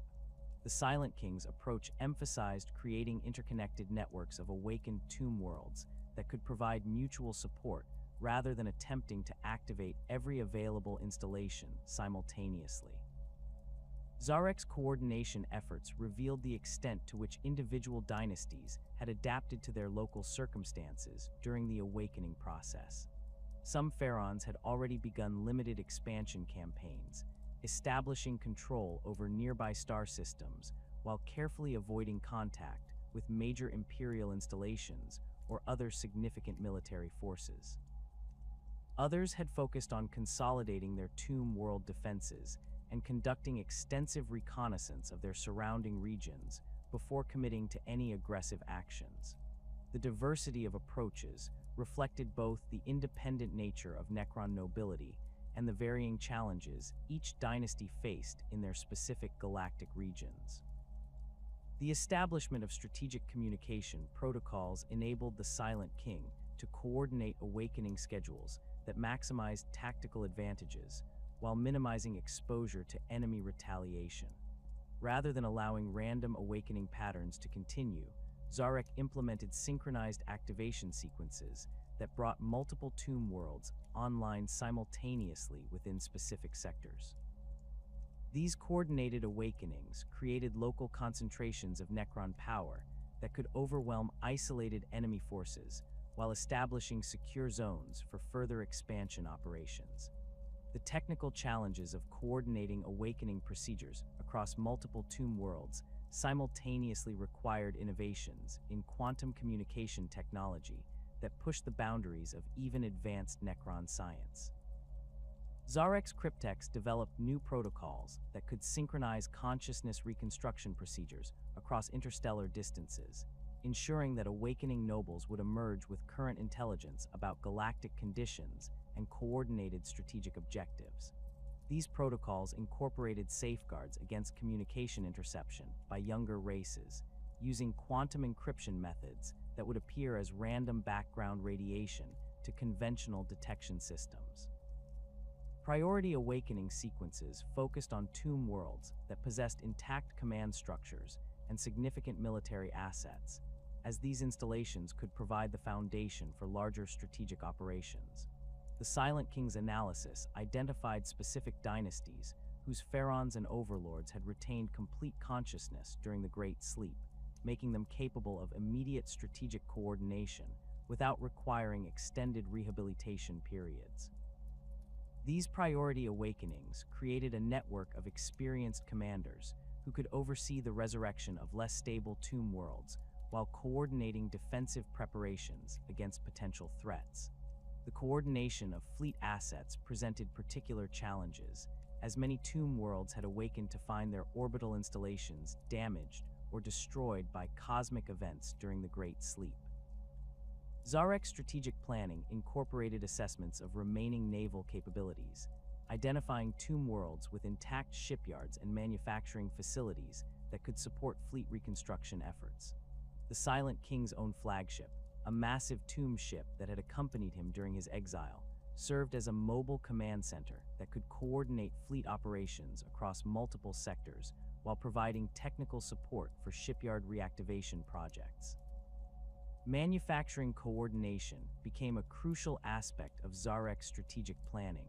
The Silent King's approach emphasized creating interconnected networks of awakened tomb worlds that could provide mutual support rather than attempting to activate every available installation simultaneously. Zarek's coordination efforts revealed the extent to which individual dynasties had adapted to their local circumstances during the awakening process. Some pharaons had already begun limited expansion campaigns, establishing control over nearby star systems while carefully avoiding contact with major imperial installations or other significant military forces. Others had focused on consolidating their tomb world defenses and conducting extensive reconnaissance of their surrounding regions before committing to any aggressive actions. The diversity of approaches reflected both the independent nature of Necron nobility and the varying challenges each dynasty faced in their specific galactic regions. The establishment of strategic communication protocols enabled the Silent King to coordinate awakening schedules that maximized tactical advantages while minimizing exposure to enemy retaliation. Rather than allowing random awakening patterns to continue, Zarek implemented synchronized activation sequences that brought multiple tomb worlds online simultaneously within specific sectors. These coordinated awakenings created local concentrations of Necron power that could overwhelm isolated enemy forces while establishing secure zones for further expansion operations. The technical challenges of coordinating awakening procedures across multiple tomb worlds simultaneously required innovations in quantum communication technology that pushed the boundaries of even advanced Necron science. Zarek's cryptex developed new protocols that could synchronize consciousness reconstruction procedures across interstellar distances, ensuring that awakening nobles would emerge with current intelligence about galactic conditions and coordinated strategic objectives. These protocols incorporated safeguards against communication interception by younger races, using quantum encryption methods that would appear as random background radiation to conventional detection systems. Priority awakening sequences focused on tomb worlds that possessed intact command structures and significant military assets, as these installations could provide the foundation for larger strategic operations. The Silent King's analysis identified specific dynasties whose pharaohs and overlords had retained complete consciousness during the Great Sleep, making them capable of immediate strategic coordination without requiring extended rehabilitation periods. These priority awakenings created a network of experienced commanders who could oversee the resurrection of less stable tomb worlds while coordinating defensive preparations against potential threats. The coordination of fleet assets presented particular challenges, as many tomb worlds had awakened to find their orbital installations damaged or destroyed by cosmic events during the Great Sleep. Zarek's strategic planning incorporated assessments of remaining naval capabilities, identifying tomb worlds with intact shipyards and manufacturing facilities that could support fleet reconstruction efforts. The Silent King's own flagship, a massive tomb ship that had accompanied him during his exile, served as a mobile command center that could coordinate fleet operations across multiple sectors while providing technical support for shipyard reactivation projects. Manufacturing coordination became a crucial aspect of Zarek's strategic planning,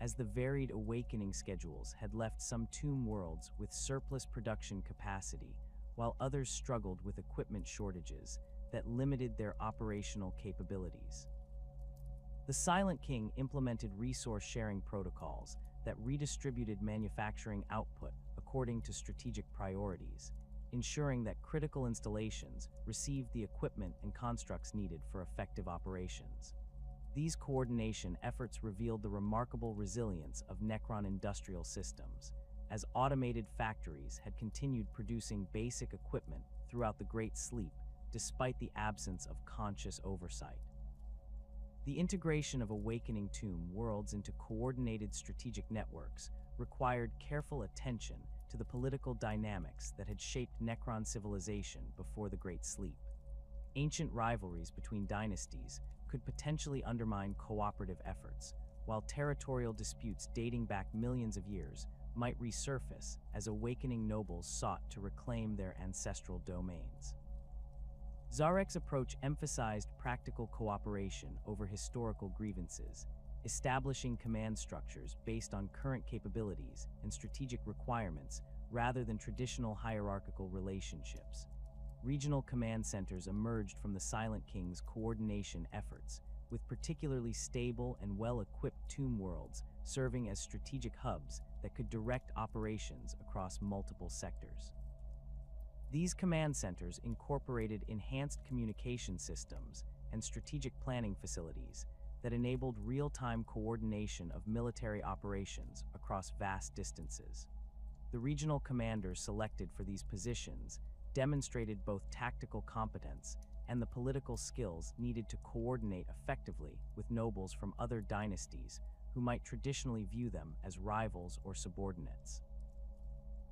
as the varied awakening schedules had left some tomb worlds with surplus production capacity, while others struggled with equipment shortages that limited their operational capabilities. The Silent King implemented resource-sharing protocols that redistributed manufacturing output according to strategic priorities, ensuring that critical installations received the equipment and constructs needed for effective operations. These coordination efforts revealed the remarkable resilience of Necron industrial systems, as automated factories had continued producing basic equipment throughout the Great Sleep despite the absence of conscious oversight. The integration of awakening tomb worlds into coordinated strategic networks required careful attention to the political dynamics that had shaped Necron civilization before the Great Sleep. Ancient rivalries between dynasties could potentially undermine cooperative efforts, while territorial disputes dating back millions of years might resurface as awakening nobles sought to reclaim their ancestral domains. Zarek's approach emphasized practical cooperation over historical grievances, establishing command structures based on current capabilities and strategic requirements rather than traditional hierarchical relationships. Regional command centers emerged from the Silent King's coordination efforts, with particularly stable and well-equipped tomb worlds serving as strategic hubs that could direct operations across multiple sectors. These command centers incorporated enhanced communication systems and strategic planning facilities that enabled real-time coordination of military operations across vast distances. The regional commanders selected for these positions demonstrated both tactical competence and the political skills needed to coordinate effectively with nobles from other dynasties who might traditionally view them as rivals or subordinates.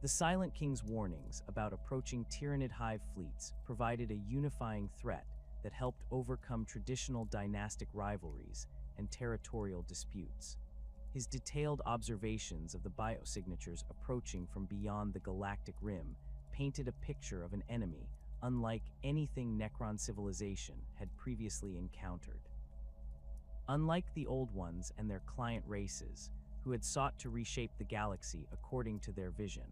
The Silent King's warnings about approaching Tyranid hive fleets provided a unifying threat that helped overcome traditional dynastic rivalries and territorial disputes. His detailed observations of the biosignatures approaching from beyond the galactic rim painted a picture of an enemy unlike anything Necron civilization had previously encountered. Unlike the Old Ones and their client races, who had sought to reshape the galaxy according to their vision,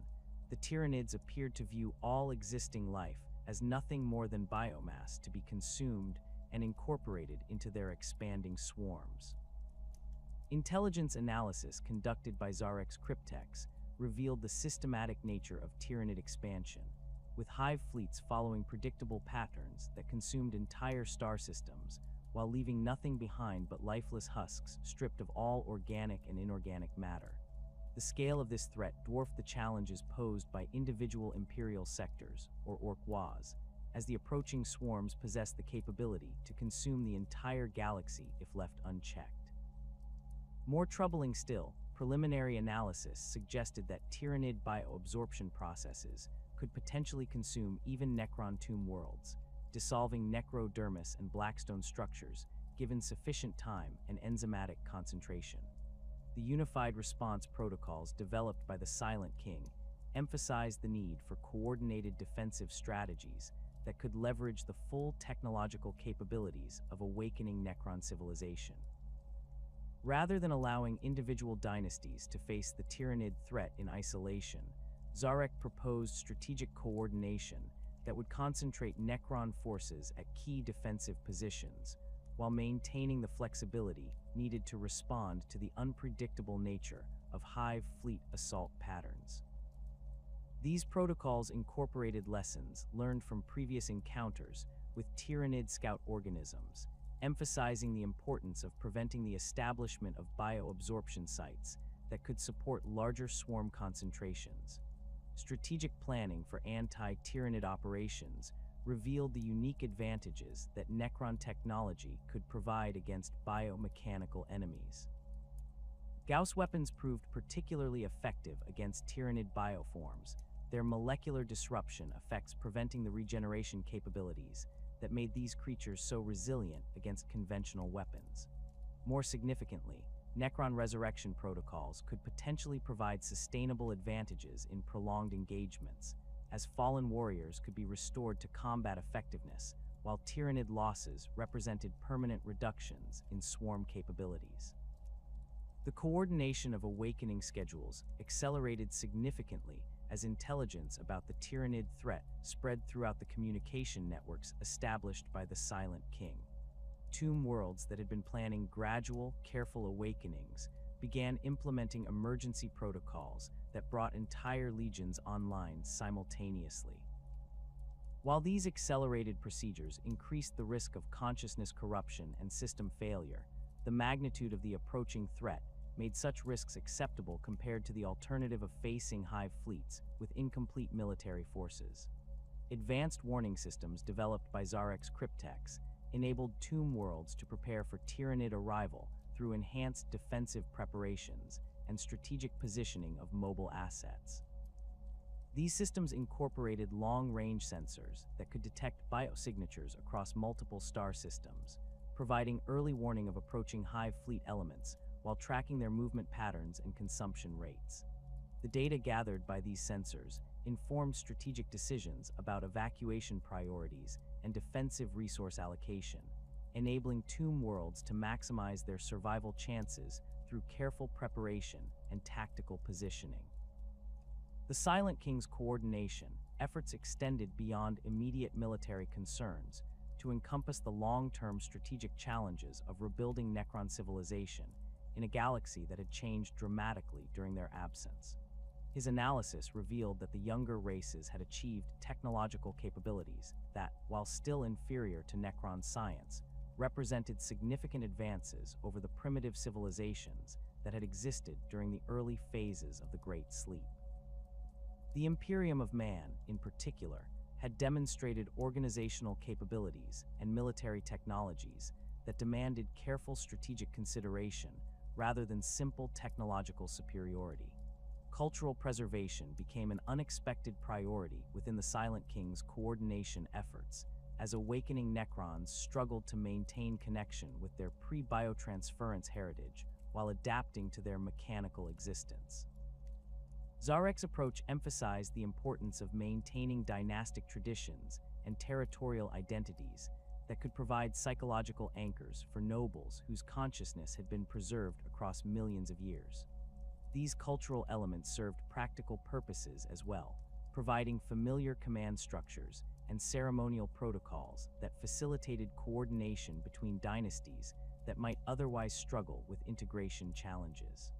the Tyranids appeared to view all existing life as nothing more than biomass to be consumed and incorporated into their expanding swarms. Intelligence analysis conducted by Zarek's cryptex revealed the systematic nature of Tyranid expansion, with hive fleets following predictable patterns that consumed entire star systems while leaving nothing behind but lifeless husks stripped of all organic and inorganic matter. The scale of this threat dwarfed the challenges posed by individual imperial sectors, or orquas, as the approaching swarms possessed the capability to consume the entire galaxy if left unchecked. More troubling still, preliminary analysis suggested that Tyranid bioabsorption processes could potentially consume even Necron tomb worlds, dissolving necrodermis and blackstone structures given sufficient time and enzymatic concentration. The unified response protocols developed by the Silent King emphasized the need for coordinated defensive strategies that could leverage the full technological capabilities of awakening Necron civilization. Rather than allowing individual dynasties to face the Tyranid threat in isolation, Zarek proposed strategic coordination that would concentrate Necron forces at key defensive positions, while maintaining the flexibility needed to respond to the unpredictable nature of Hive fleet assault patterns. These protocols incorporated lessons learned from previous encounters with Tyranid scout organisms, emphasizing the importance of preventing the establishment of bioabsorption sites that could support larger swarm concentrations. Strategic planning for anti-Tyranid operations revealed the unique advantages that Necron technology could provide against biomechanical enemies. Gauss weapons proved particularly effective against Tyranid bioforms, their molecular disruption effects preventing the regeneration capabilities that made these creatures so resilient against conventional weapons. More significantly, Necron resurrection protocols could potentially provide sustainable advantages in prolonged engagements, as fallen warriors could be restored to combat effectiveness, while Tyranid losses represented permanent reductions in swarm capabilities. The coordination of awakening schedules accelerated significantly as intelligence about the Tyranid threat spread throughout the communication networks established by the Silent King. Tomb worlds that had been planning gradual, careful awakenings began implementing emergency protocols that brought entire legions online simultaneously. While these accelerated procedures increased the risk of consciousness corruption and system failure, the magnitude of the approaching threat made such risks acceptable compared to the alternative of facing Hive fleets with incomplete military forces. Advanced warning systems developed by Zarek's Cryptex enabled tomb worlds to prepare for Tyranid arrival through enhanced defensive preparations and strategic positioning of mobile assets. These systems incorporated long-range sensors that could detect biosignatures across multiple star systems, providing early warning of approaching Hive fleet elements while tracking their movement patterns and consumption rates. The data gathered by these sensors informed strategic decisions about evacuation priorities and defensive resource allocation, enabling tomb worlds to maximize their survival chances through careful preparation and tactical positioning. The Silent King's coordination efforts extended beyond immediate military concerns to encompass the long-term strategic challenges of rebuilding Necron civilization in a galaxy that had changed dramatically during their absence. His analysis revealed that the younger races had achieved technological capabilities that, while still inferior to Necron science, represented significant advances over the primitive civilizations that had existed during the early phases of the Great Sleep. The Imperium of Man, in particular, had demonstrated organizational capabilities and military technologies that demanded careful strategic consideration rather than simple technological superiority. Cultural preservation became an unexpected priority within the Silent King's coordination efforts, as awakening Necrons struggled to maintain connection with their pre-biotransference heritage while adapting to their mechanical existence. Zarek's approach emphasized the importance of maintaining dynastic traditions and territorial identities that could provide psychological anchors for nobles whose consciousness had been preserved across millions of years. These cultural elements served practical purposes as well, providing familiar command structures and ceremonial protocols that facilitated coordination between dynasties that might otherwise struggle with integration challenges.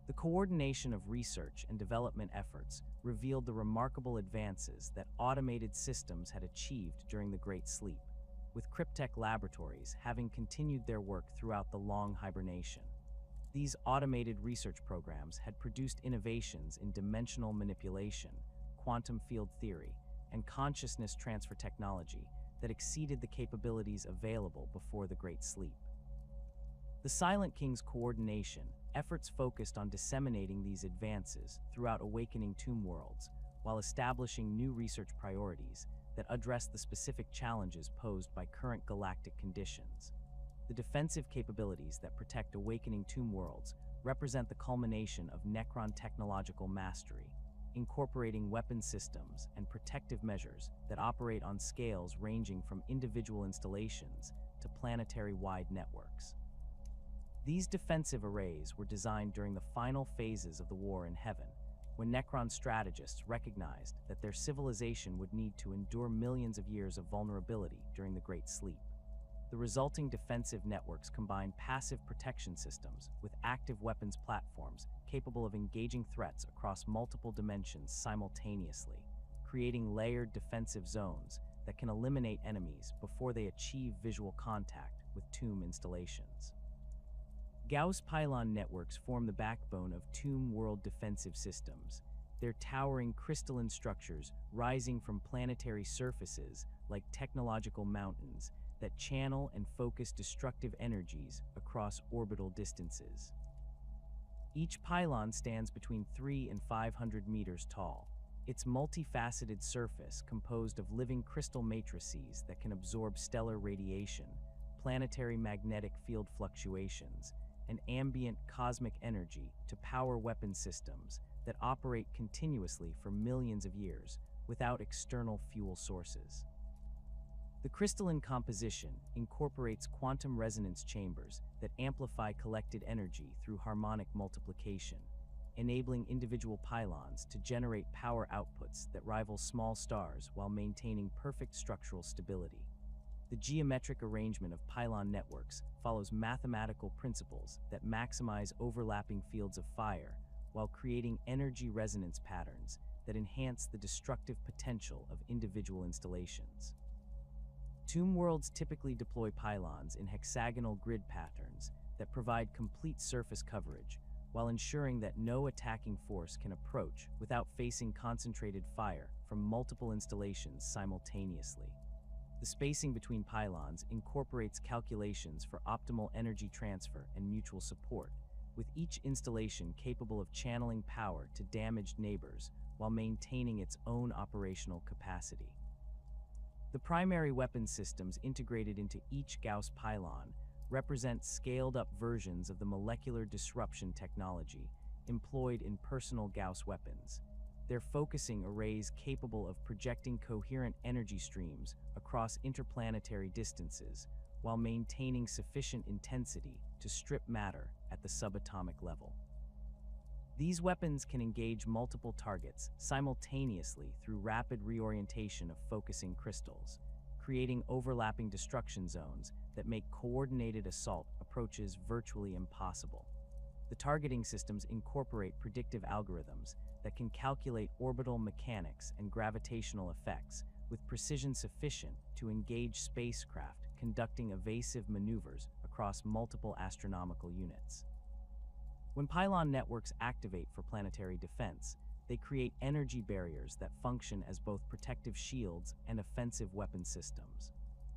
The coordination of research and development efforts revealed the remarkable advances that automated systems had achieved during the Great Sleep, with Cryptek laboratories having continued their work throughout the long hibernation. These automated research programs had produced innovations in dimensional manipulation, quantum field theory, and consciousness transfer technology that exceeded the capabilities available before the Great Sleep. The Silent King's coordination, efforts focused on disseminating these advances throughout awakening tomb worlds, while establishing new research priorities that address the specific challenges posed by current galactic conditions. The defensive capabilities that protect awakening tomb worlds represent the culmination of Necron technological mastery, incorporating weapon systems and protective measures that operate on scales ranging from individual installations to planetary-wide networks. These defensive arrays were designed during the final phases of the War in Heaven, when Necron strategists recognized that their civilization would need to endure millions of years of vulnerability during the Great Sleep. The resulting defensive networks combine passive protection systems with active weapons platforms capable of engaging threats across multiple dimensions simultaneously, creating layered defensive zones that can eliminate enemies before they achieve visual contact with tomb installations. Gauss pylon networks form the backbone of tomb world defensive systems, their towering crystalline structures rising from planetary surfaces like technological mountains that channel and focus destructive energies across orbital distances. Each pylon stands between 300 and 500 meters tall, its multifaceted surface composed of living crystal matrices that can absorb stellar radiation, planetary magnetic field fluctuations, and ambient cosmic energy to power weapon systems that operate continuously for millions of years without external fuel sources. The crystalline composition incorporates quantum resonance chambers that amplify collected energy through harmonic multiplication, enabling individual pylons to generate power outputs that rival small stars while maintaining perfect structural stability. The geometric arrangement of pylon networks follows mathematical principles that maximize overlapping fields of fire while creating energy resonance patterns that enhance the destructive potential of individual installations. Tomb worlds typically deploy pylons in hexagonal grid patterns that provide complete surface coverage while ensuring that no attacking force can approach without facing concentrated fire from multiple installations simultaneously. The spacing between pylons incorporates calculations for optimal energy transfer and mutual support, with each installation capable of channeling power to damaged neighbors while maintaining its own operational capacity. The primary weapon systems integrated into each Gauss pylon represent scaled-up versions of the molecular disruption technology employed in personal Gauss weapons. They're focusing arrays capable of projecting coherent energy streams across interplanetary distances while maintaining sufficient intensity to strip matter at the subatomic level. These weapons can engage multiple targets simultaneously through rapid reorientation of focusing crystals, creating overlapping destruction zones that make coordinated assault approaches virtually impossible. The targeting systems incorporate predictive algorithms that can calculate orbital mechanics and gravitational effects with precision sufficient to engage spacecraft conducting evasive maneuvers across multiple astronomical units. When pylon networks activate for planetary defense, they create energy barriers that function as both protective shields and offensive weapon systems.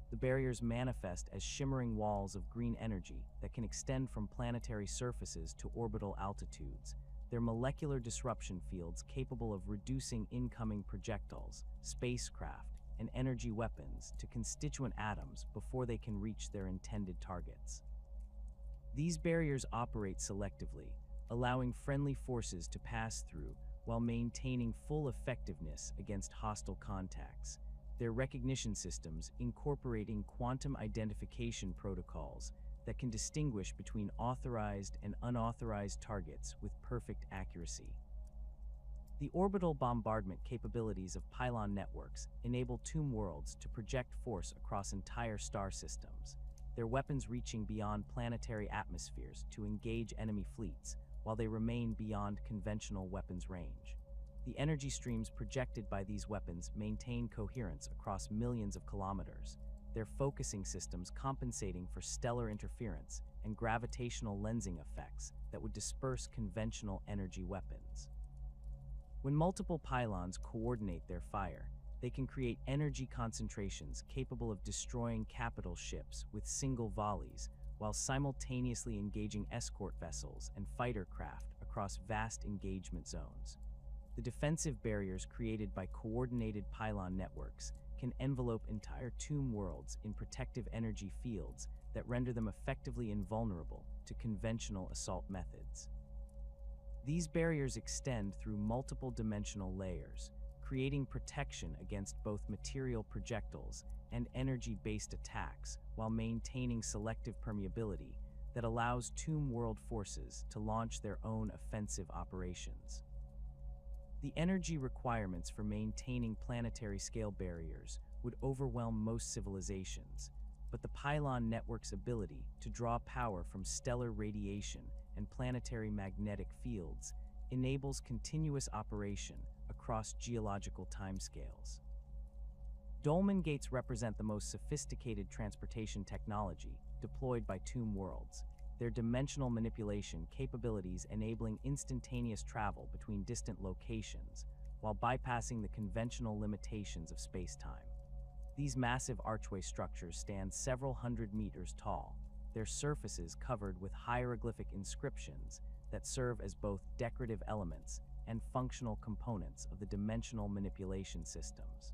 The barriers manifest as shimmering walls of green energy that can extend from planetary surfaces to orbital altitudes, their molecular disruption fields capable of reducing incoming projectiles, spacecraft, and energy weapons to constituent atoms before they can reach their intended targets. These barriers operate selectively, allowing friendly forces to pass through while maintaining full effectiveness against hostile contacts. Their recognition systems incorporating quantum identification protocols that can distinguish between authorized and unauthorized targets with perfect accuracy. The orbital bombardment capabilities of pylon networks enable tomb worlds to project force across entire star systems, their weapons reaching beyond planetary atmospheres to engage enemy fleets while they remain beyond conventional weapons range. The energy streams projected by these weapons maintain coherence across millions of kilometers, their focusing systems compensating for stellar interference and gravitational lensing effects that would disperse conventional energy weapons. When multiple pylons coordinate their fire, they can create energy concentrations capable of destroying capital ships with single volleys, while simultaneously engaging escort vessels and fighter craft across vast engagement zones. The defensive barriers created by coordinated pylon networks can envelope entire tomb worlds in protective energy fields that render them effectively invulnerable to conventional assault methods. These barriers extend through multiple dimensional layers, creating protection against both material projectiles and energy-based attacks while maintaining selective permeability that allows tomb world forces to launch their own offensive operations. The energy requirements for maintaining planetary-scale barriers would overwhelm most civilizations, but the pylon network's ability to draw power from stellar radiation and planetary magnetic fields enables continuous operation across geological timescales. Dolmen gates represent the most sophisticated transportation technology deployed by tomb worlds, their dimensional manipulation capabilities enabling instantaneous travel between distant locations while bypassing the conventional limitations of space-time. These massive archway structures stand several hundred meters tall, their surfaces covered with hieroglyphic inscriptions that serve as both decorative elements and functional components of the dimensional manipulation systems.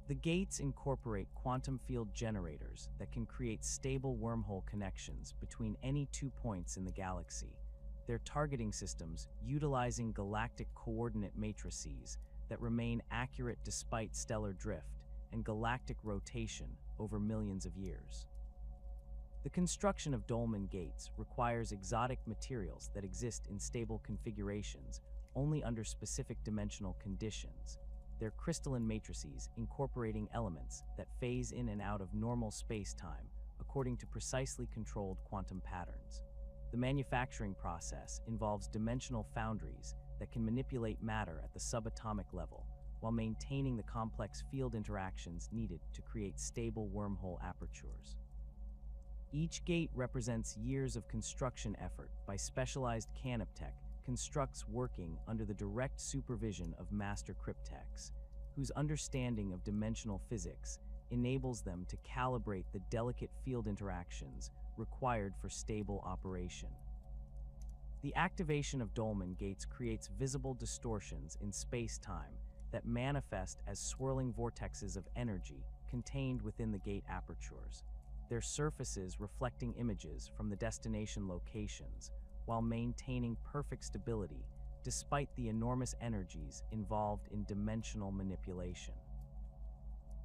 The gates incorporate quantum field generators that can create stable wormhole connections between any 2 points in the galaxy, their targeting systems utilizing galactic coordinate matrices that remain accurate despite stellar drift and galactic rotation over millions of years. The construction of dolmen gates requires exotic materials that exist in stable configurations only under specific dimensional conditions, their crystalline matrices incorporating elements that phase in and out of normal space-time according to precisely controlled quantum patterns. The manufacturing process involves dimensional foundries that can manipulate matter at the subatomic level while maintaining the complex field interactions needed to create stable wormhole apertures. Each gate represents years of construction effort by specialized canoptech constructs working under the direct supervision of master cryptechs, whose understanding of dimensional physics enables them to calibrate the delicate field interactions required for stable operation. The activation of dolmen gates creates visible distortions in space-time that manifest as swirling vortexes of energy contained within the gate apertures, their surfaces reflecting images from the destination locations while maintaining perfect stability despite the enormous energies involved in dimensional manipulation.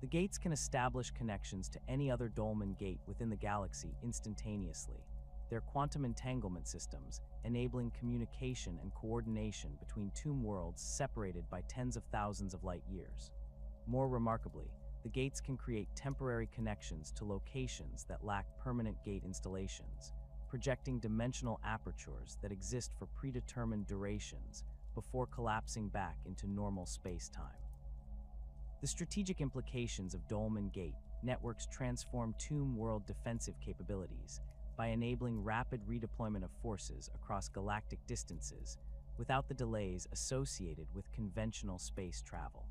The gates can establish connections to any other dolmen gate within the galaxy instantaneously, their quantum entanglement systems enabling communication and coordination between tomb worlds separated by tens of thousands of light years. More remarkably, the gates can create temporary connections to locations that lack permanent gate installations, projecting dimensional apertures that exist for predetermined durations before collapsing back into normal space-time. The strategic implications of dolmen gate networks transform tomb world defensive capabilities by enabling rapid redeployment of forces across galactic distances without the delays associated with conventional space travel.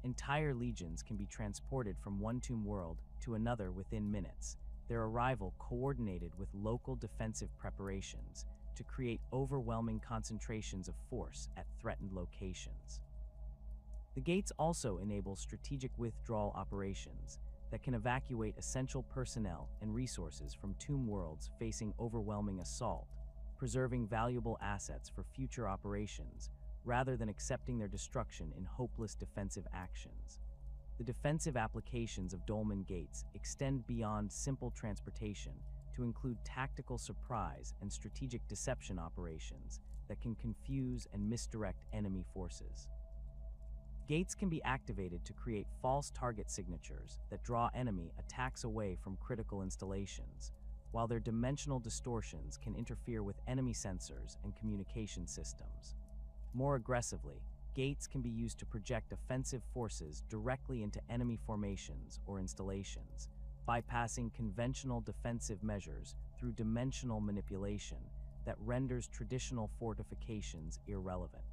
Entire legions can be transported from one tomb world to another within minutes, their arrival coordinated with local defensive preparations to create overwhelming concentrations of force at threatened locations. The gates also enable strategic withdrawal operations that can evacuate essential personnel and resources from tomb worlds facing overwhelming assault, preserving valuable assets for future operations rather than accepting their destruction in hopeless defensive actions. The defensive applications of dolmen gates extend beyond simple transportation to include tactical surprise and strategic deception operations that can confuse and misdirect enemy forces. Gates can be activated to create false target signatures that draw enemy attacks away from critical installations, while their dimensional distortions can interfere with enemy sensors and communication systems. More aggressively, Gates can be used to project offensive forces directly into enemy formations or installations, bypassing conventional defensive measures through dimensional manipulation that renders traditional fortifications irrelevant.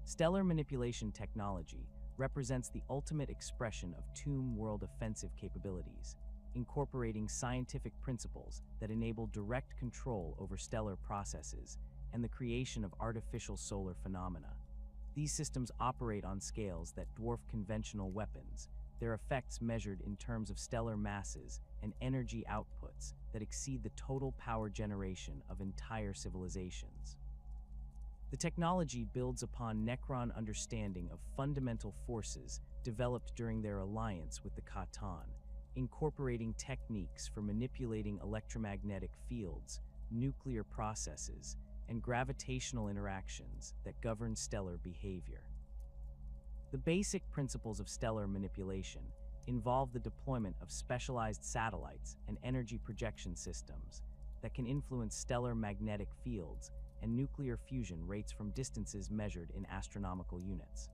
Stellar manipulation technology represents the ultimate expression of tomb world offensive capabilities, incorporating scientific principles that enable direct control over stellar processes and the creation of artificial solar phenomena. These systems operate on scales that dwarf conventional weapons, their effects measured in terms of stellar masses and energy outputs that exceed the total power generation of entire civilizations. The technology builds upon Necron understanding of fundamental forces developed during their alliance with the Khatan, incorporating techniques for manipulating electromagnetic fields, nuclear processes, and gravitational interactions that govern stellar behavior. The basic principles of stellar manipulation involve the deployment of specialized satellites and energy projection systems that can influence stellar magnetic fields and nuclear fusion rates from distances measured in astronomical units.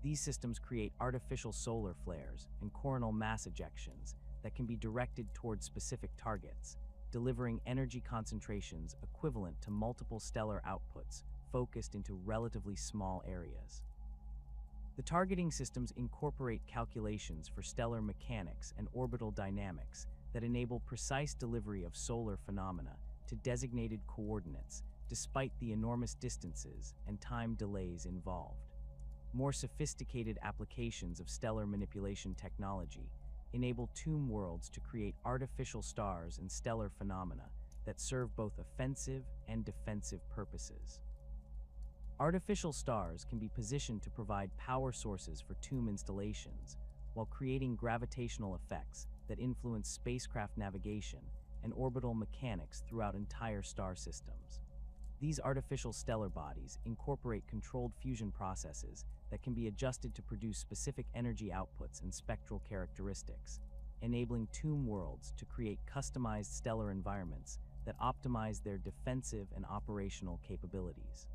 These systems create artificial solar flares and coronal mass ejections that can be directed towards specific targets, delivering energy concentrations equivalent to multiple stellar outputs focused into relatively small areas. The targeting systems incorporate calculations for stellar mechanics and orbital dynamics that enable precise delivery of solar phenomena to designated coordinates despite the enormous distances and time delays involved. More sophisticated applications of stellar manipulation technology enable tomb worlds to create artificial stars and stellar phenomena that serve both offensive and defensive purposes. Artificial stars can be positioned to provide power sources for tomb installations, while creating gravitational effects that influence spacecraft navigation and orbital mechanics throughout entire star systems. These artificial stellar bodies incorporate controlled fusion processes that can be adjusted to produce specific energy outputs and spectral characteristics, enabling tomb worlds to create customized stellar environments that optimize their defensive and operational capabilities.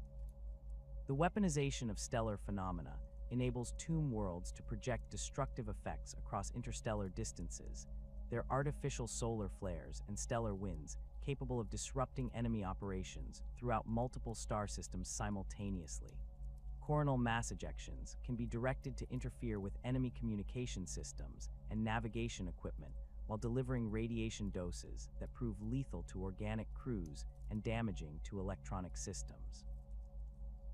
The weaponization of stellar phenomena enables tomb worlds to project destructive effects across interstellar distances. Their artificial solar flares and stellar winds capable of disrupting enemy operations throughout multiple star systems simultaneously. Coronal mass ejections can be directed to interfere with enemy communication systems and navigation equipment while delivering radiation doses that prove lethal to organic crews and damaging to electronic systems.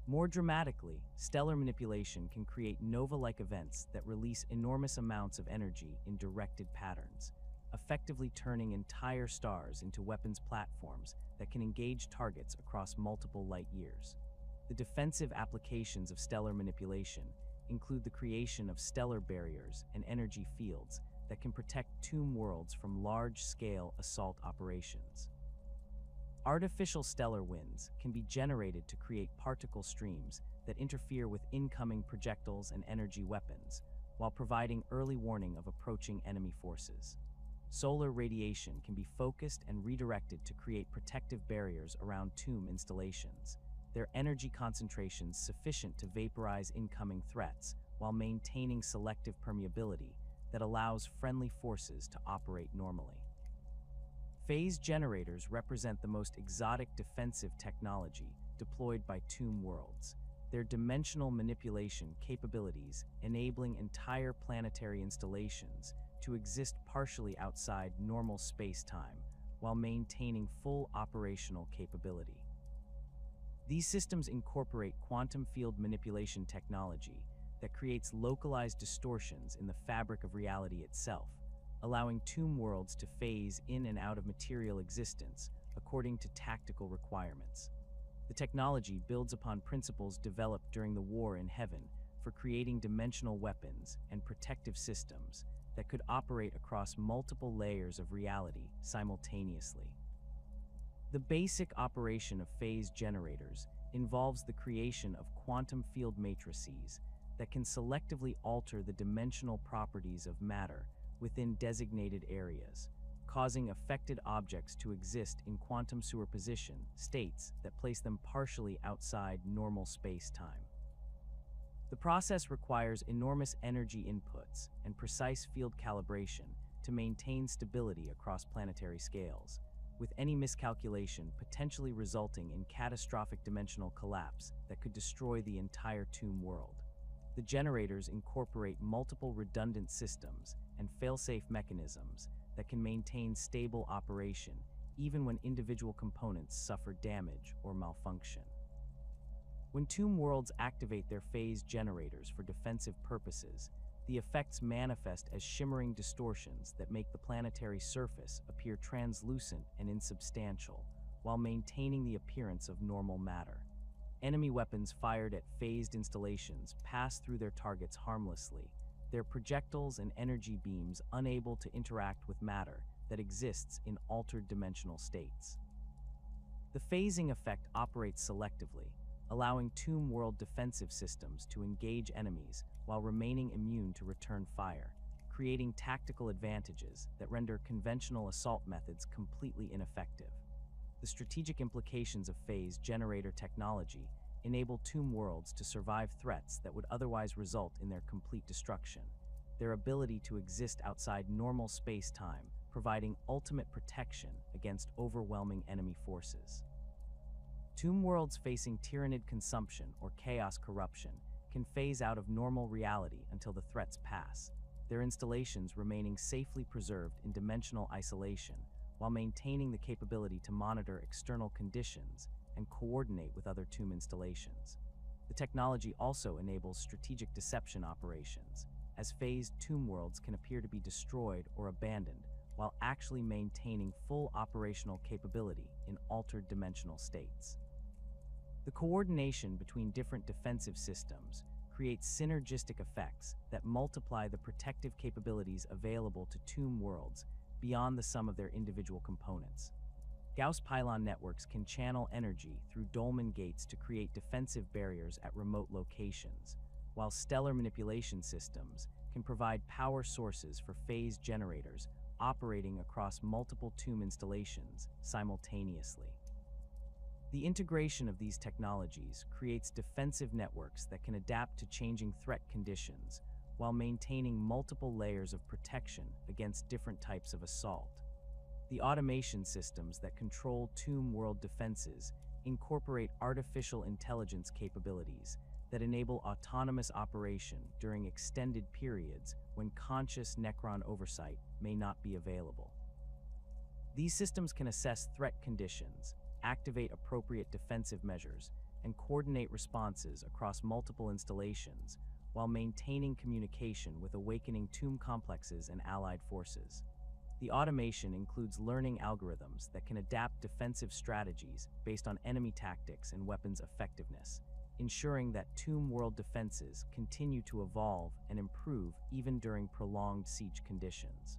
More dramatically, stellar manipulation can create nova-like events that release enormous amounts of energy in directed patterns, effectively turning entire stars into weapons platforms that can engage targets across multiple light years. The defensive applications of stellar manipulation include the creation of stellar barriers and energy fields that can protect tomb worlds from large-scale assault operations. Artificial stellar winds can be generated to create particle streams that interfere with incoming projectiles and energy weapons, while providing early warning of approaching enemy forces. Solar radiation can be focused and redirected to create protective barriers around tomb installations, their energy concentrations sufficient to vaporize incoming threats while maintaining selective permeability that allows friendly forces to operate normally. Phase generators represent the most exotic defensive technology deployed by tomb worlds, their dimensional manipulation capabilities enabling entire planetary installations to exist partially outside normal space-time while maintaining full operational capability. These systems incorporate quantum field manipulation technology that creates localized distortions in the fabric of reality itself, allowing tomb worlds to phase in and out of material existence according to tactical requirements. The technology builds upon principles developed during the War in Heaven for creating dimensional weapons and protective systems that could operate across multiple layers of reality simultaneously. The basic operation of phase generators involves the creation of quantum field matrices that can selectively alter the dimensional properties of matter within designated areas, causing affected objects to exist in quantum superposition states that place them partially outside normal space-time. The process requires enormous energy inputs and precise field calibration to maintain stability across planetary scales, with any miscalculation potentially resulting in catastrophic dimensional collapse that could destroy the entire tomb world. The generators incorporate multiple redundant systems and fail-safe mechanisms that can maintain stable operation even when individual components suffer damage or malfunction. When tomb worlds activate their phase generators for defensive purposes, the effects manifest as shimmering distortions that make the planetary surface appear translucent and insubstantial, while maintaining the appearance of normal matter. Enemy weapons fired at phased installations pass through their targets harmlessly, their projectiles and energy beams unable to interact with matter that exists in altered dimensional states. The phasing effect operates selectively, allowing tomb world defensive systems to engage enemies while remaining immune to return fire, creating tactical advantages that render conventional assault methods completely ineffective. The strategic implications of phase generator technology enable tomb worlds to survive threats that would otherwise result in their complete destruction, their ability to exist outside normal space-time providing ultimate protection against overwhelming enemy forces. Tomb worlds facing tyrannid consumption or chaos corruption can phase out of normal reality until the threats pass, their installations remaining safely preserved in dimensional isolation while maintaining the capability to monitor external conditions and coordinate with other tomb installations. The technology also enables strategic deception operations, as phased tomb worlds can appear to be destroyed or abandoned while actually maintaining full operational capability in altered dimensional states. The coordination between different defensive systems creates synergistic effects that multiply the protective capabilities available to tomb worlds beyond the sum of their individual components. Gauss pylon networks can channel energy through dolmen gates to create defensive barriers at remote locations, while stellar manipulation systems can provide power sources for phase generators operating across multiple tomb installations simultaneously. The integration of these technologies creates defensive networks that can adapt to changing threat conditions while maintaining multiple layers of protection against different types of assault. The automation systems that control tomb world defenses incorporate artificial intelligence capabilities that enable autonomous operation during extended periods when conscious Necron oversight may not be available. These systems can assess threat conditions, activate appropriate defensive measures, and coordinate responses across multiple installations while maintaining communication with awakening tomb complexes and allied forces. The automation includes learning algorithms that can adapt defensive strategies based on enemy tactics and weapons effectiveness, ensuring that tomb world defenses continue to evolve and improve even during prolonged siege conditions.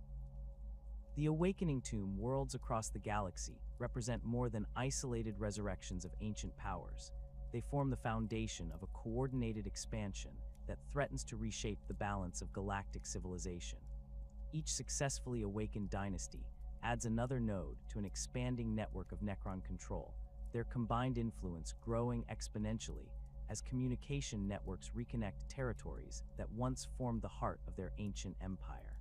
The awakening tomb worlds across the galaxy represent more than isolated resurrections of ancient powers. They form the foundation of a coordinated expansion that threatens to reshape the balance of galactic civilization. Each successfully awakened dynasty adds another node to an expanding network of Necron control, their combined influence growing exponentially as communication networks reconnect territories that once formed the heart of their ancient empire.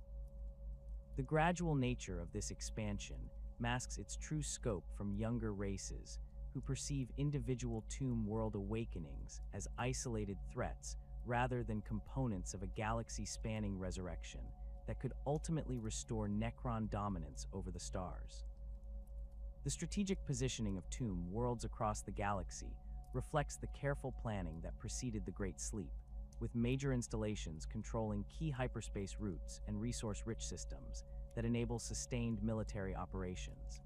The gradual nature of this expansion masks its true scope from younger races who perceive individual tomb world awakenings as isolated threats rather than components of a galaxy-spanning resurrection that could ultimately restore Necron dominance over the stars. The strategic positioning of tomb worlds across the galaxy reflects the careful planning that preceded the Great Sleep, with major installations controlling key hyperspace routes and resource-rich systems that enable sustained military operations.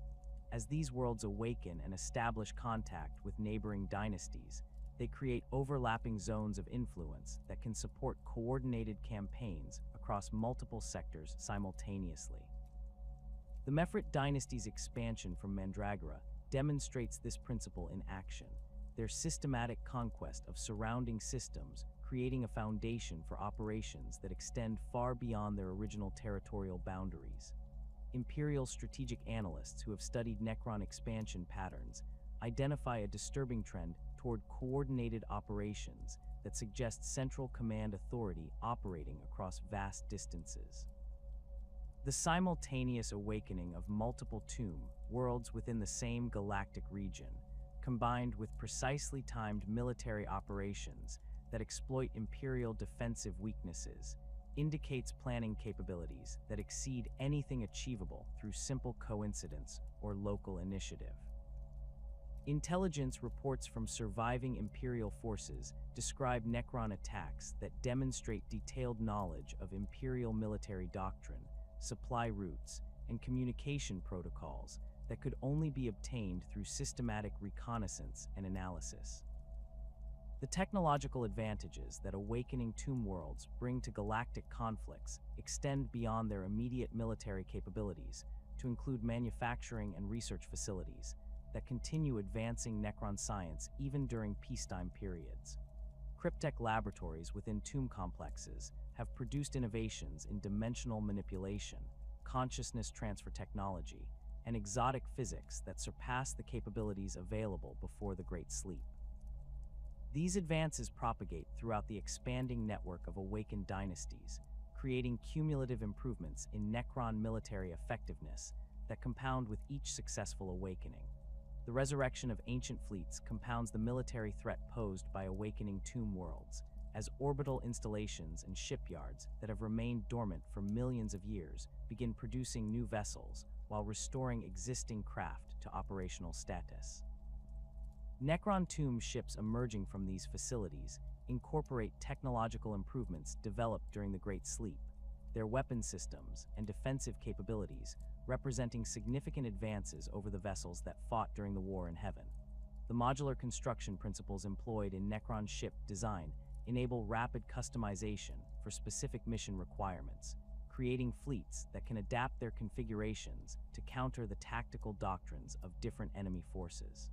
As these worlds awaken and establish contact with neighboring dynasties, they create overlapping zones of influence that can support coordinated campaigns across multiple sectors simultaneously. The Mefrit dynasty's expansion from Mandragora demonstrates this principle in action, their systematic conquest of surrounding systems creating a foundation for operations that extend far beyond their original territorial boundaries. Imperial strategic analysts who have studied Necron expansion patterns identify a disturbing trend toward coordinated operations that suggests central command authority operating across vast distances. The simultaneous awakening of multiple tomb worlds within the same galactic region, combined with precisely timed military operations that exploit Imperial defensive weaknesses, indicates planning capabilities that exceed anything achievable through simple coincidence or local initiative. Intelligence reports from surviving Imperial forces describe Necron attacks that demonstrate detailed knowledge of Imperial military doctrine, supply routes, and communication protocols that could only be obtained through systematic reconnaissance and analysis. The technological advantages that awakening tomb worlds bring to galactic conflicts extend beyond their immediate military capabilities to include manufacturing and research facilities that continue advancing Necron science even during peacetime periods. Cryptech laboratories within tomb complexes have produced innovations in dimensional manipulation, consciousness transfer technology, and exotic physics that surpass the capabilities available before the Great Sleep. These advances propagate throughout the expanding network of awakened dynasties, creating cumulative improvements in Necron military effectiveness that compound with each successful awakening. The resurrection of ancient fleets compounds the military threat posed by awakening tomb worlds, as orbital installations and shipyards that have remained dormant for millions of years begin producing new vessels while restoring existing craft to operational status. Necron tomb ships emerging from these facilities incorporate technological improvements developed during the Great Sleep, their weapon systems and defensive capabilities representing significant advances over the vessels that fought during the War in Heaven. The modular construction principles employed in Necron ship design enable rapid customization for specific mission requirements, creating fleets that can adapt their configurations to counter the tactical doctrines of different enemy forces.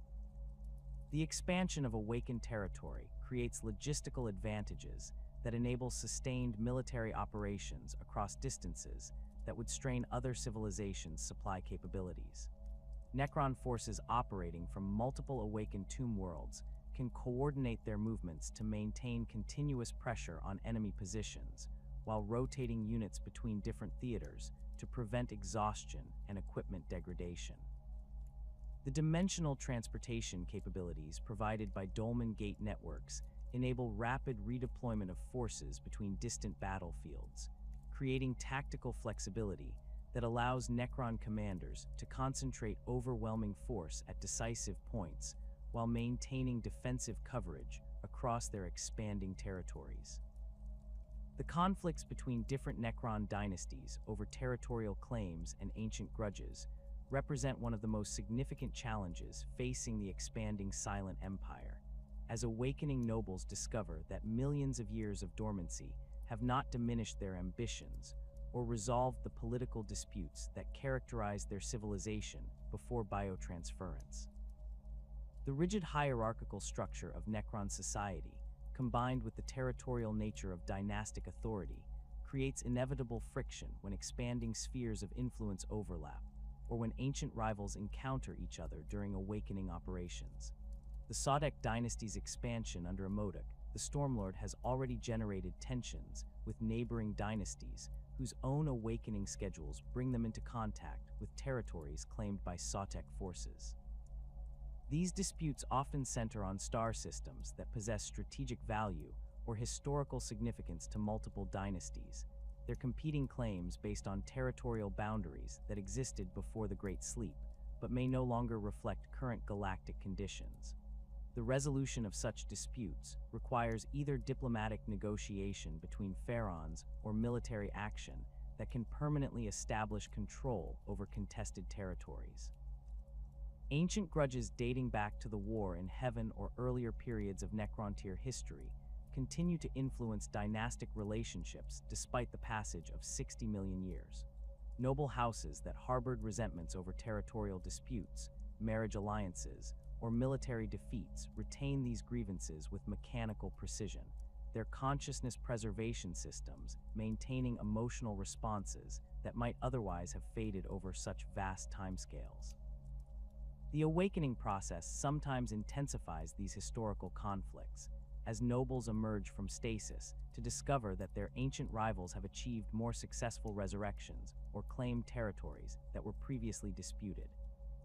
The expansion of awakened territory creates logistical advantages that enable sustained military operations across distances that would strain other civilizations' supply capabilities. Necron forces operating from multiple awakened tomb worlds can coordinate their movements to maintain continuous pressure on enemy positions, while rotating units between different theaters to prevent exhaustion and equipment degradation. The dimensional transportation capabilities provided by Dolmen Gate networks enable rapid redeployment of forces between distant battlefields, creating tactical flexibility that allows Necron commanders to concentrate overwhelming force at decisive points while maintaining defensive coverage across their expanding territories. The conflicts between different Necron dynasties over territorial claims and ancient grudges represent one of the most significant challenges facing the expanding Silent Empire, as awakening nobles discover that millions of years of dormancy have not diminished their ambitions or resolved the political disputes that characterized their civilization before biotransference. The rigid hierarchical structure of Necron society, combined with the territorial nature of dynastic authority, creates inevitable friction when expanding spheres of influence overlap, or when ancient rivals encounter each other during awakening operations. The Sodek dynasty's expansion under Imodic, the Stormlord, has already generated tensions with neighboring dynasties whose own awakening schedules bring them into contact with territories claimed by Sotek forces. These disputes often center on star systems that possess strategic value or historical significance to multiple dynasties, their competing claims based on territorial boundaries that existed before the Great Sleep, but may no longer reflect current galactic conditions. The resolution of such disputes requires either diplomatic negotiation between pharaons or military action that can permanently establish control over contested territories. Ancient grudges dating back to the War in Heaven or earlier periods of Necrontyr history continue to influence dynastic relationships despite the passage of 60 million years. Noble houses that harbored resentments over territorial disputes, marriage alliances, or military defeats retain these grievances with mechanical precision, their consciousness preservation systems maintaining emotional responses that might otherwise have faded over such vast timescales. The awakening process sometimes intensifies these historical conflicts, as nobles emerge from stasis to discover that their ancient rivals have achieved more successful resurrections or claimed territories that were previously disputed.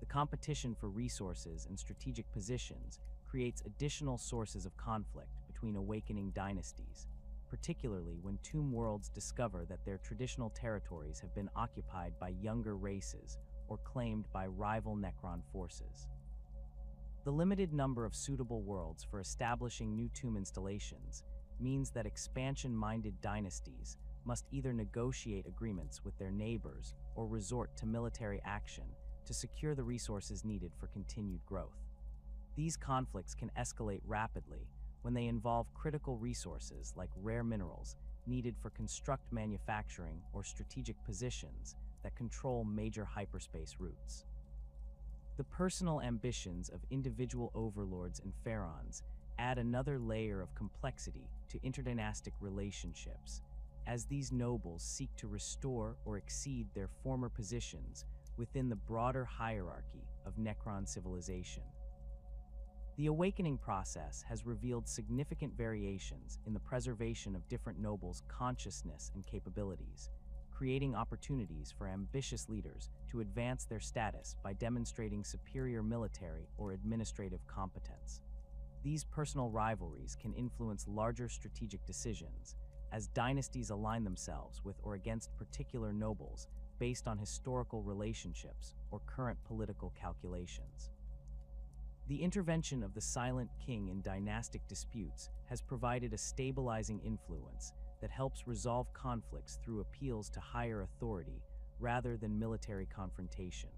The competition for resources and strategic positions creates additional sources of conflict between awakening dynasties, particularly when tomb worlds discover that their traditional territories have been occupied by younger races or claimed by rival Necron forces. The limited number of suitable worlds for establishing new tomb installations means that expansion-minded dynasties must either negotiate agreements with their neighbors or resort to military action to secure the resources needed for continued growth. These conflicts can escalate rapidly when they involve critical resources like rare minerals needed for construct manufacturing or strategic positions that control major hyperspace routes. The personal ambitions of individual overlords and pharaohs add another layer of complexity to interdynastic relationships, as these nobles seek to restore or exceed their former positions within the broader hierarchy of Necron civilization. The awakening process has revealed significant variations in the preservation of different nobles' consciousness and capabilities, creating opportunities for ambitious leaders to advance their status by demonstrating superior military or administrative competence. These personal rivalries can influence larger strategic decisions, as dynasties align themselves with or against particular nobles based on historical relationships or current political calculations. The intervention of the Silent King in dynastic disputes has provided a stabilizing influence that helps resolve conflicts through appeals to higher authority rather than military confrontation.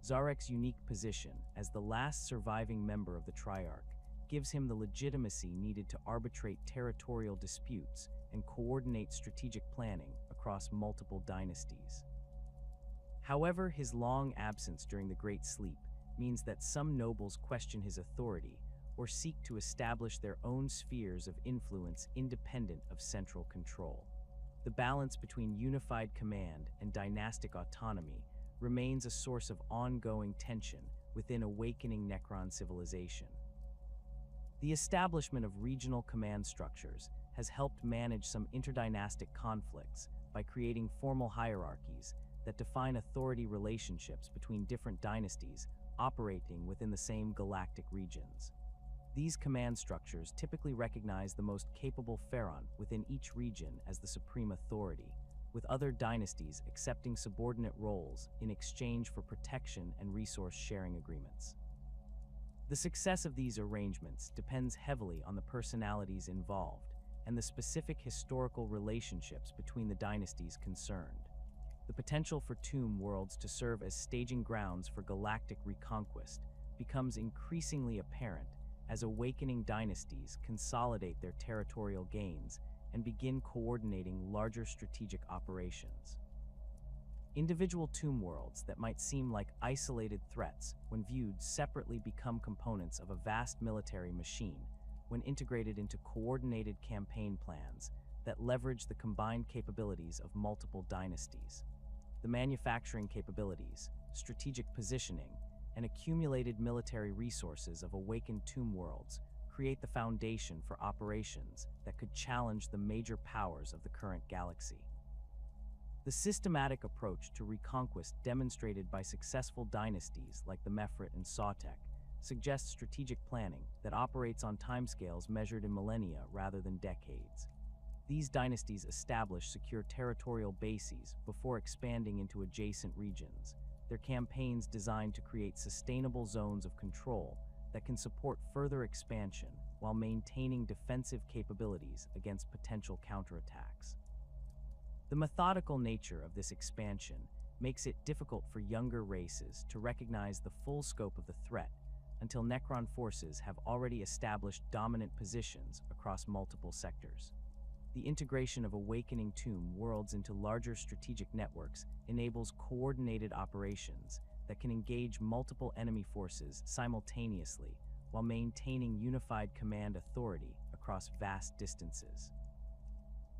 Zarek's unique position as the last surviving member of the Triarch gives him the legitimacy needed to arbitrate territorial disputes and coordinate strategic planning across multiple dynasties. However, his long absence during the Great Sleep means that some nobles question his authority or seek to establish their own spheres of influence independent of central control. The balance between unified command and dynastic autonomy remains a source of ongoing tension within awakening Necron civilization. The establishment of regional command structures has helped manage some interdynastic conflicts by creating formal hierarchies that define authority relationships between different dynasties operating within the same galactic regions. These command structures typically recognize the most capable pharaoh within each region as the supreme authority, with other dynasties accepting subordinate roles in exchange for protection and resource sharing agreements. The success of these arrangements depends heavily on the personalities involved and the specific historical relationships between the dynasties concerned. The potential for tomb worlds to serve as staging grounds for galactic reconquest becomes increasingly apparent as awakening dynasties consolidate their territorial gains and begin coordinating larger strategic operations. Individual tomb worlds that might seem like isolated threats when viewed separately become components of a vast military machine when integrated into coordinated campaign plans that leverage the combined capabilities of multiple dynasties. The manufacturing capabilities, strategic positioning, and accumulated military resources of awakened tomb worlds create the foundation for operations that could challenge the major powers of the current galaxy. The systematic approach to reconquest demonstrated by successful dynasties like the Mefrit and Sautek suggests strategic planning that operates on timescales measured in millennia rather than decades. These dynasties establish secure territorial bases before expanding into adjacent regions, their campaigns designed to create sustainable zones of control that can support further expansion while maintaining defensive capabilities against potential counterattacks. The methodical nature of this expansion makes it difficult for younger races to recognize the full scope of the threat until Necron forces have already established dominant positions across multiple sectors. The integration of awakening tomb worlds into larger strategic networks enables coordinated operations that can engage multiple enemy forces simultaneously while maintaining unified command authority across vast distances.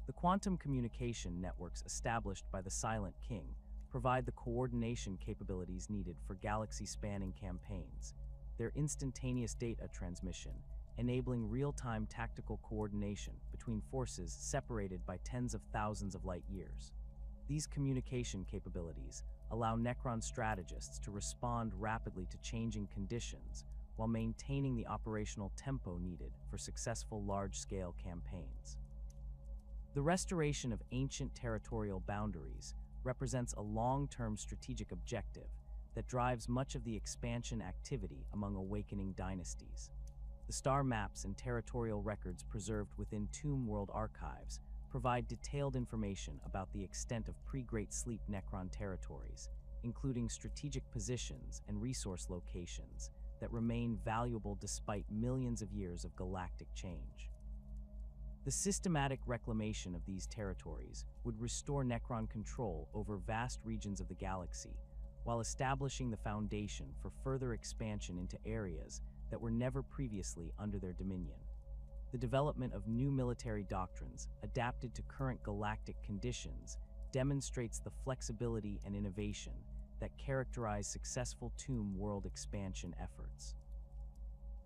The quantum communication networks established by the Silent King provide the coordination capabilities needed for galaxy-spanning campaigns. Their instantaneous data transmission enabling real-time tactical coordination between forces separated by tens of thousands of light years. These communication capabilities allow Necron strategists to respond rapidly to changing conditions while maintaining the operational tempo needed for successful large-scale campaigns. The restoration of ancient territorial boundaries represents a long-term strategic objective that drives much of the expansion activity among awakening dynasties. The star maps and territorial records preserved within Tomb World archives provide detailed information about the extent of pre-Great Sleep Necron territories, including strategic positions and resource locations that remain valuable despite millions of years of galactic change. The systematic reclamation of these territories would restore Necron control over vast regions of the galaxy, while establishing the foundation for further expansion into areas that were never previously under their dominion. The development of new military doctrines adapted to current galactic conditions demonstrates the flexibility and innovation that characterize successful Tomb World expansion efforts.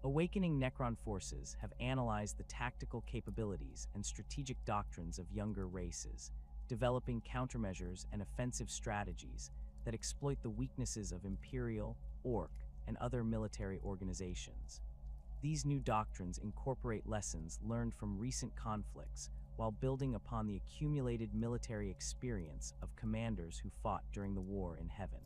Awakening Necron forces have analyzed the tactical capabilities and strategic doctrines of younger races, developing countermeasures and offensive strategies that exploit the weaknesses of Imperial, Orc, and other military organizations. These new doctrines incorporate lessons learned from recent conflicts while building upon the accumulated military experience of commanders who fought during the War in Heaven.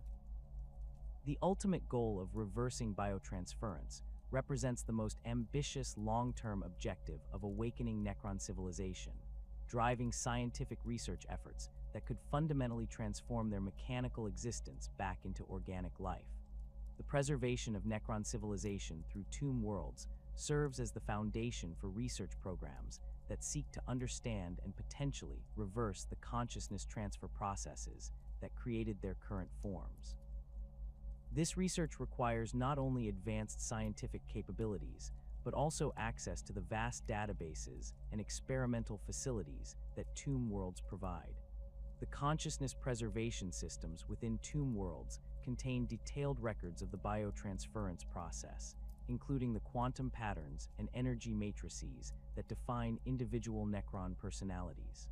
The ultimate goal of reversing biotransference represents the most ambitious long-term objective of awakening Necron civilization, driving scientific research efforts that could fundamentally transform their mechanical existence back into organic life. The preservation of Necron civilization through Tomb Worlds serves as the foundation for research programs that seek to understand and potentially reverse the consciousness transfer processes that created their current forms. This research requires not only advanced scientific capabilities, but also access to the vast databases and experimental facilities that Tomb Worlds provide. The consciousness preservation systems within Tomb Worlds contain detailed records of the biotransference process, including the quantum patterns and energy matrices that define individual Necron personalities.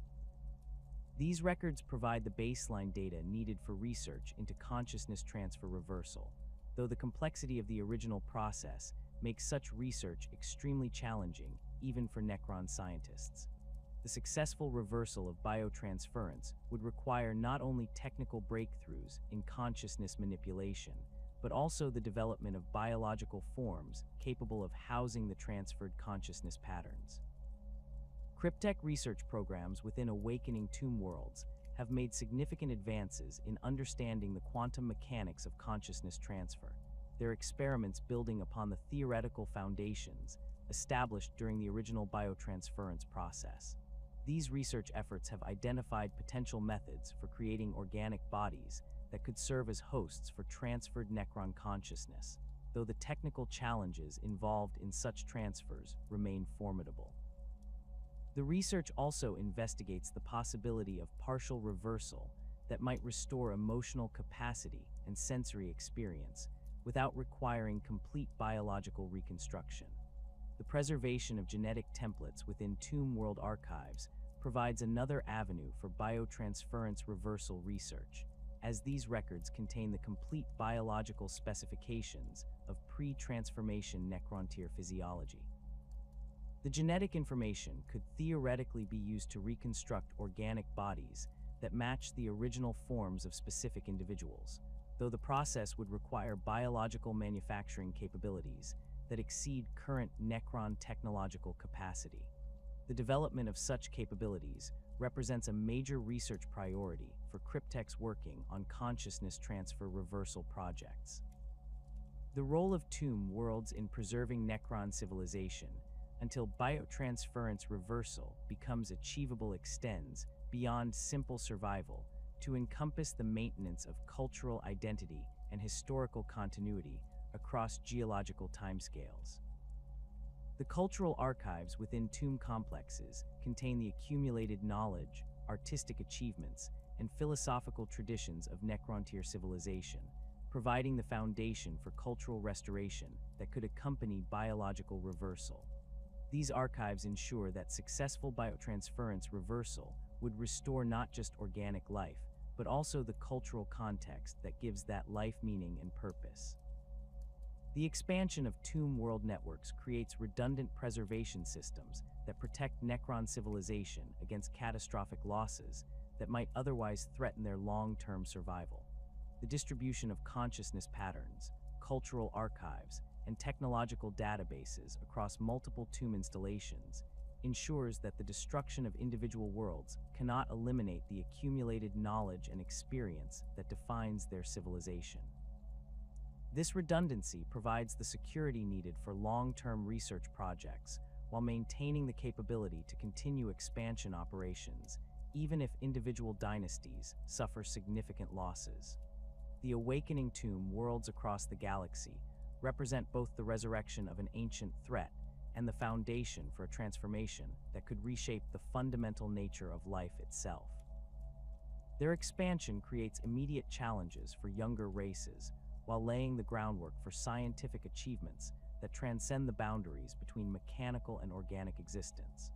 These records provide the baseline data needed for research into consciousness transfer reversal, though the complexity of the original process makes such research extremely challenging, even for Necron scientists. The successful reversal of biotransference would require not only technical breakthroughs in consciousness manipulation, but also the development of biological forms capable of housing the transferred consciousness patterns. Cryptech research programs within Awakening Tomb Worlds have made significant advances in understanding the quantum mechanics of consciousness transfer, their experiments building upon the theoretical foundations established during the original biotransference process. These research efforts have identified potential methods for creating organic bodies that could serve as hosts for transferred Necron consciousness, though the technical challenges involved in such transfers remain formidable. The research also investigates the possibility of partial reversal that might restore emotional capacity and sensory experience without requiring complete biological reconstruction. The preservation of genetic templates within Tomb World archives provides another avenue for biotransference reversal research, as these records contain the complete biological specifications of pre-transformation Necrontyr physiology. The genetic information could theoretically be used to reconstruct organic bodies that match the original forms of specific individuals, though the process would require biological manufacturing capabilities that exceed current Necron technological capacity. The development of such capabilities represents a major research priority for cryptechs working on consciousness transfer reversal projects. The role of Tomb Worlds in preserving Necron civilization until biotransference reversal becomes achievable extends beyond simple survival to encompass the maintenance of cultural identity and historical continuity across geological timescales. The cultural archives within tomb complexes contain the accumulated knowledge, artistic achievements, and philosophical traditions of Necrontyr civilization, providing the foundation for cultural restoration that could accompany biological reversal. These archives ensure that successful biotransference reversal would restore not just organic life, but also the cultural context that gives that life meaning and purpose. The expansion of tomb world networks creates redundant preservation systems that protect Necron civilization against catastrophic losses that might otherwise threaten their long-term survival. The distribution of consciousness patterns, cultural archives, and technological databases across multiple tomb installations ensures that the destruction of individual worlds cannot eliminate the accumulated knowledge and experience that defines their civilization. This redundancy provides the security needed for long-term research projects while maintaining the capability to continue expansion operations, even if individual dynasties suffer significant losses. The awakening tomb worlds across the galaxy represent both the resurrection of an ancient threat and the foundation for a transformation that could reshape the fundamental nature of life itself. Their expansion creates immediate challenges for younger races, while laying the groundwork for scientific achievements that transcend the boundaries between mechanical and organic existence.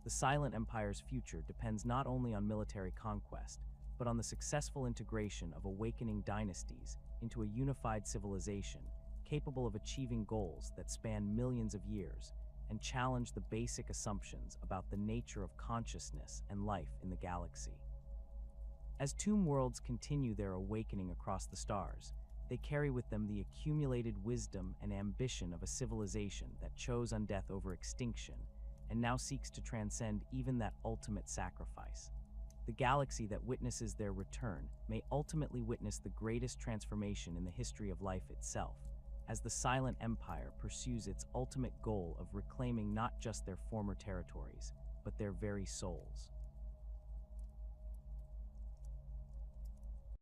The Silent Empire's future depends not only on military conquest, but on the successful integration of awakening dynasties into a unified civilization capable of achieving goals that span millions of years and challenge the basic assumptions about the nature of consciousness and life in the galaxy. As tomb worlds continue their awakening across the stars, they carry with them the accumulated wisdom and ambition of a civilization that chose undeath over extinction and now seeks to transcend even that ultimate sacrifice. The galaxy that witnesses their return may ultimately witness the greatest transformation in the history of life itself, as the Silent Empire pursues its ultimate goal of reclaiming not just their former territories, but their very souls.